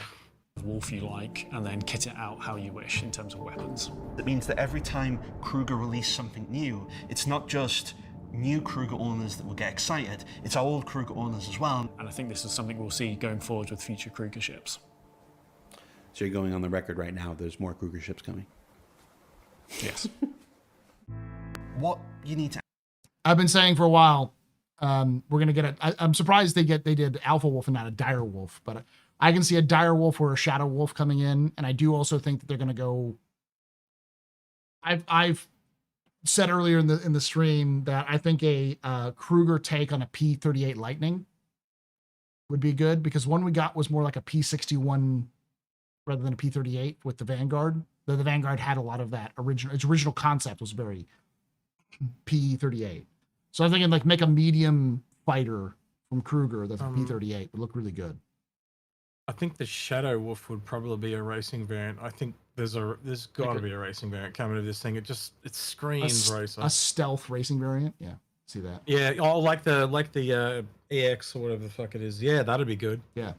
Wolf you like, and then kit it out how you wish in terms of weapons. That means that every time Kruger releases something new, it's not just new Kruger owners that will get excited, it's our old Kruger owners as well. And I think this is something we'll see going forward with future Kruger ships. So you're going on the record right now. There's more Kruger ships coming. Yes. What you need to... I've been saying for a while, we're going to get I'm surprised they did Alpha Wolf and not a Dire Wolf, but I can see a Dire Wolf or a Shadow Wolf coming in. And I do also think that they're going to go... I've said earlier in the stream that I think a Kruger take on a P-38 Lightning would be good, because one we got was more like a P-61 rather than a P-38 with the Vanguard. The Vanguard had a lot of that its original concept was very P-38. So I'm thinking like make a medium fighter from Kruger that's a P-38 would look really good. I think the Shadow Wolf would probably be a racing variant. I think there's got to be a racing variant coming to this thing. It screams racer. A stealth racing variant. Yeah, see that. Yeah, oh, like the EX or whatever the fuck it is. Yeah, that'd be good. Yeah.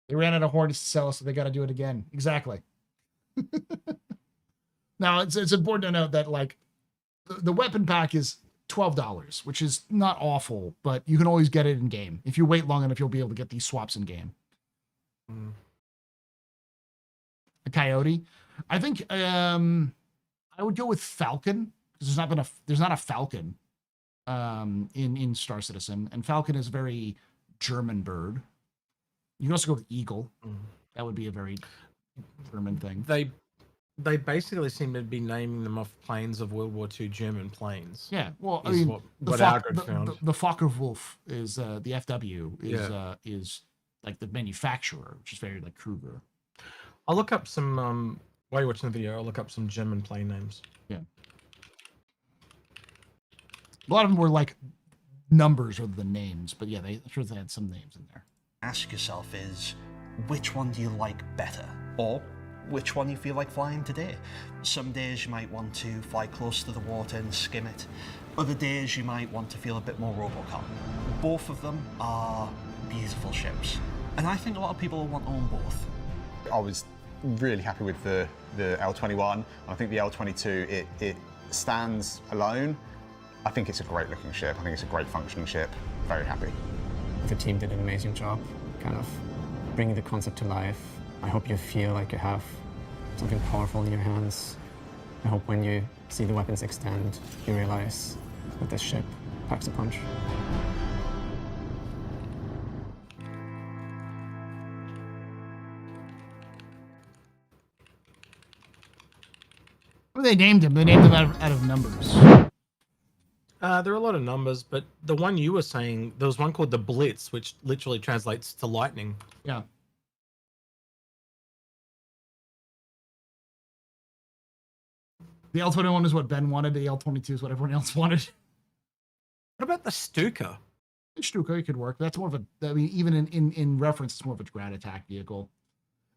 They ran out of Hornets to sell, so they got to do it again. Exactly. Now it's important to note that like the weapon pack is $12, which is not awful, but you can always get it in game. If you wait long enough, you'll be able to get these swaps in game. A Coyote, I think I would go with Falcon, because there's not a Falcon in Star Citizen, and Falcon is a very German bird. You can also go with Eagle. That would be a very German thing. They basically seem to be naming them off planes of World War II German planes. Yeah, well, I is mean, what Algrid found. The Fokker-Wulf is the FW is like the manufacturer, which is very like Kruger. I'll look up some while you're watching the video. I'll look up some German plane names. Yeah, a lot of them were like numbers rather than names, but yeah, I'm sure they had some names in there. Ask yourself is, which one do you like better? Or which one you feel like flying today? Some days you might want to fly close to the water and skim it. Other days you might want to feel a bit more Robocop. Both of them are beautiful ships, and I think a lot of people will want to own both. I was really happy with the L21. I think the L22, it stands alone. I think it's a great looking ship. I think it's a great functioning ship. Very happy. The team did an amazing job kind of bringing the concept to life. I hope you feel like you have something powerful in your hands. I hope when you see the weapons extend, you realize that this ship packs a punch. Well, they named him. They named him out of numbers. There are a lot of numbers, but the one you were saying, there was one called the Blitz, which literally translates to lightning. Yeah. The L21 is what Ben wanted. The L22 is what everyone else wanted. What about the Stuka? The Stuka could work. That's more of a, I mean, even in reference, it's more of a ground attack vehicle.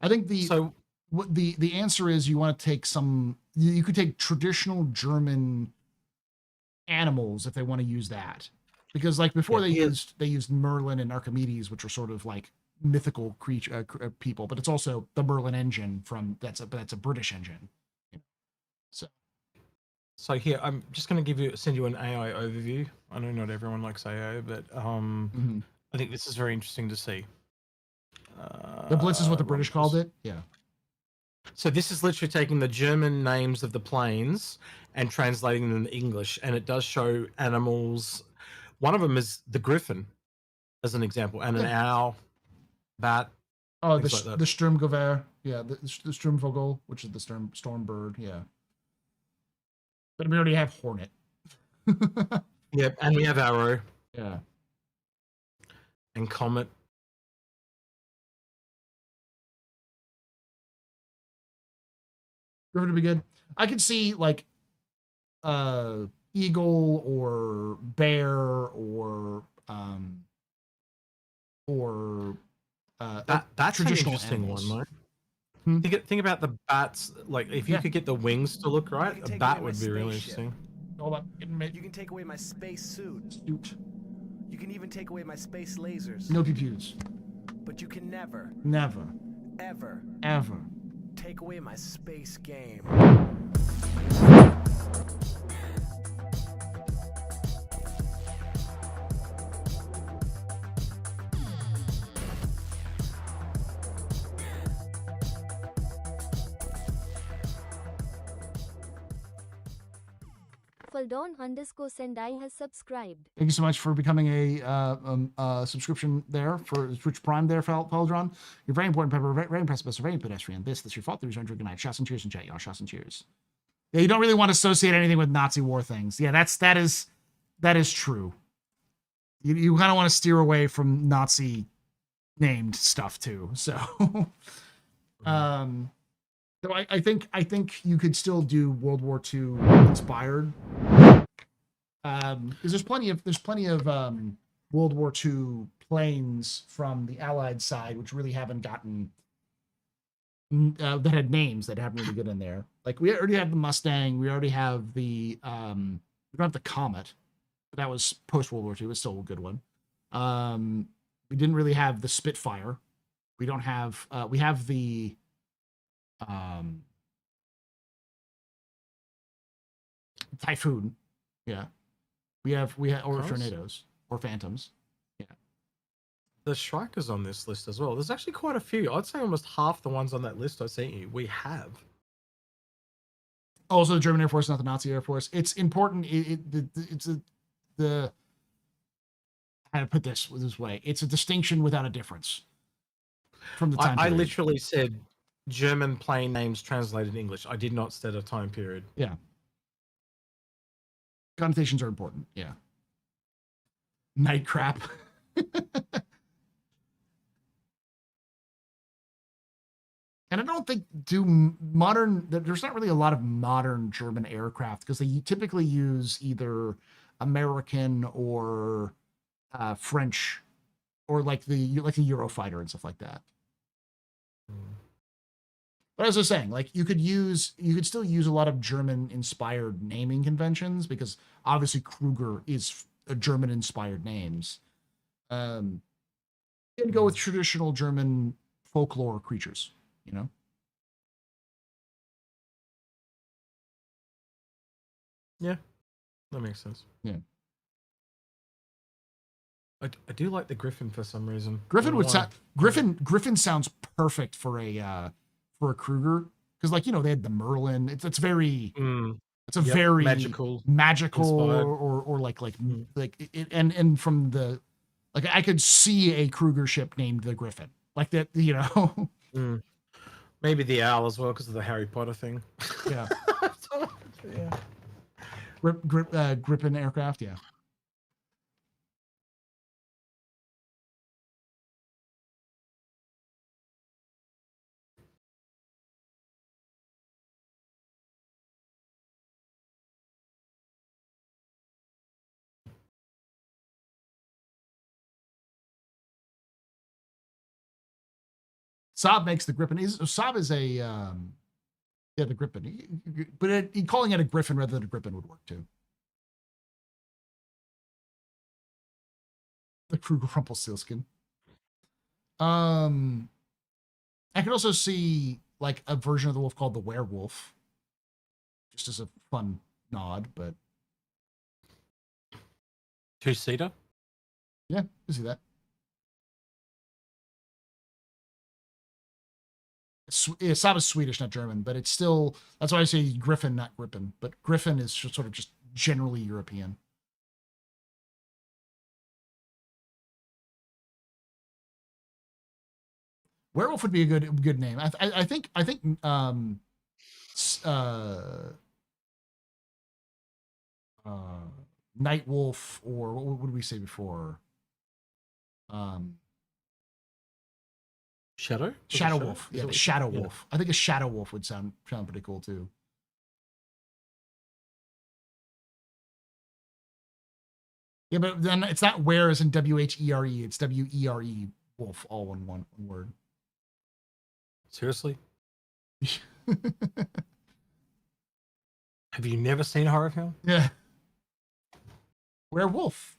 I think the answer is you want to take you could take traditional German animals if they want to use that, because like before they used Merlin and Archimedes, which are sort of like mythical creature people, but it's also the Merlin engine that's a British engine. So here, I'm just going to send you an AI overview. I know not everyone likes AI, but I think this is very interesting to see. The Blitz is what the British called it. Yeah. So this is literally taking the German names of the planes and translating them into English, and it does show animals. One of them is the griffin, as an example, and an owl, bat. Oh, the Sturmgewehr. Yeah, the Sturmvogel, which is the storm bird. Yeah. But we already have Hornet. Yep, and we have Arrow. Yeah. And Comet. Griffin would be good. I could see like Eagle or Bear or that's traditional an interesting animals. one, though. Think about the bats. Like, if you could get the wings to look right, a bat would be really interesting. Hold on. You can take away my space suit. You can even take away my space lasers. No pew-pews. But you can never, ever take away my space game. Raffledon_Sendai has subscribed. Thank you so much for becoming a subscription there for Twitch Prime there, Feldron. You're very important, Pepper. Very impressive, very pedestrian. That's your fault. There's your good night. Shots and cheers in chat, y'all. Shots and cheers. Yeah, you don't really want to associate anything with Nazi war things. Yeah, that is true. You kind of want to steer away from Nazi named stuff too. So, so I think you could still do World War II inspired. Because there's plenty of World War II planes from the Allied side which really haven't gotten that had names that haven't really good in there. Like we already have the Mustang, we already have the we don't have the Comet, but that was post World War II. It was still a good one. We didn't really have the Spitfire. We don't have we have the Typhoon. Yeah. We have or tornadoes or phantoms. Yeah. The Strikers on this list as well. There's actually quite a few. I'd say almost half the ones on that list I sent you, we have. Also, the German Air Force, not the Nazi Air Force. It's important. It's the how to put this way. It's a distinction without a difference from the time I period. literally said German plane names translated in English. I did not set a time period. Yeah. Connotations are important. Yeah. Night crap. And I don't think there's not really a lot of modern German aircraft because they typically use either American or French or like the Eurofighter and stuff like that. But as I was saying, like you could still use a lot of German inspired naming conventions because obviously Kruger is a German inspired names. You can go with traditional German folklore creatures, you know? Yeah, that makes sense. Yeah. I do like the Griffin for some reason. Griffin sounds perfect for a Kruger because, like, you know, they had the Merlin. It's very very magical or like it, and from the like I could see a Kruger ship named the Griffin like that, you know. Maybe the owl as well because of the Harry Potter thing. Yeah. Yeah. Griffin aircraft. Yeah. Saab makes the Griffin. Saab is a the Griffin, but calling it a Griffin rather than a Griffin would work too. The Kruger Rumpelstiltskin. I could also see like a version of the wolf called the Werewolf, just as a fun nod. But two-seater. Yeah, you see that. Saab is Swedish, not German, but it's still, that's why I say Griffin, not Griffin. But Griffin is sort of just generally European. Werewolf would be a good name. I think Night Wolf, or what did we say before? Shadow Wolf. Yeah, the Shadow Wolf. I think a Shadow Wolf would sound pretty cool too. Yeah, but then it's not where as in WHERE, it's WERE wolf, all one word. Seriously? Have you never seen a horror film? Yeah. Werewolf.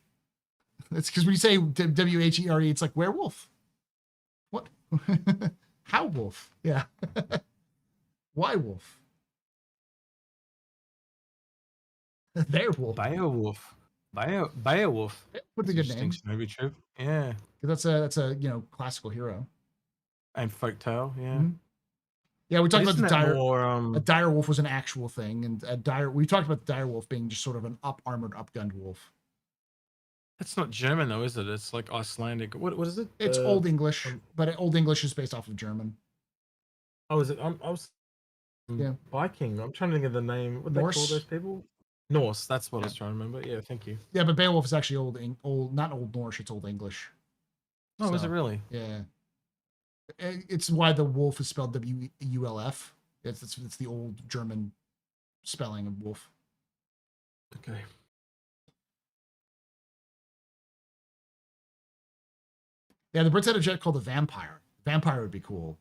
It's because when you say WHERE, it's like werewolf. What? How wolf? Yeah. Why wolf? Their wolf. Beowulf. Beowulf. What's a good name? Maybe true. Yeah. That's a classical hero. And folktale. Yeah. Mm-hmm. Yeah, we talked about the dire. More, a dire wolf was an actual thing, and a dire. We talked about the dire wolf being just sort of an armored, upgunned wolf. That's not German though, is it? It's like Icelandic. What is it? It's Old English, but Old English is based off of German. Oh, is it? I was. Yeah. Viking. I'm trying to think of the name. What they call those people? Norse. That's what I was trying to remember. Yeah, thank you. Yeah, but Beowulf is actually old, not Old Norse. It's Old English. Oh, is it really? Yeah. It's why the wolf is spelled W-U-L-F. It's the old German spelling of wolf. Okay. Yeah, the Brits had a jet called the Vampire. Vampire would be cool.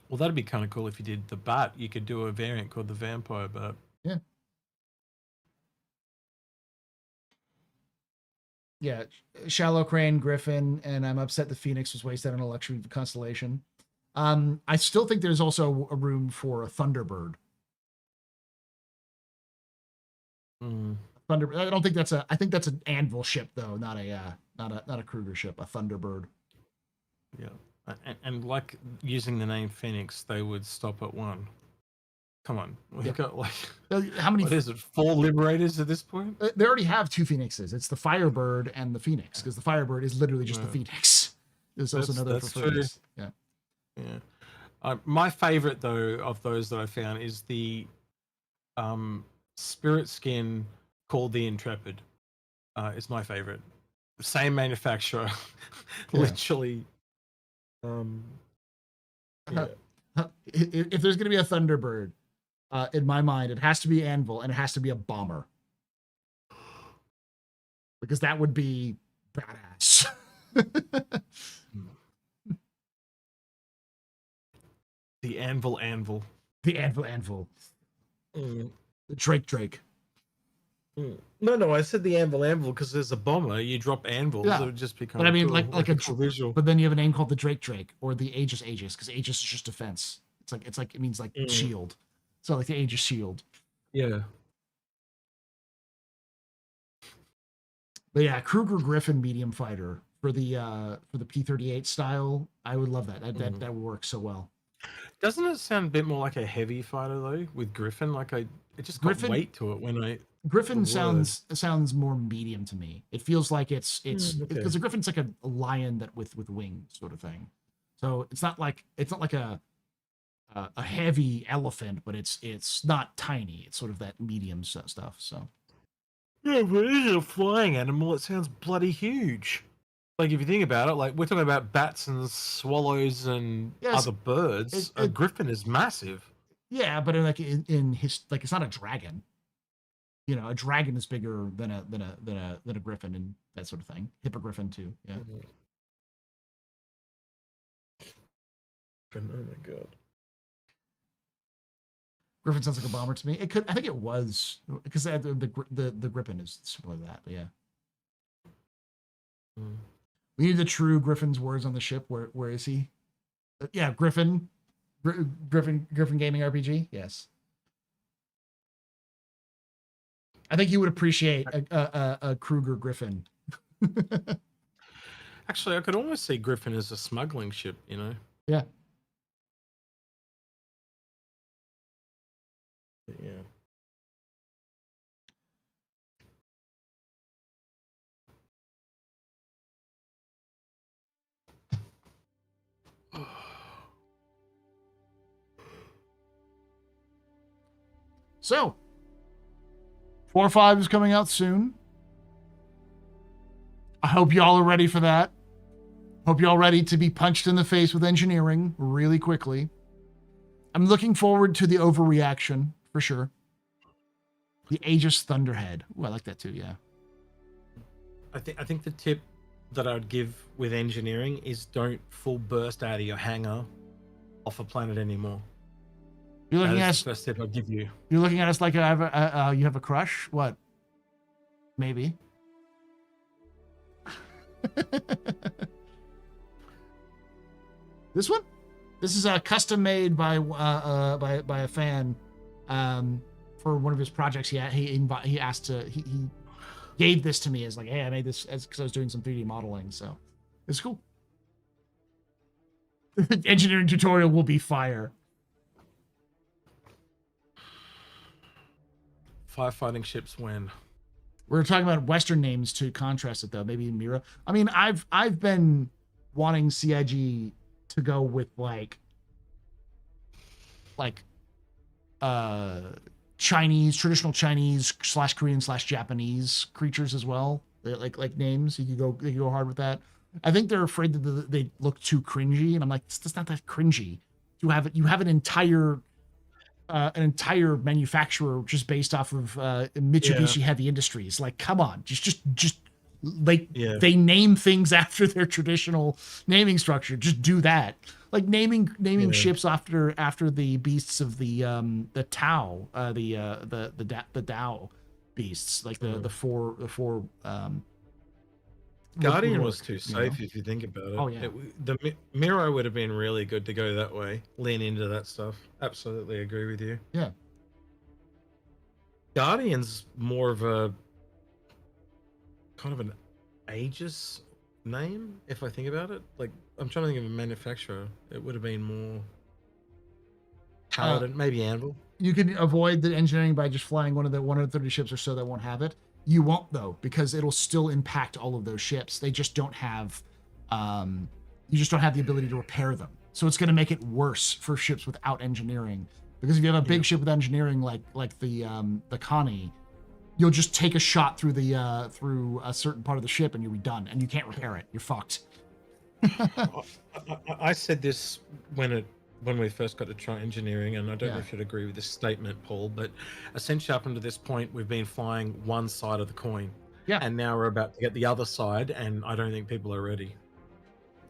Well, that'd be kind of cool if you did the bat. You could do a variant called the Vampire Bat. Yeah. Yeah, Shallow Crane, Griffin, and I'm upset the Phoenix was wasted on a luxury constellation. I still think there's also a room for a Thunderbird. Thunder. I don't think that's a. I think that's an Anvil ship though, not a Kruger ship. A Thunderbird. Yeah, and like using the name Phoenix, they would stop at one. Come on, we've got like how many? What is it? 4 Liberators at this point? They already have 2 Phoenixes. It's the Firebird and the Phoenix, because the Firebird is literally just the Phoenix. There's also another for Phoenix. Yeah. Yeah. My favorite though of those that I found is the spirit skin called the Intrepid. Is my favorite. Same manufacturer, literally. Yeah. If there's going to be a Thunderbird, in my mind, it has to be Anvil and it has to be a bomber. Because that would be badass. The Anvil. The Anvil. The Drake. No, I said the Anvil because there's a bomber. You drop anvils, it would just become. But I mean, cool, like a cool visual. But then you have a name called the Drake, or the Aegis, because Aegis is just defense. It's like it means like shield. So like the Aegis shield. Yeah. But yeah, Kruger Griffin medium fighter for the P-38 style. I would love that. That would work so well. Doesn't it sound a bit more like a heavy fighter though with Griffin? Like it just got weight to it when I. Griffin sounds more medium to me. It feels like it's because a Griffin's like a lion that with wings sort of thing. So it's not like a heavy elephant, but it's not tiny. It's sort of that medium stuff. So yeah, but it is a flying animal. It sounds bloody huge. Like if you think about it, like we're talking about bats and swallows and other birds. A griffin is massive. Yeah, but in his like it's not a dragon. You know, a dragon is bigger than a griffin and that sort of thing. Hippogriffin too. Yeah. Oh my god. Griffin sounds like a bomber to me. It could. I think it was because the Griffin is similar to that. But yeah. We need the true Griffin's words on the ship. Where is he? Yeah, Griffin Gaming RPG. Yes. I think you would appreciate a Kruger Griffin. Actually, I could almost see Griffin as a smuggling ship, you know? Yeah. Yeah. So, 4.5 is coming out soon. I hope y'all are ready for that. Hope y'all ready to be punched in the face with engineering really quickly. I'm looking forward to the overreaction for sure. The Aegis Thunderhead. Ooh, I like that too. Yeah. I think the tip that I would give with engineering is don't full burst out of your hangar off a planet anymore. You're looking at us. The first tip I'll give you. You're looking at us like you have a crush. What? Maybe. This one. This is custom made by a fan for one of his projects. He asked to gave this to me as like, hey, I made this because I was doing some 3D modeling. So it's cool. Engineering tutorial will be fire. Firefighting ships when? We're talking about Western names to contrast it though. Maybe Mira. I mean, I've been wanting CIG to go with like Chinese, traditional Chinese / Korean / Japanese creatures as well. Like names. You could go hard with that. I think they're afraid that they look too cringy, and I'm like, it's not that cringy. You have an entire manufacturer just based off of Mitsubishi Heavy Industries. Like, come on, just like they name things after their traditional naming structure. Just do that. Like naming ships after the beasts of the Tao, the Tao beasts, like the four. Guardian was too safe if you think about it. Oh yeah, the Miro would have been really good to go that way, lean into that stuff. Absolutely agree with you. Yeah. Guardian's more of a kind of an Aegis name, if I think about it. Like, I'm trying to think of a manufacturer. It would have been more Paladin, maybe Anvil. You can avoid the engineering by just flying one of the 130 ships or so that won't have it. You won't though, because it'll still impact all of those ships. They just don't have, you just don't have the ability to repair them. So it's going to make it worse for ships without engineering. Because if you have a big ship with engineering, like the Connie, you'll just take a shot through through a certain part of the ship and you'll be done, and you can't repair it. You're fucked. I said this when we first got to try engineering, and I don't know if you'd agree with this statement, Paul, but essentially up until this point, we've been flying one side of the coin. Yeah. And now we're about to get the other side, and I don't think people are ready.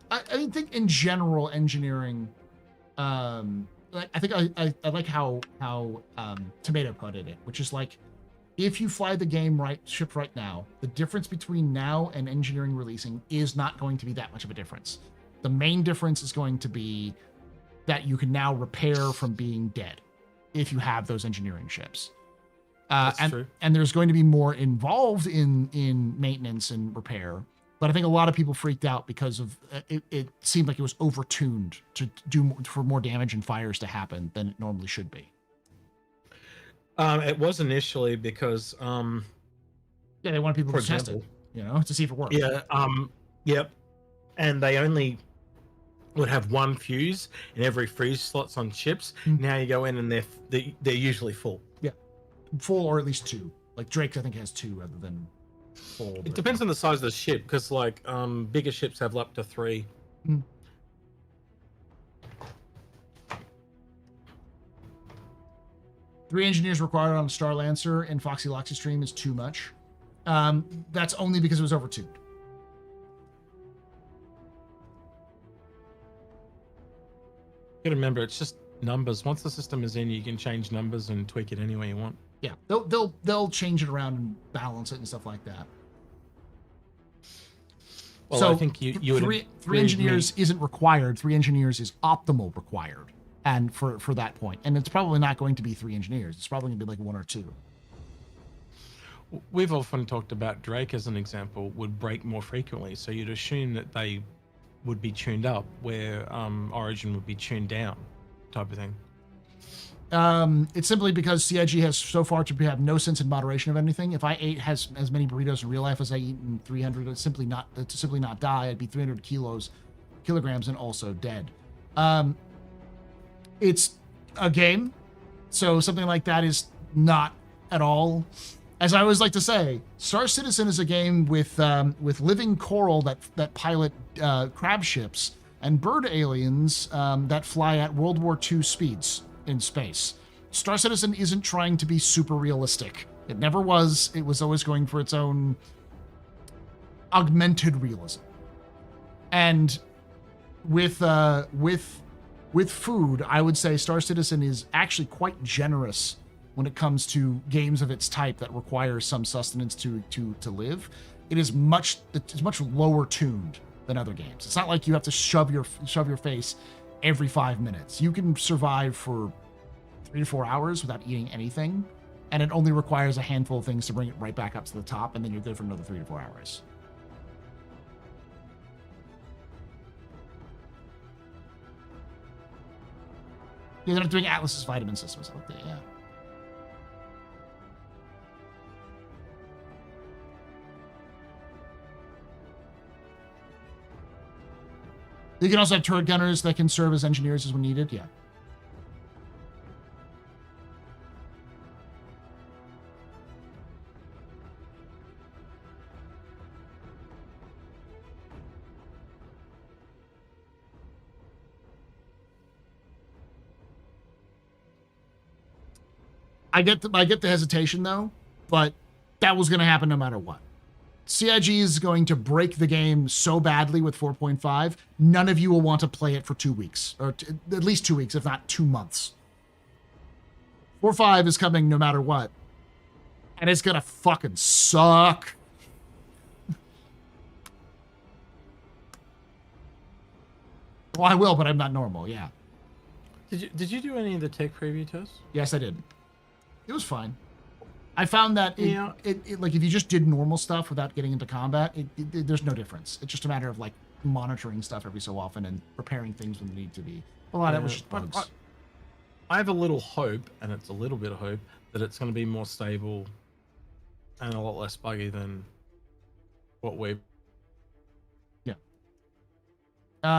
I think in general, engineering, I think I like how Tomato put it, which is like, if you fly the ship right now, the difference between now and engineering releasing is not going to be that much of a difference. The main difference is going to be that you can now repair from being dead if you have those engineering ships. That's true. And there's going to be more involved in maintenance and repair. But I think a lot of people freaked out because of it seemed like it was overtuned for more damage and fires to happen than it normally should be. It was initially because they wanted people to test it, to see if it worked. Yeah. Yep. And they only would have one fuse in every freeze slots on ships. Now you go in and they're usually full. Yeah, full or at least two. Like Drake's, I think, has two rather than full. It depends on the size of the ship, because like bigger ships have up to 3. 3 engineers required on Star Lancer and Foxy Loxy stream is too much. That's only because it was overtuned. You gotta remember, it's just numbers. Once the system is in, you can change numbers and tweak it any way you want. Yeah, they'll change it around and balance it and stuff like that. Well, so I think you would three engineers isn't required. 3 engineers is optimal required, and for that point, and it's probably not going to be 3 engineers. It's probably going to be like 1 or 2. We've often talked about Drake as an example would break more frequently, so you'd assume that they would be tuned up, where Origin would be tuned down, type of thing. It's simply because CIG has so far to have no sense in moderation of anything. If I ate as many burritos in real life as I eat in 300, to simply not die, I'd be 300 kilograms and also dead. It's a game, so something like that is not at all. As I always like to say, Star Citizen is a game with living coral that pilot crab ships and bird aliens that fly at World War II speeds in space. Star Citizen isn't trying to be super realistic. It never was. It was always going for its own augmented realism. And with food, I would say Star Citizen is actually quite generous when it comes to games of its type that require some sustenance to live. It's much lower tuned than other games. It's not like you have to shove your face every 5 minutes. You can survive for 3 to 4 hours without eating anything, and it only requires a handful of things to bring it right back up to the top, and then you're good for another 3 to 4 hours. Yeah, they're not doing Atlas's vitamin systems. Okay, yeah. You can also have turret gunners that can serve as engineers as when needed. Yeah. I get the hesitation though, but that was going to happen no matter what. CIG is going to break the game so badly with 4.5, none of you will want to play it for 2 weeks, or at least 2 weeks, if not 2 months. 4.5 is coming no matter what, and it's going to fucking suck. Well, I will, but I'm not normal, yeah. Did you do any of the tech preview tests? Yes, I did. It was fine. I found that it like if you just did normal stuff without getting into combat, there's no difference. It's just a matter of like monitoring stuff every so often and preparing things when they need to be. A lot of that was just bugs. I have a little hope, and it's a little bit of hope, that it's going to be more stable and a lot less buggy than what we. Yeah.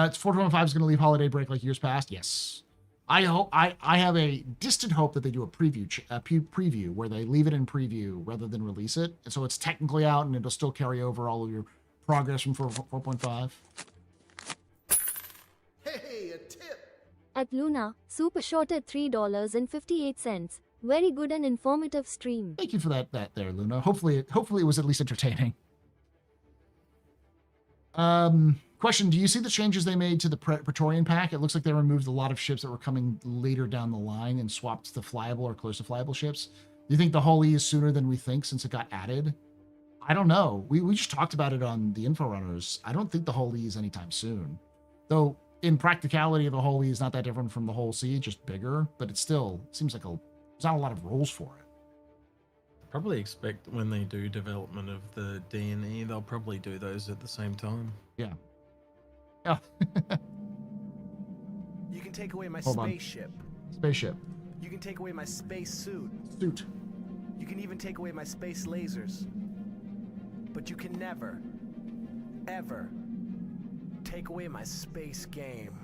It's 4.5 is going to leave holiday break like years past. Yes. I hope I have a distant hope that they do a preview where they leave it in preview rather than release it, and so it's technically out and it'll still carry over all of your progress from 4.5. Hey, a tip. At Luna, super short at $3.58. Very good and informative stream. Thank you for that there, Luna. Hopefully it was at least entertaining. Question, do you see the changes they made to the Praetorian pack? It looks like they removed a lot of ships that were coming later down the line and swapped the flyable or close to flyable ships. Do you think the Hull E is sooner than we think since it got added? I don't know. We just talked about it on the Info Runners. I don't think the Hull E is anytime soon. Though, in practicality, the Hull E is not that different from the Hull C, just bigger. But it still seems like there's not a lot of rules for it. Probably expect when they do development of the D&E, they'll probably do those at the same time. Yeah. Oh. You can take away my Hold on. spaceship. Spaceship. You can take away my space suit. Suit. You can even take away my space lasers. But you can never, ever take away my space game.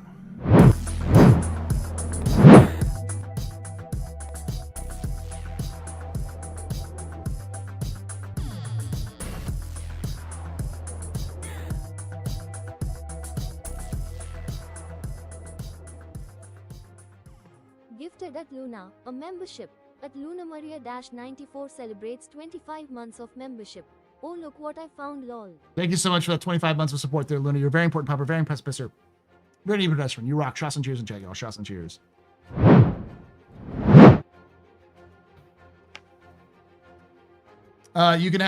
Gifted at Luna, a membership. At Luna Maria-94 celebrates 25 months of membership. Oh, look what I found, lol. Thank you so much for that 25 months of support there, Luna. You're a very important pupper, very impressive pisser. Very neat pedestrian. You rock. Shots and cheers and check, y'all. Shots and cheers. You can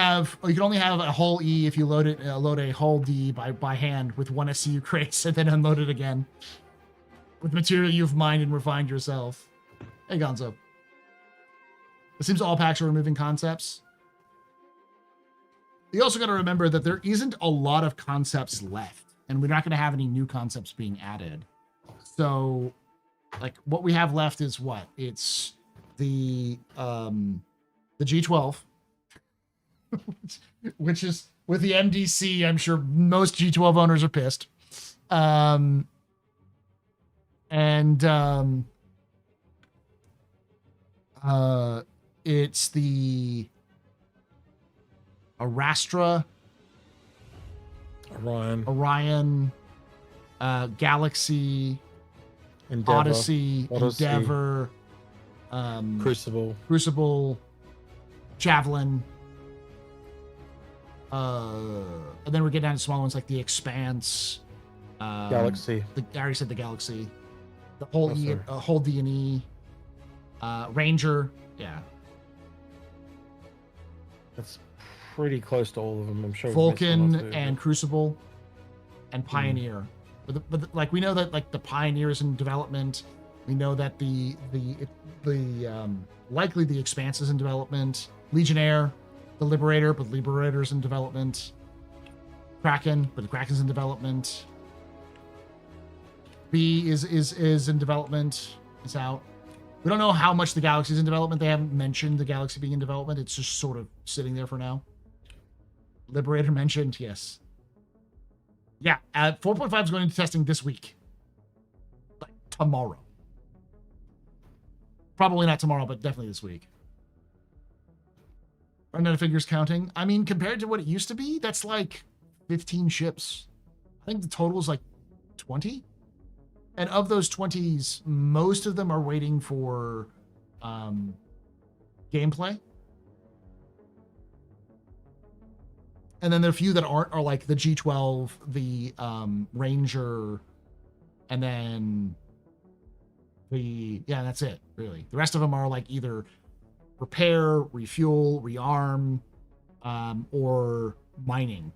only have a Hull E if you load a Hull D by hand with one SCU crates and then unload it again with material you've mined and refined yourself. Hey, Gonzo. It seems all packs are removing concepts. You also got to remember that there isn't a lot of concepts left, and we're not going to have any new concepts being added. So, like, what we have left is what? It's the G12, which is with the MDC. I'm sure most G12 owners are pissed. It's the Arastra, Orion, Galaxy, Odyssey, Endeavor, Crucible, Javelin, and then we get down to small ones like the Expanse, Galaxy. I already said the Galaxy, the whole D&E, Ranger, yeah. That's pretty close to all of them, I'm sure. Vulcan and Crucible and Pioneer. But like we know that like the Pioneer is in development. We know that the likely the Expanse is in development. Legionnaire, the Liberator, but Liberator's in development. Kraken, but the Kraken's in development. B is in development. It's out. We don't know how much the Galaxy's in development. They haven't mentioned the Galaxy being in development. It's just sort of sitting there for now. Liberator mentioned, yes. Yeah, 4.5 is going into testing this week. Like tomorrow. Probably not tomorrow, but definitely this week. Run out of figures counting. I mean, compared to what it used to be, that's like 15 ships. I think the total is like 20. And of those 20s, most of them are waiting for gameplay. And then there are a few that aren't, are like the G12, the Ranger, and then that's it, really. The rest of them are like either repair, refuel, rearm, or mining.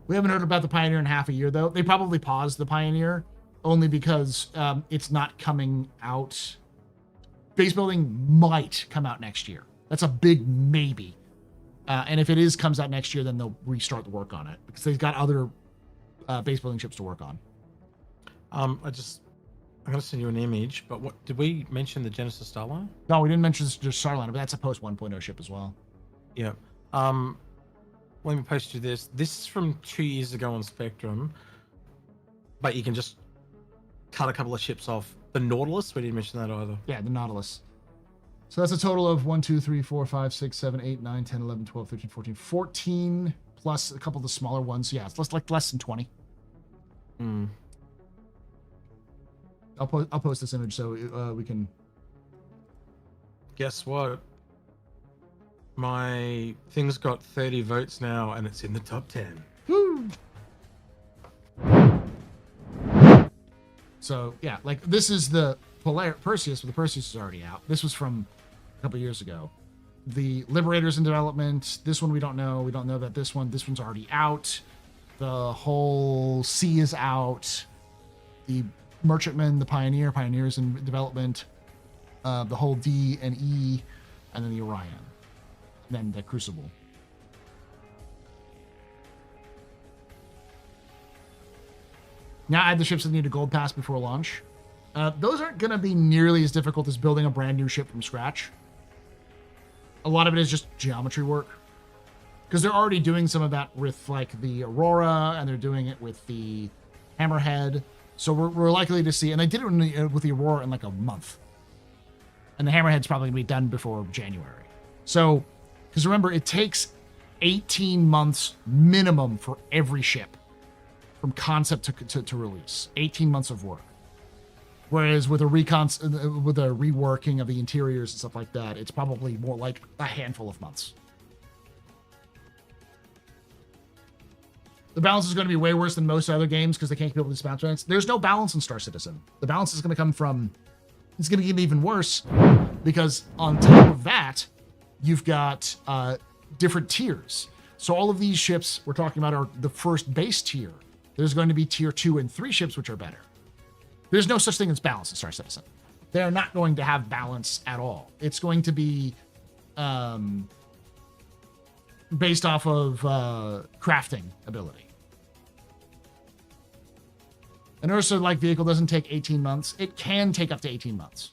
We haven't heard about the Pioneer in half a year, though. They probably paused the Pioneer only because it's not coming out. Base building might come out next year. That's a big maybe. And if it comes out next year, then they'll restart the work on it because they've got other base building ships to work on. I'm going to send you an image, but what did we mention the Genesis Starliner? No, we didn't mention just Starliner, but that's a post 1.0 ship as well. Yeah. Let me post you this. This is from 2 years ago on Spectrum, but you can just cut a couple of ships off. The Nautilus, we didn't mention that either. Yeah, the Nautilus. So that's a total of 1, 2, 3, 4, 5, 6, 7, 8, 9, 10, 11, 12, 13, 14, 14, plus a couple of the smaller ones. Yeah, it's less than 20. I'll post this image so we can. Guess what? My thing's got 30 votes now, and it's in the top 10. Woo! So yeah, like this is the Perseus, but the Perseus is already out. This was from a couple years ago. The Liberator's in development. This one we don't know. We don't know that this one's already out. The whole C is out. The Merchantman, the Pioneer's in development. The whole D and E, and then the Orion. And then the Crucible. Now add the ships that need a gold pass before launch. Those aren't going to be nearly as difficult as building a brand new ship from scratch. A lot of it is just geometry work. Because they're already doing some of that with like the Aurora, and they're doing it with the Hammerhead. So we're likely to see, and they did it with the Aurora in like a month. And the Hammerhead's probably going to be done before January. So, because remember, it takes 18 months minimum for every ship from concept to release. 18 months of work. Whereas with a reworking of the interiors and stuff like that, it's probably more like a handful of months. The balance is going to be way worse than most other games because they can't keep up with these bounce rates. There's no balance in Star Citizen. The balance is going to come from... It's going to get even worse because on top of that, you've got different tiers. So all of these ships we're talking about are the first base tier. There's going to be tier 2 and 3 ships, which are better. There's no such thing as balance in Star Citizen. They're not going to have balance at all. It's going to be based off of crafting ability. An Ursa-like vehicle doesn't take 18 months. It can take up to 18 months.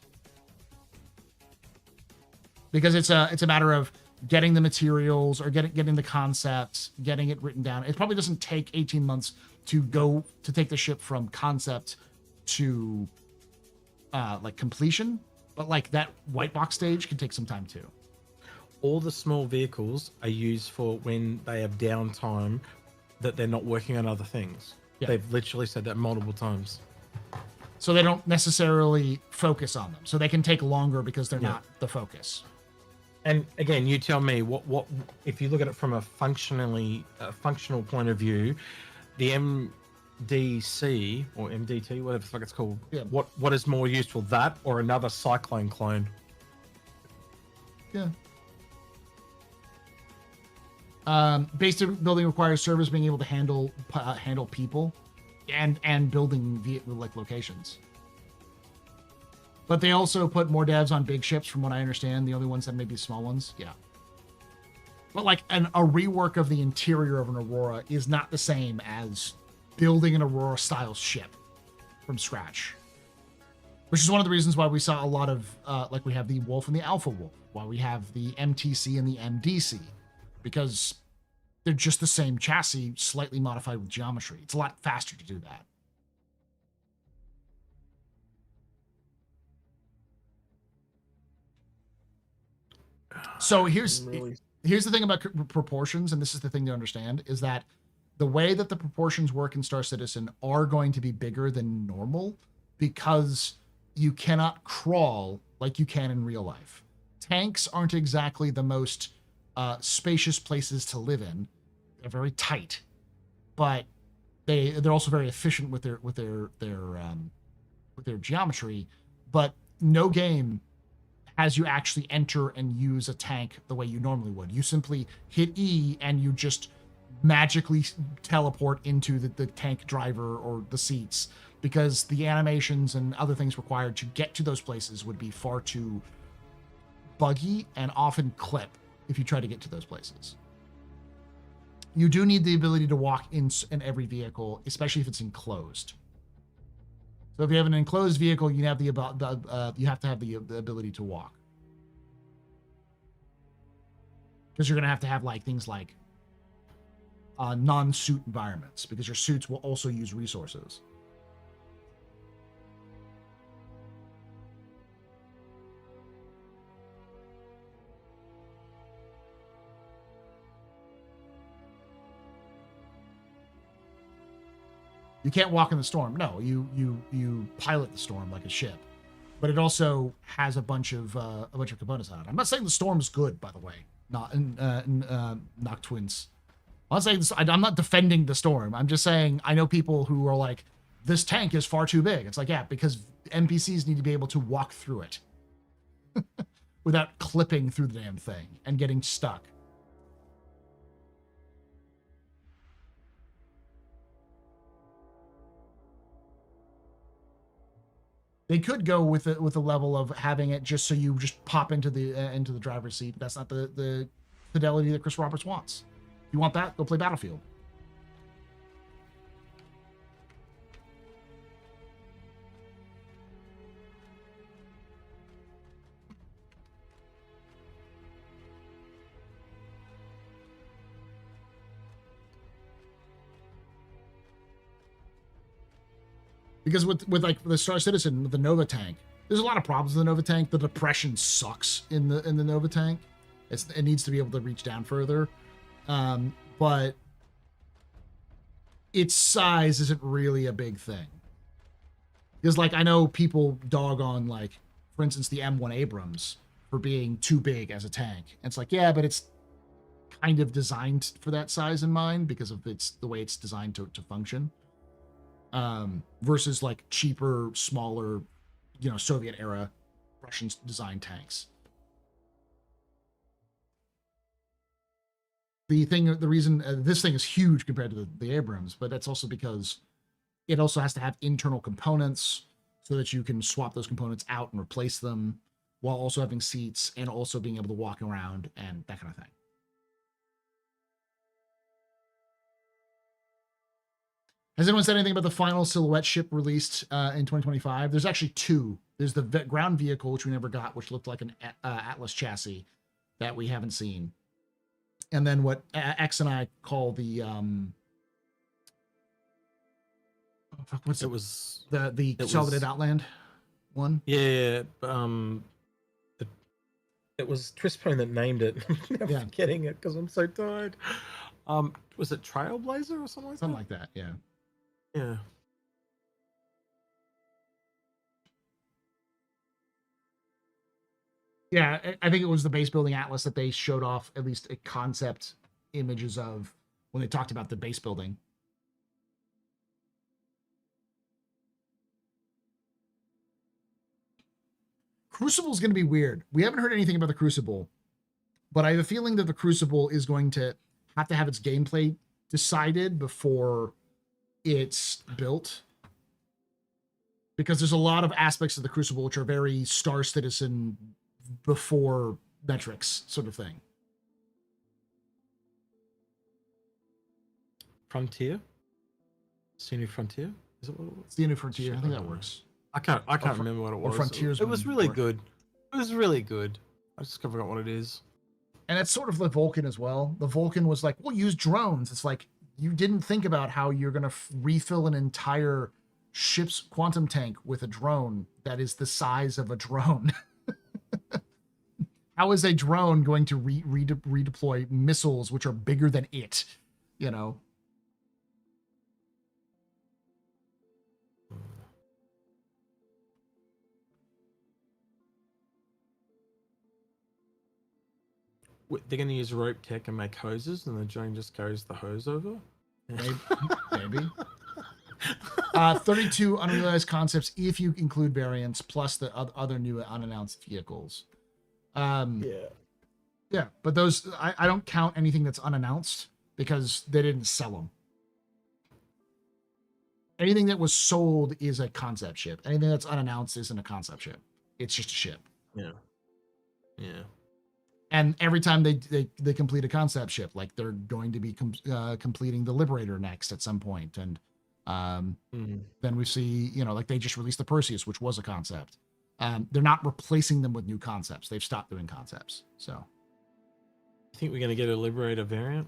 Because it's a matter of getting the materials or getting the concepts, getting it written down. It probably doesn't take 18 months to take the ship from concept to like completion, but like that white box stage can take some time too. All the small vehicles are used for when they have downtime that they're not working on other things. Yeah. They've literally said that multiple times. So they don't necessarily focus on them. So they can take longer because they're not the focus. And again, you tell me what if you look at it from a functional point of view, the MDC or MDT, whatever the fuck it's called. Yeah. What is more useful, that or another Cyclone clone? Yeah. Base building requires servers being able to handle people and building like locations. But they also put more devs on big ships, from what I understand. The only ones that may be small ones, yeah. But like a rework of the interior of an Aurora is not the same as building an Aurora style ship from scratch. Which is one of the reasons why we saw a lot of like we have the Wolf and the Alpha Wolf, why we have the MTC and the MDC, because they're just the same chassis, slightly modified with geometry. It's a lot faster to do that. So here's the thing about proportions, and this is the thing to understand, is that the way that the proportions work in Star Citizen are going to be bigger than normal because you cannot crawl like you can in real life. Tanks aren't exactly the most spacious places to live in. They're very tight, but they're also very efficient with their geometry. But no game has you actually enter and use a tank the way you normally would. You simply hit E and you just magically teleport into the tank driver or the seats, because the animations and other things required to get to those places would be far too buggy and often clip if you try to get to those places. You do need the ability to walk in every vehicle, especially if it's enclosed. So if you have an enclosed vehicle, you have you have to have the ability to walk, because you're going to have like things like non-suit environments, because your suits will also use resources. You can't walk in the storm. No, you pilot the storm like a ship, but it also has a bunch of components on it. I'm not saying the storm is good, by the way. Not Noctwins. I'm not saying this, I'm not defending the storm. I'm just saying I know people who are like, this tank is far too big. It's like, yeah, because NPCs need to be able to walk through it without clipping through the damn thing and getting stuck. They could go with a level of having it just so you just pop into the driver's seat. That's not the fidelity that Chris Roberts wants. If you want that, go play Battlefield. Because with like the Star Citizen, with the Nova tank, there's a lot of problems with the Nova tank. The depression sucks in the Nova tank. It needs to be able to reach down further, but its size isn't really a big thing. Because like I know people dog on, like, for instance, the M1 Abrams for being too big as a tank. And it's like, yeah, but it's kind of designed for that size in mind because of the way it's designed to function. Versus like cheaper, smaller, Soviet era Russian designed tanks. The reason this thing is huge compared to the Abrams, but that's also because it also has to have internal components so that you can swap those components out and replace them while also having seats and also being able to walk around and that kind of thing. Has anyone said anything about the final silhouette ship released in 2025? There's actually two. There's the ground vehicle, which we never got, which looked like an Atlas chassis that we haven't seen. And then what X and I call the the Consolidated Outland one? Yeah, it was Trispone that named it. I'm forgetting it because I'm so tired. Was it Trailblazer or something like that? Something like that, yeah. Yeah. Yeah, I think it was the base building atlas that they showed off at least a concept images of when they talked about the base building. Crucible is going to be weird. We haven't heard anything about the Crucible, but I have a feeling that the Crucible is going to have to have its gameplay decided before it's built. Because there's a lot of aspects of the Crucible which are very Star Citizen before metrics sort of thing. Frontier? It's the new Frontier? Is it what it was? It's the new Frontier. I think that works. I can't remember what it was. Or Frontiers. It was really good. It was really good. I just forgot what it is. And it's sort of the Vulcan as well. The Vulcan was like, we'll use drones. It's like, you didn't think about how you're going to refill an entire ship's quantum tank with a drone that is the size of a drone. How is a drone going to redeploy missiles which are bigger than it? You know? They're going to use rope tech and make hoses, and the drone just carries the hose over? Maybe. 32 unrealized concepts if you include variants, plus the other new unannounced vehicles. Yeah, but those, I don't count anything that's unannounced because they didn't sell them. Anything that was sold is a concept ship. Anything that's unannounced isn't a concept ship. It's just a ship. Yeah. And every time they complete a concept ship, like they're going to be completing the Liberator next at some point. And then we see, like they just released the Perseus, which was a concept. They're not replacing them with new concepts. They've stopped doing concepts. So You think we're going to get a Liberator variant?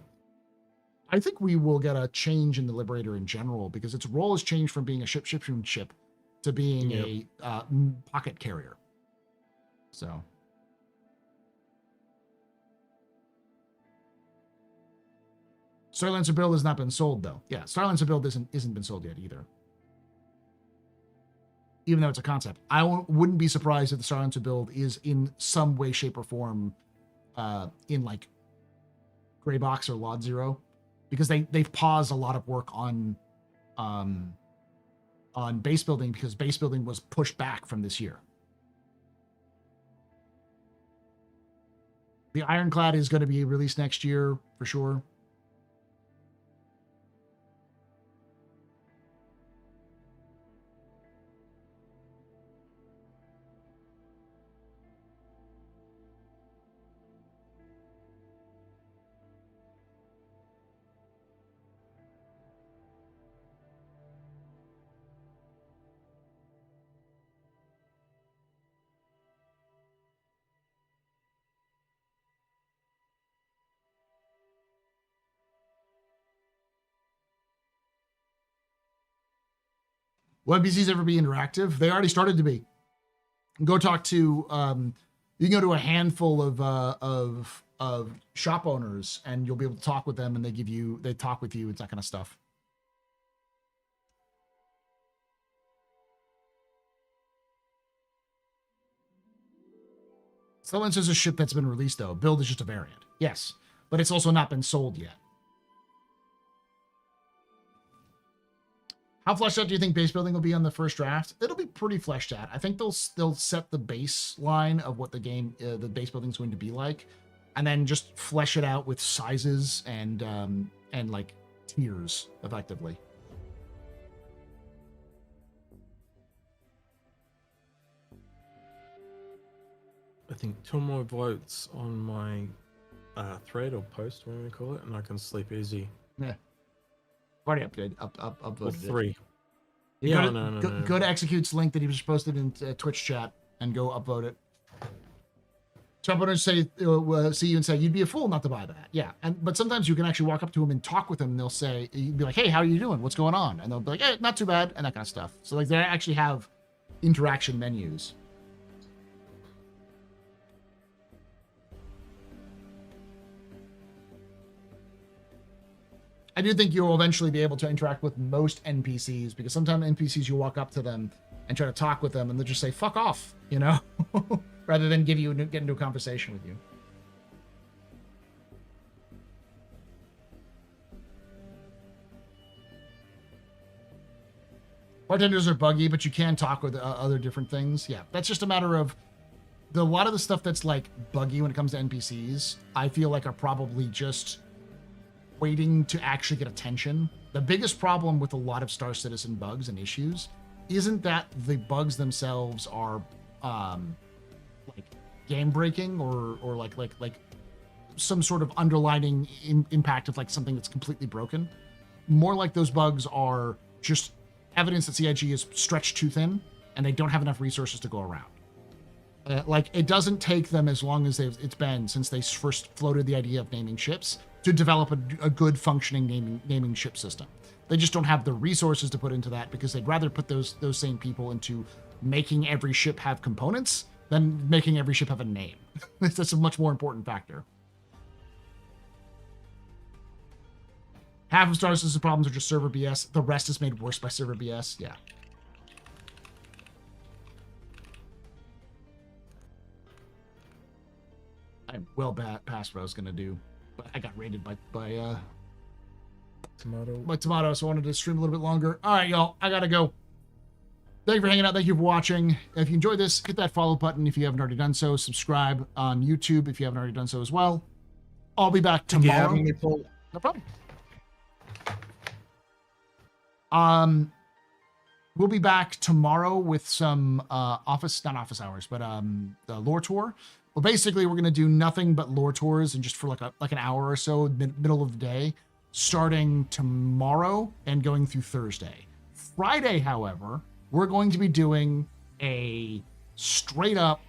I think we will get a change in the Liberator in general because its role has changed from being a ship to being a pocket carrier. So Starlancer build has not been sold though. Yeah, Starlancer build isn't been sold yet either. Even though it's a concept. I wouldn't be surprised if the Starlancer build is in some way, shape, or form in like Gray Box or Lot Zero. Because they've paused a lot of work on base building because base building was pushed back from this year. The Ironclad is going to be released next year for sure. Will NPCs ever be interactive? They already started to be. Go talk to you can go to a handful of shop owners and you'll be able to talk with them and they talk with you and that kind of stuff. Starlancer is a ship that's been released though. Build is just a variant. Yes, but it's also not been sold yet. How fleshed out do you think base building will be on the first draft? It'll be pretty fleshed out. I think they'll set the baseline of what the base building is going to be like, and then just flesh it out with sizes and like tiers effectively. I think 2 more votes on my thread or post, whatever you call it, and I can sleep easy. Yeah. Already upvoted 3. Yeah, go to Execute's link that he was posted in Twitch chat and go upvote it. Trump owners say, see you and say, you'd be a fool not to buy that. Yeah, but sometimes you can actually walk up to them and talk with them and they'll say, you'd be like, hey, how are you doing? What's going on? And they'll be like, hey, not too bad, and that kind of stuff. So like they actually have interaction menus. I do think you'll eventually be able to interact with most NPCs because sometimes NPCs you walk up to them and try to talk with them and they'll just say fuck off, rather than get into a conversation with you. Bartenders are buggy, but you can talk with other different things. Yeah, that's just a matter of a lot of the stuff that's like buggy when it comes to NPCs. I feel like are probably just waiting to actually get attention. The biggest problem with a lot of Star Citizen bugs and issues isn't that the bugs themselves are like game breaking or like some sort of underlining impact of like something that's completely broken. More like those bugs are just evidence that CIG is stretched too thin and they don't have enough resources to go around. Like, it doesn't take them as long as it's been since they first floated the idea of naming ships to develop a good functioning naming ship system. They just don't have the resources to put into that because they'd rather put those same people into making every ship have components than making every ship have a name. That's a much more important factor. Half of Star Citizen problems are just server BS. The rest is made worse by server BS. Yeah. I'm well past what I was gonna do, but I got raided by Tomato, so I wanted to stream a little bit longer. All right, y'all, I gotta go. Thank you for hanging out. Thank you for watching. If you enjoyed this, hit that follow button if you haven't already done so. Subscribe on YouTube if you haven't already done so as well. I'll be back tomorrow. No problem. We'll be back tomorrow with some not office hours, but the lore tour. Well, basically, we're gonna do nothing but lore tours, and just for like an hour or so, middle of the day, starting tomorrow and going through Thursday. Friday, however, we're going to be doing a straight up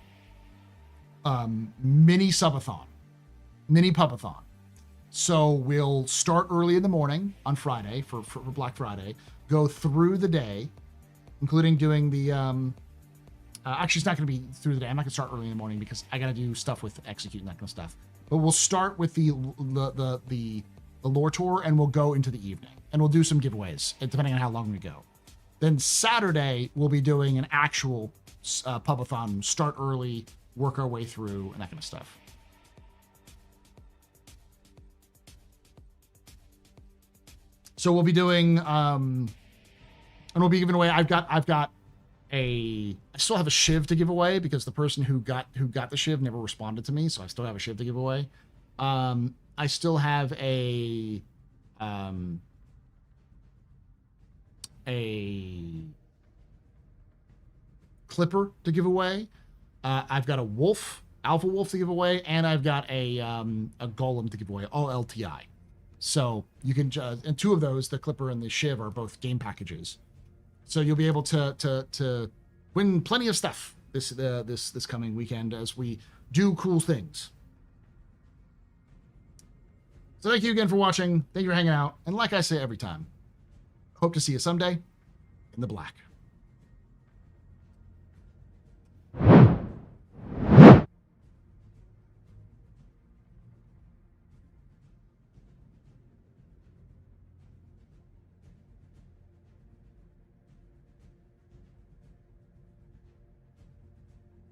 mini subathon, mini pubathon. So we'll start early in the morning on Friday for Black Friday, go through the day, including doing the actually, it's not going to be through the day. I'm not going to start early in the morning because I got to do stuff with executing that kind of stuff. But we'll start with the lore tour, and we'll go into the evening, and we'll do some giveaways depending on how long we go. Then Saturday we'll be doing an actual pubathon. Start early, work our way through, and that kind of stuff. So we'll be doing, and we'll be giving away. I still have a shiv to give away because the person who got the shiv never responded to me, so I still have a shiv to give away. I still have a clipper to give away. I've got a wolf, alpha wolf to give away, and I've got a golem to give away, all LTI. So you can, and two of those, the clipper and the shiv, are both game packages. So you'll be able to win plenty of stuff this coming weekend as we do cool things. So thank you again for watching. Thank you for hanging out. And like I say every time, hope to see you someday in the black.